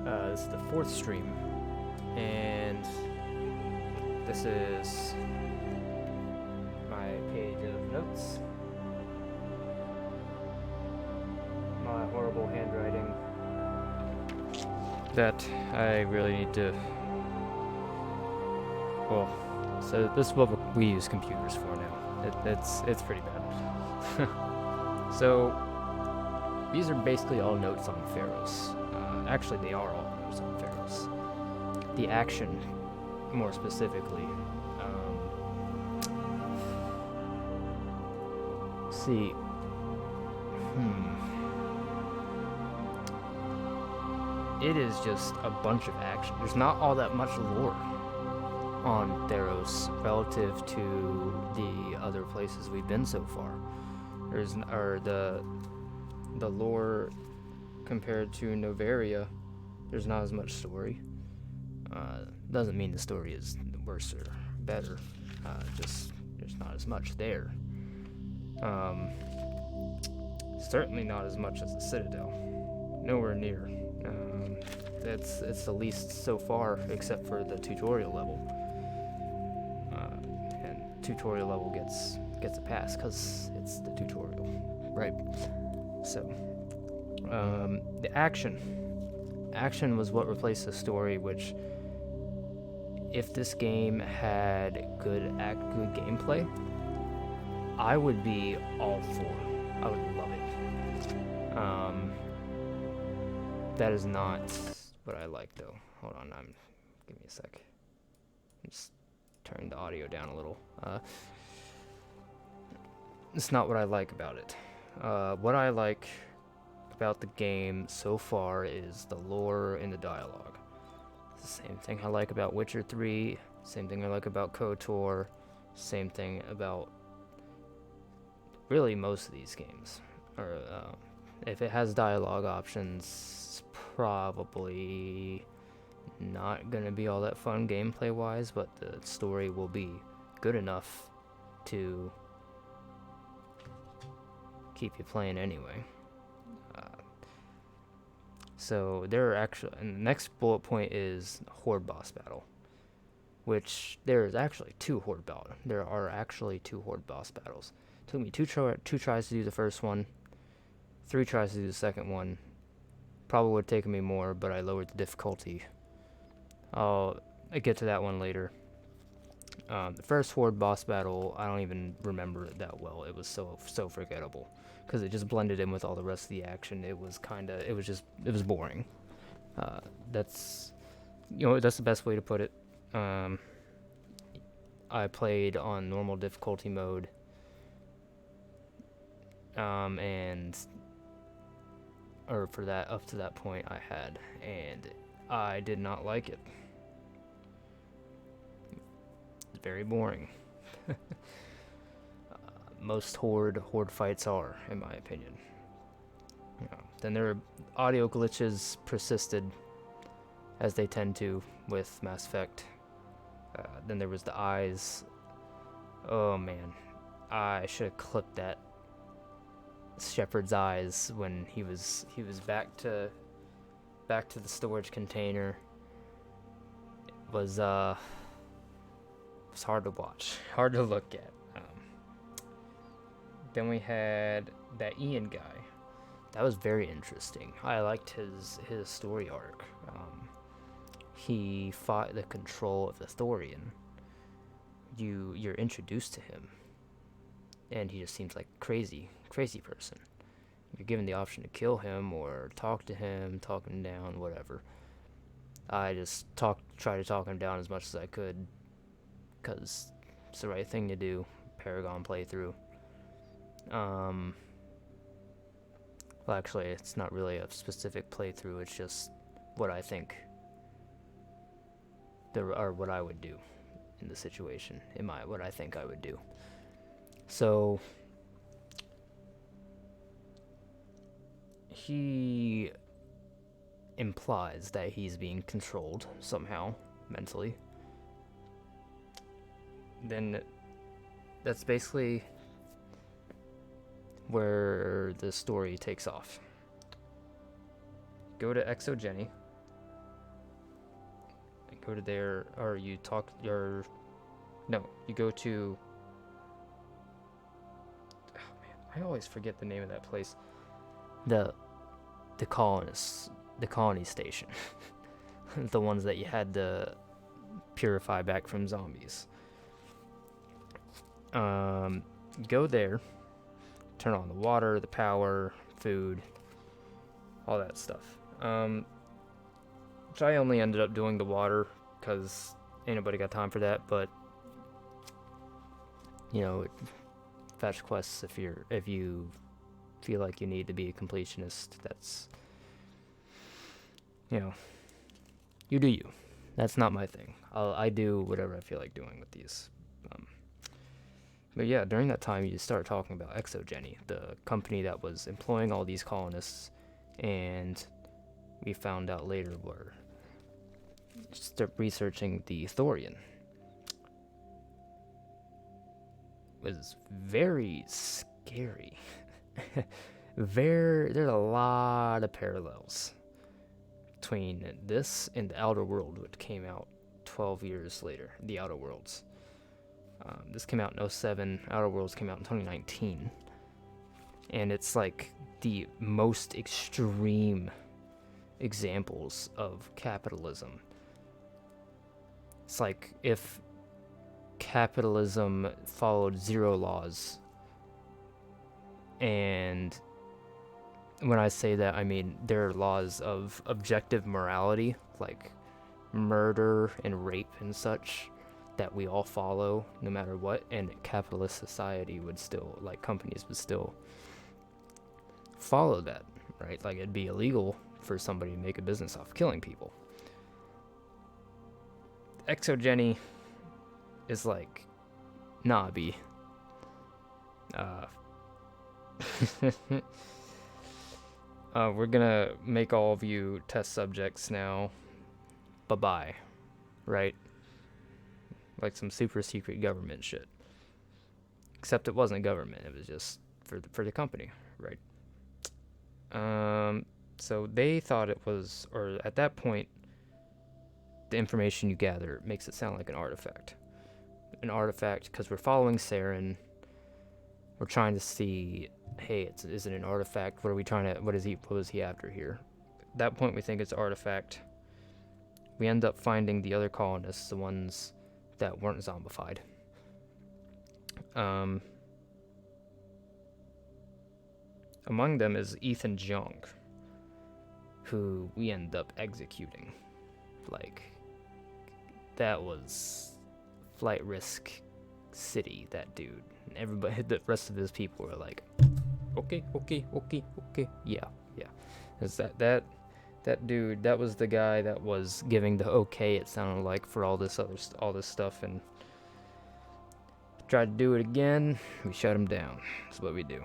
this is the 4th stream, and this is my page of notes, my horrible handwriting that I really need to, well, so this is what we use computers for now. It's pretty bad. So these are basically all notes on Pharos. Actually, they are all notes on Pharos. The action, more specifically. See. It is just a bunch of action. There's not all that much lore on Theros relative to the other places we've been so far. The lore compared to Novaria, there's not as much story. Doesn't mean the story is worse or better. Just there's not as much there. Certainly not as much as the Citadel. Nowhere near. It's the least so far, except for the tutorial level. And tutorial level gets a pass because it's the tutorial, right? So, the action was what replaced the story. Which, if this game had good gameplay, I would be all for. I would love it. That is not what I like, though. Hold on, give me a sec. I'm just turning the audio down a little. It's not what I like about it. What I like about the game so far is the lore and the dialogue. It's the same thing I like about Witcher 3, same thing I like about KOTOR, same thing about really most of these games. Or if it has dialogue options, it's probably not gonna be all that fun gameplay wise, but the story will be good enough to keep you playing anyway. So there are actually, and the next bullet point is Horde boss battle, which there is actually two Horde battles. There are actually 2 Horde boss battles. It took me two tries to do the first one, 3 tries to do the second one. Probably would have taken me more, but I lowered the difficulty. I'll get to that one later. The first Horde boss battle, I don't even remember it that well. It was so forgettable because it just blended in with all the rest of the action. It was boring. That's the best way to put it. I played on normal difficulty mode, or for that, up to that point I had, and I did not like it. It's very boring. Most horde fights are, in my opinion. Then their audio glitches persisted as they tend to with Mass Effect. Then there was the eyes. Oh man, I should have clipped that Shepard's eyes when he was back to the storage container. It was hard to watch, hard to look at. Then we had that Ian guy. That was very interesting. I liked his story arc. He fought the control of the Thorian. You're introduced to him, and he just seems like a crazy person. You're given the option to kill him or talk to him, talk him down, whatever. I just try to talk him down as much as I could, because it's the right thing to do. Paragon playthrough. Well, actually, it's not really a specific playthrough. It's just what I think, or what I would do in the situation. What I think I would do. So he implies that he's being controlled somehow mentally. Then that's basically where the story takes off. Go to Exogeny. Go to there, or you go to, oh man, I always forget the name of that place. The colonists, the colony station. The ones that you had to purify back from zombies. Go there, turn on the water, the power, food, all that stuff. Which I only ended up doing the water because ain't nobody got time for that, but fetch quests if you feel like you need to be a completionist. That's, you do you. That's not my thing. I do whatever I feel like doing with these. But yeah, during that time you start talking about Exogeny, the company that was employing all these colonists, and we found out later were start researching the Thorian. It was very scary. There's a lot of parallels between this and the Outer World, which came out 12 years later. The Outer Worlds. This came out in 2007. Outer Worlds came out in 2019, and it's like the most extreme examples of capitalism. It's like if capitalism followed zero laws, and when I say that, I mean there are laws of objective morality, like murder and rape and such, that we all follow no matter what, and capitalist society would still, like companies would still follow that, right? Like it'd be illegal for somebody to make a business off killing people. Exogeny is like Nabi. We're gonna make all of you test subjects now. Bye-bye. Right? Like some super secret government shit. Except it wasn't government, it was just for the company, right? So they thought it was, or at that point, the information you gather makes it sound like an artifact. An artifact, because we're following Saren. We're trying to see, hey, is it an artifact? What was he after here? At that point, we think it's an artifact. We end up finding the other colonists, the ones that weren't zombified. Among them is Ethan Jung, who we end up executing. Like, that was flight risk city, that dude. And everybody, the rest of his people were like, okay, yeah. Is that dude, that was the guy that was giving the okay, it sounded like, for all this stuff, and tried to do it again, we shut him down. That's what we do.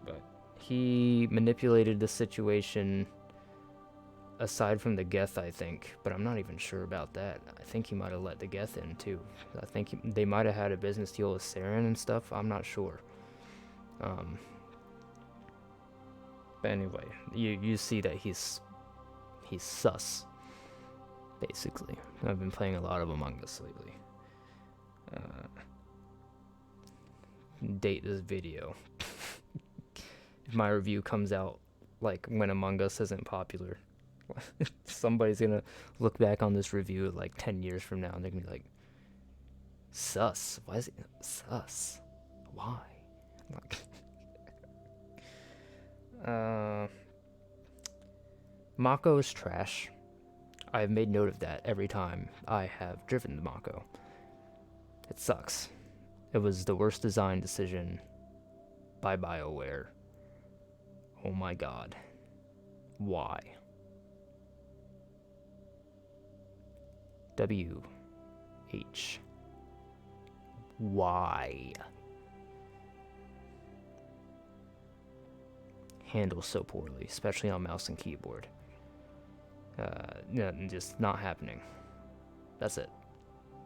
But he manipulated the situation aside from the Geth, I think, but I'm not even sure about that. I think he might have let the Geth in too. I think they might have had a business deal with Saren and stuff. I'm not sure. But anyway, you see that he's sus, basically. I've been playing a lot of Among Us lately. Date this video. If my review comes out like when Among Us isn't popular, somebody's gonna look back on this review like 10 years from now and they're gonna be like, sus. Why is it sus? Why? Mako is trash. I've made note of that every time I have driven the Mako. It sucks. It was the worst design decision by BioWare. Oh my god. Why? W-H. Why? Handles so poorly, especially on mouse and keyboard. No, just not happening. That's it.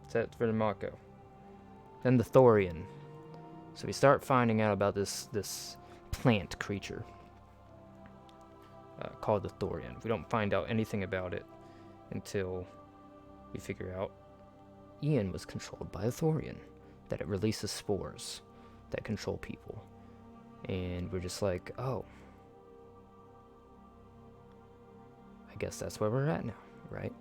That's it for the Mako. Then the Thorian. So we start finding out about this plant creature called the Thorian. We don't find out anything about it until we figure out Ian was controlled by a Thorian, that it releases spores that control people. And we're just like, oh, I guess that's where we're at now, right?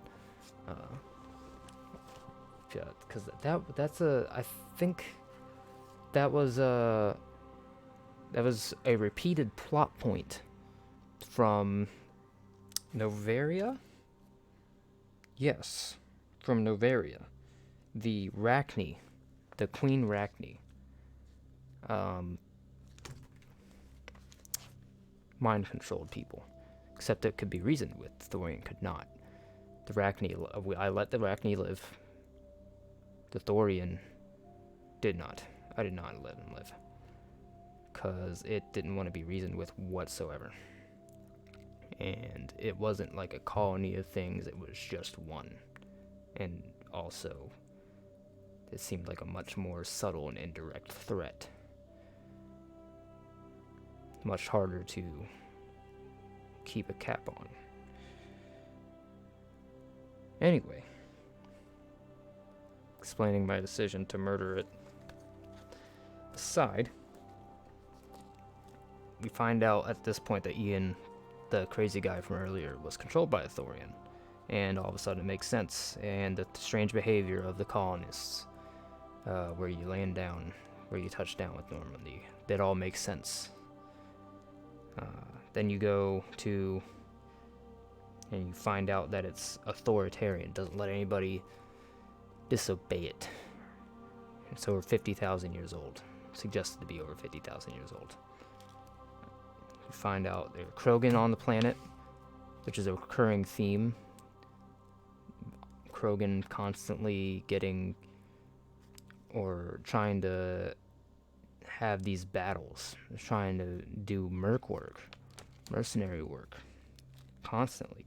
Because that's I think that was a repeated plot point from Novaria. Yes, from Novaria, the Rachni, the Queen Rachni. Mind controlled people. Except it could be reasoned with. Thorian could not. The Rachni, I let the Rachni live. The Thorian did not. I did not let him live. Because it didn't want to be reasoned with whatsoever. And it wasn't like a colony of things, it was just one. And also, it seemed like a much more subtle and indirect threat. Much harder to keep a cap on. Anyway, explaining my decision to murder it aside, we find out at this point that Ian, the crazy guy from earlier, was controlled by a Thorian, and all of a sudden it makes sense. And the strange behavior of the colonists, where you land down, where you touch down with Normandy, that all makes sense. Then you go to, and you find out that it's authoritarian, doesn't let anybody disobey it. It's over 50,000 years old, suggested to be over 50,000 years old. You find out there are Krogan on the planet, which is a recurring theme. Krogan constantly getting, or trying to have these battles, trying to do merc work, mercenary work, constantly.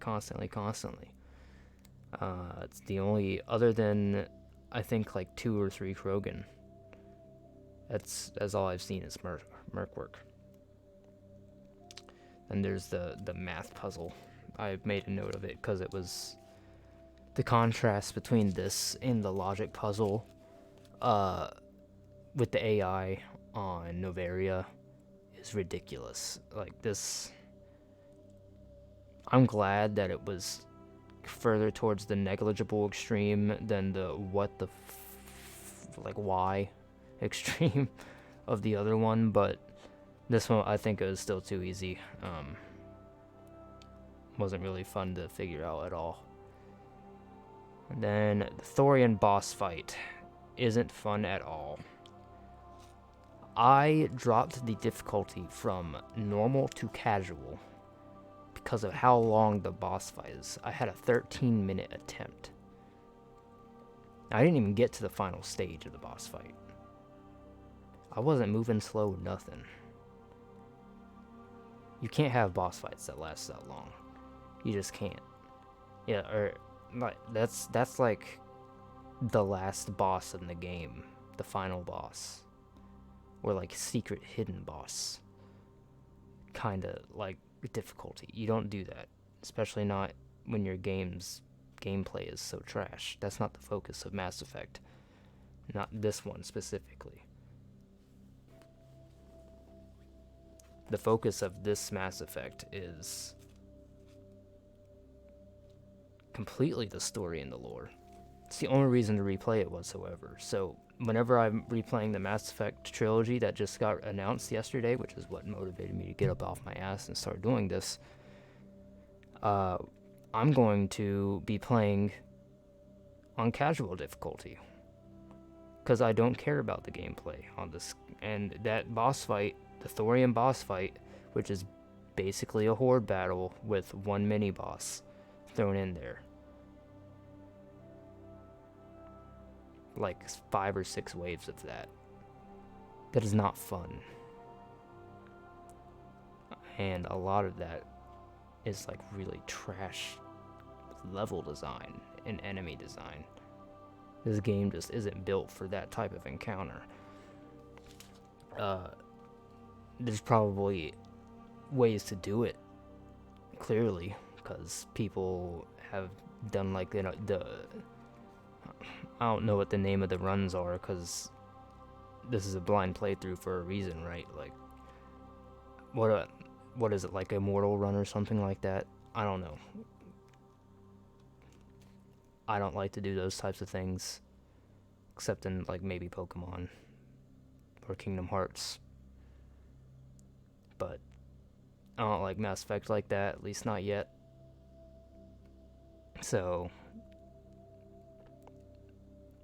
It's the only, other than I think like 2 or 3 Krogan, that's all I've seen is merc work. And there's the math puzzle. I made a note of it because it was the contrast between this and the logic puzzle with the AI on Novaria is ridiculous. Like this, I'm glad that it was further towards the negligible extreme than the what the why extreme of the other one, but this one I think it was still too easy. Wasn't really fun to figure out at all. And then the Thorian boss fight isn't fun at all. I dropped the difficulty from normal to casual because of how long the boss fight is. I had a 13-minute attempt. I didn't even get to the final stage of the boss fight. I wasn't moving slow, nothing. You can't have boss fights that last that long. You just can't. Yeah, or that's like the last boss in the game, the final boss, or like secret hidden boss kind of like difficulty. You don't do that, especially not when your gameplay is so trash. That's not the focus of Mass Effect, not this one specifically. The focus of this Mass Effect is completely the story and the lore. It's the only reason to replay it whatsoever. So whenever I'm replaying the Mass Effect trilogy that just got announced yesterday, which is what motivated me to get up off my ass and start doing this, I'm going to be playing on casual difficulty because I don't care about the gameplay on this. And that boss fight, the Thorium boss fight, which is basically a horde battle with one mini boss thrown in there, like 5 or 6 waves of that. That is not fun. And a lot of that is like really trash level design and enemy design. This game just isn't built for that type of encounter. There's probably ways to do it, clearly, because people have done like the I don't know what the name of the runs are, because this is a blind playthrough for a reason, right? Like, what is it, like Immortal Run or something like that? I don't know. I don't like to do those types of things, except in like maybe Pokemon or Kingdom Hearts. But I don't like Mass Effect like that, at least not yet. So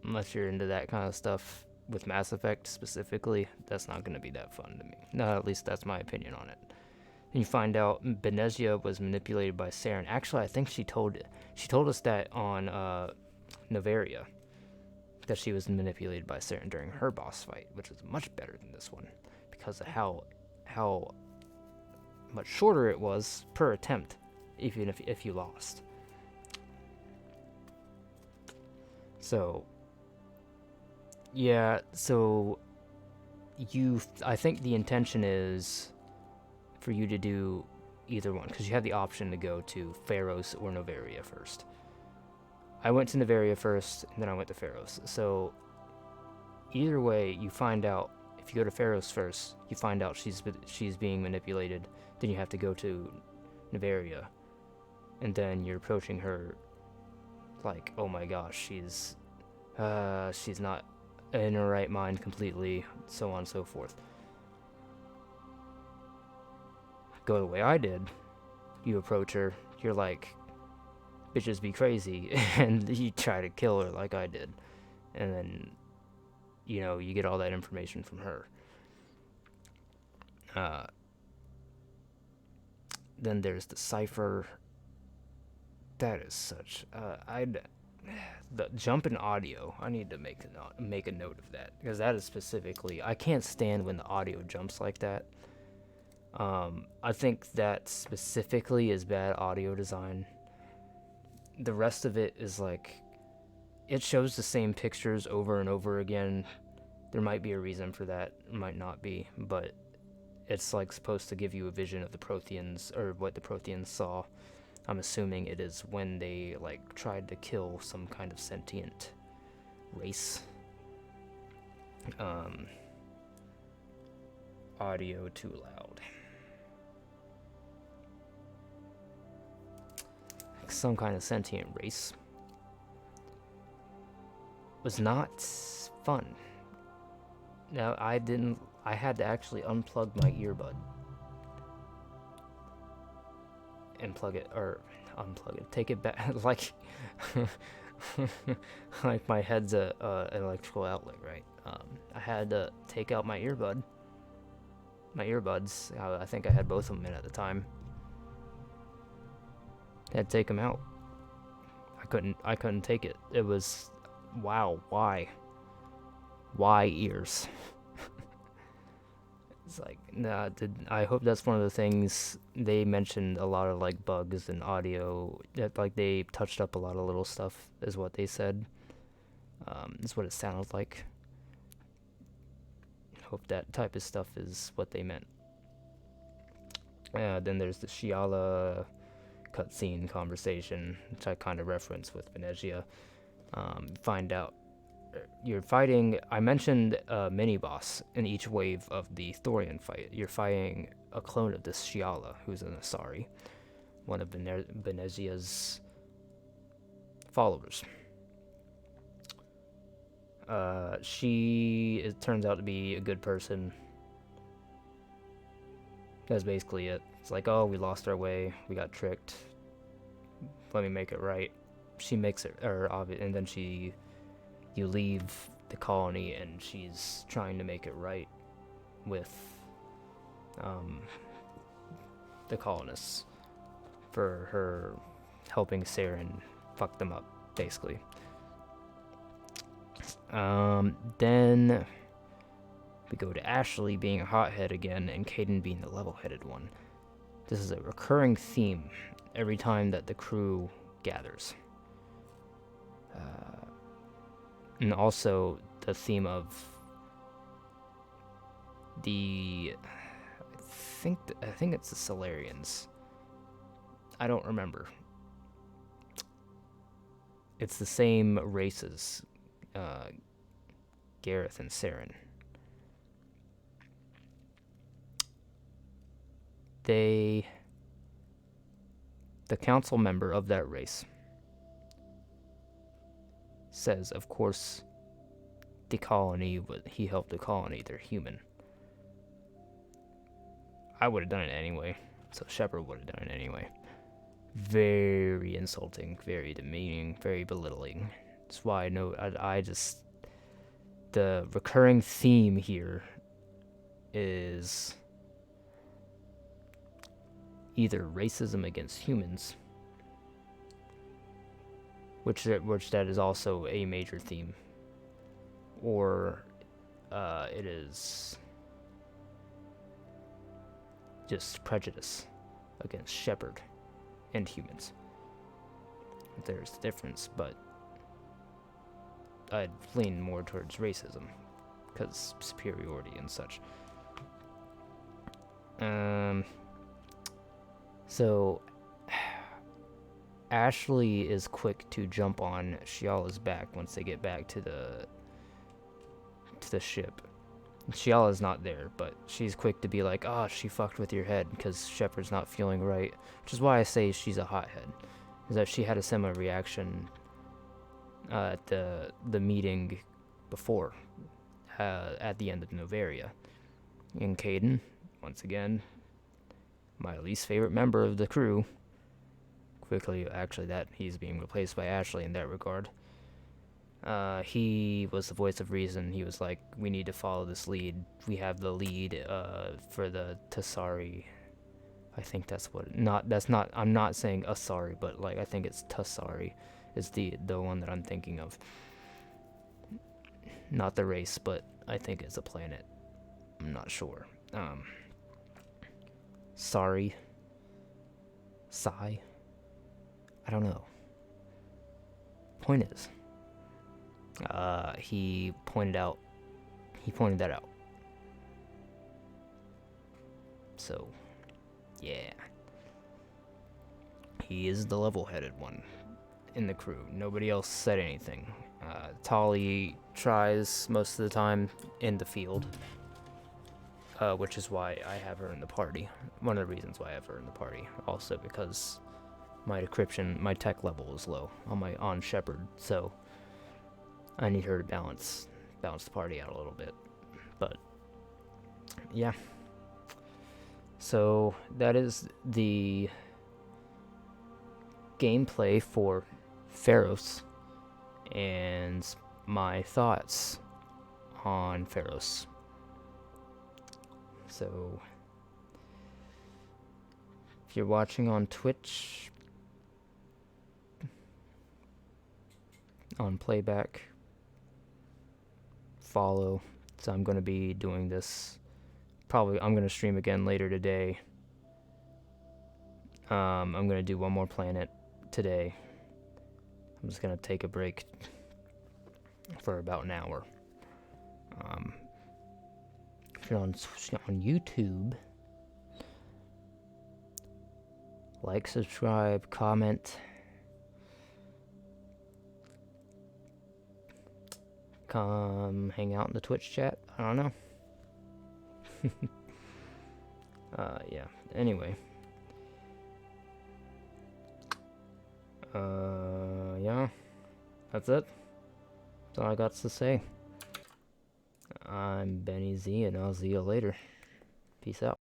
unless you're into that kind of stuff with Mass Effect specifically, that's not going to be that fun to me. No, at least that's my opinion on it. And you find out Benezia was manipulated by Saren. Actually, I think she told us that on Novaria, that she was manipulated by Saren during her boss fight, which is much better than this one because of how much shorter it was per attempt, even if you lost. So yeah, so I think the intention is for you to do either one, because you have the option to go to Pharos or Novaria first. I went to Novaria first, and then I went to Pharos. So either way, you find out, if you go to Pharos first, you find out she's being manipulated, then you have to go to Novaria, and then you're approaching her like, oh my gosh, she's not in her right mind completely, so on and so forth. Go the way I did. You approach her, you're like, bitches be crazy, and you try to kill her like I did. And then, you get all that information from her. Then there's the cipher. That is such... the jump in audio, I need to make a note of that, because that is specifically... I can't stand when the audio jumps like that. I think that specifically is bad audio design. The rest of it is like, it shows the same pictures over and over again. There might be a reason for that, might not be, but it's like supposed to give you a vision of the Protheans, or what the Protheans saw. I'm assuming it is when they like tried to kill some kind of sentient race. Audio too loud. Some kind of sentient race. Was not fun. Now, I had to actually unplug my earbud and unplug it, take it back, like, like my head's an electrical outlet, right? I had to take out my earbuds. I think I had both of them in at the time. Had to take them out. I couldn't take it. It was, wow, why ears? It's like, nah, I hope that's one of the things they mentioned. A lot of like bugs and audio that like they touched up a lot of little stuff is what they said. Is what it sounded like. Hope that type of stuff is what they meant. Then there's the Shiala cutscene conversation, which I kind of reference with Venezia. Find out you're fighting. I mentioned a mini boss in each wave of the Thorian fight. You're fighting a clone of this Shiala, who's an Asari, one of Venezia's followers. It turns out to be a good person. That's basically it. It's like, oh, we lost our way, we got tricked. Let me make it right. She makes it, and then you leave the colony, and she's trying to make it right with the colonists for her helping Saren fuck them up, basically. Then we go to Ashley being a hothead again, and Caden being the level-headed one. This is a recurring theme every time that the crew gathers. And also the theme of I think it's the Solarians. I don't remember. It's the same races, Gareth and Saren. The council member of that race says, of course, he helped the colony, they're human. I would have done it anyway, so Shepard would have done it anyway. Very insulting, very demeaning, very belittling. That's why the recurring theme here is either racism against humans, which that is also a major theme, or it is just prejudice against Shepard and humans. There's the difference, but I'd lean more towards racism because superiority and such. So Ashley is quick to jump on Shiala's back once they get back to the ship. Shiala's not there, but she's quick to be like, "Oh, she fucked with your head," because Shepard's not feeling right. Which is why I say she's a hothead, is that she had a similar reaction at the meeting before, at the end of Novaria. And Caden, once again, my least favorite member of the crew. Quickly, actually, that he's being replaced by Ashley in that regard. He was the voice of reason. He was like, we need to follow this lead. We have the lead for the Tassari. I think that's what... I'm not saying Asari, but like I think it's Tassari is the one that I'm thinking of. Not the race, but I think it's a planet. I'm not sure. Sai? I don't know. Point is, he pointed that out. So, yeah. He is the level-headed one in the crew. Nobody else said anything. Tali tries most of the time in the field, which is why I have her in the party. One of the reasons why I have her in the party. Also because my decryption, my tech level is low on Shepard, so I need her to balance the party out a little bit. But yeah. So that is the gameplay for Pharos and my thoughts on Pharos. So if you're watching on Twitch, on playback, follow. So I'm going to be doing this I'm gonna stream again later today. I'm gonna do one more planet today. I'm just gonna take a break for about an hour. If you're on YouTube, like, subscribe, comment. Come hang out in the Twitch chat. I don't know. Yeah. Anyway. Yeah. That's it. That's all I got to say. I'm Benny Z, and I'll see you later. Peace out.